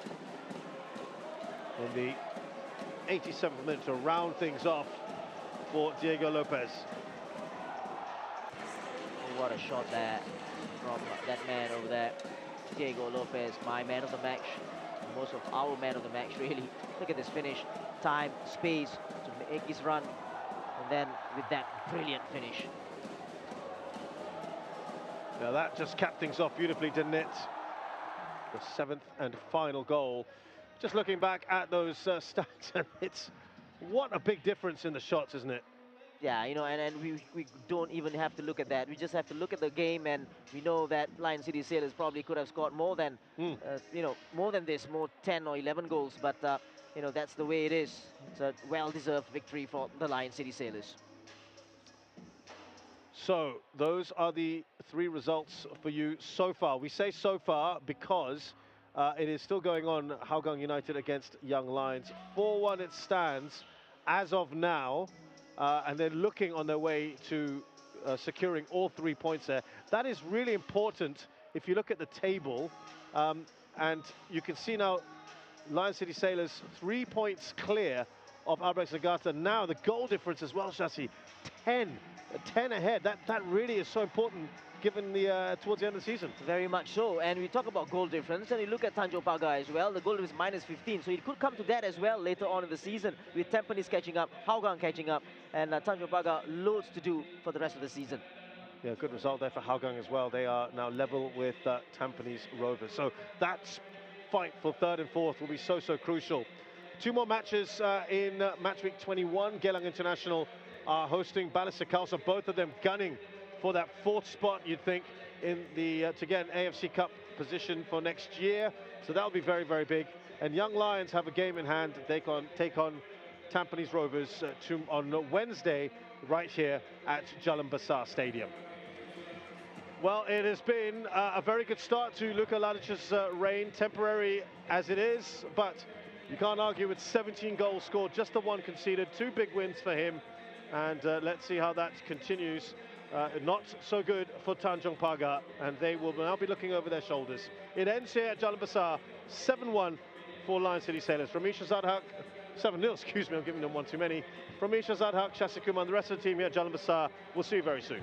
in the 87th minute to round things off for Diego Lopez. Oh, what a shot there from that man over there. Diego Lopez, my man of the match. Most of our man of the match, really. Look at this finish. Time, space to make his run. And then with that brilliant finish. Now that just capped things off beautifully, didn't it? The 7th and final goal Just looking back at those stats, and it's what a big difference in the shots, isn't it? Yeah, you know, and we don't even have to look at that. We just have to look at the game, and we know that Lion City Sailors probably could have scored more than, you know, more than this, more 10 or 11 goals. But, you know, that's the way it is. It's a well-deserved victory for the Lion City Sailors. So those are the 3 results for you so far. We say so far because it is still going on. Hougang United against Young Lions. 4-1 it stands as of now, and they're looking on their way to securing all 3 points there. That is really important if you look at the table, and you can see now Lion City Sailors 3 points clear of Albrecht Zagata. Now the goal difference as well, Shasi, 10 ahead. That really is so important given the towards the end of the season. Very much so. And we talk about goal difference, and you look at Tanjong Pagar as well. The goal difference is -15, so it could come to that as well later on in the season, with Tampines catching up, Hougang catching up, and Tanjong Pagar loads to do for the rest of the season. Yeah, good result there for Hougang as well. They are now level with Tampines Rovers. So that fight for 3rd and 4th will be so crucial. 2 more matches in match week 21. Geylang International are hosting Balestier Khalsa, both of them gunning for that 4th spot, you'd think, in the to get an AFC Cup position for next year. So that'll be very big. And Young Lions have a game in hand. They can take on Tampines Rovers on Wednesday, right here at Jalan Besar Stadium. Well, it has been a very good start to Luka Ladic's reign, temporary as it is, but you can't argue with 17 goals scored, just the 1 conceded, 2 big wins for him. And let's see how that continues. Not so good for Tanjong Pagar, and they will now be looking over their shoulders. It ends here at Jalan Besar, 7-1 for Lion City Sailors. From Isha Zadhak, 7-0, excuse me, I'm giving them 1 too many. From Isha Zadhak, Shasi Kumar, and the rest of the team here at Jalan Besar, we'll see you very soon.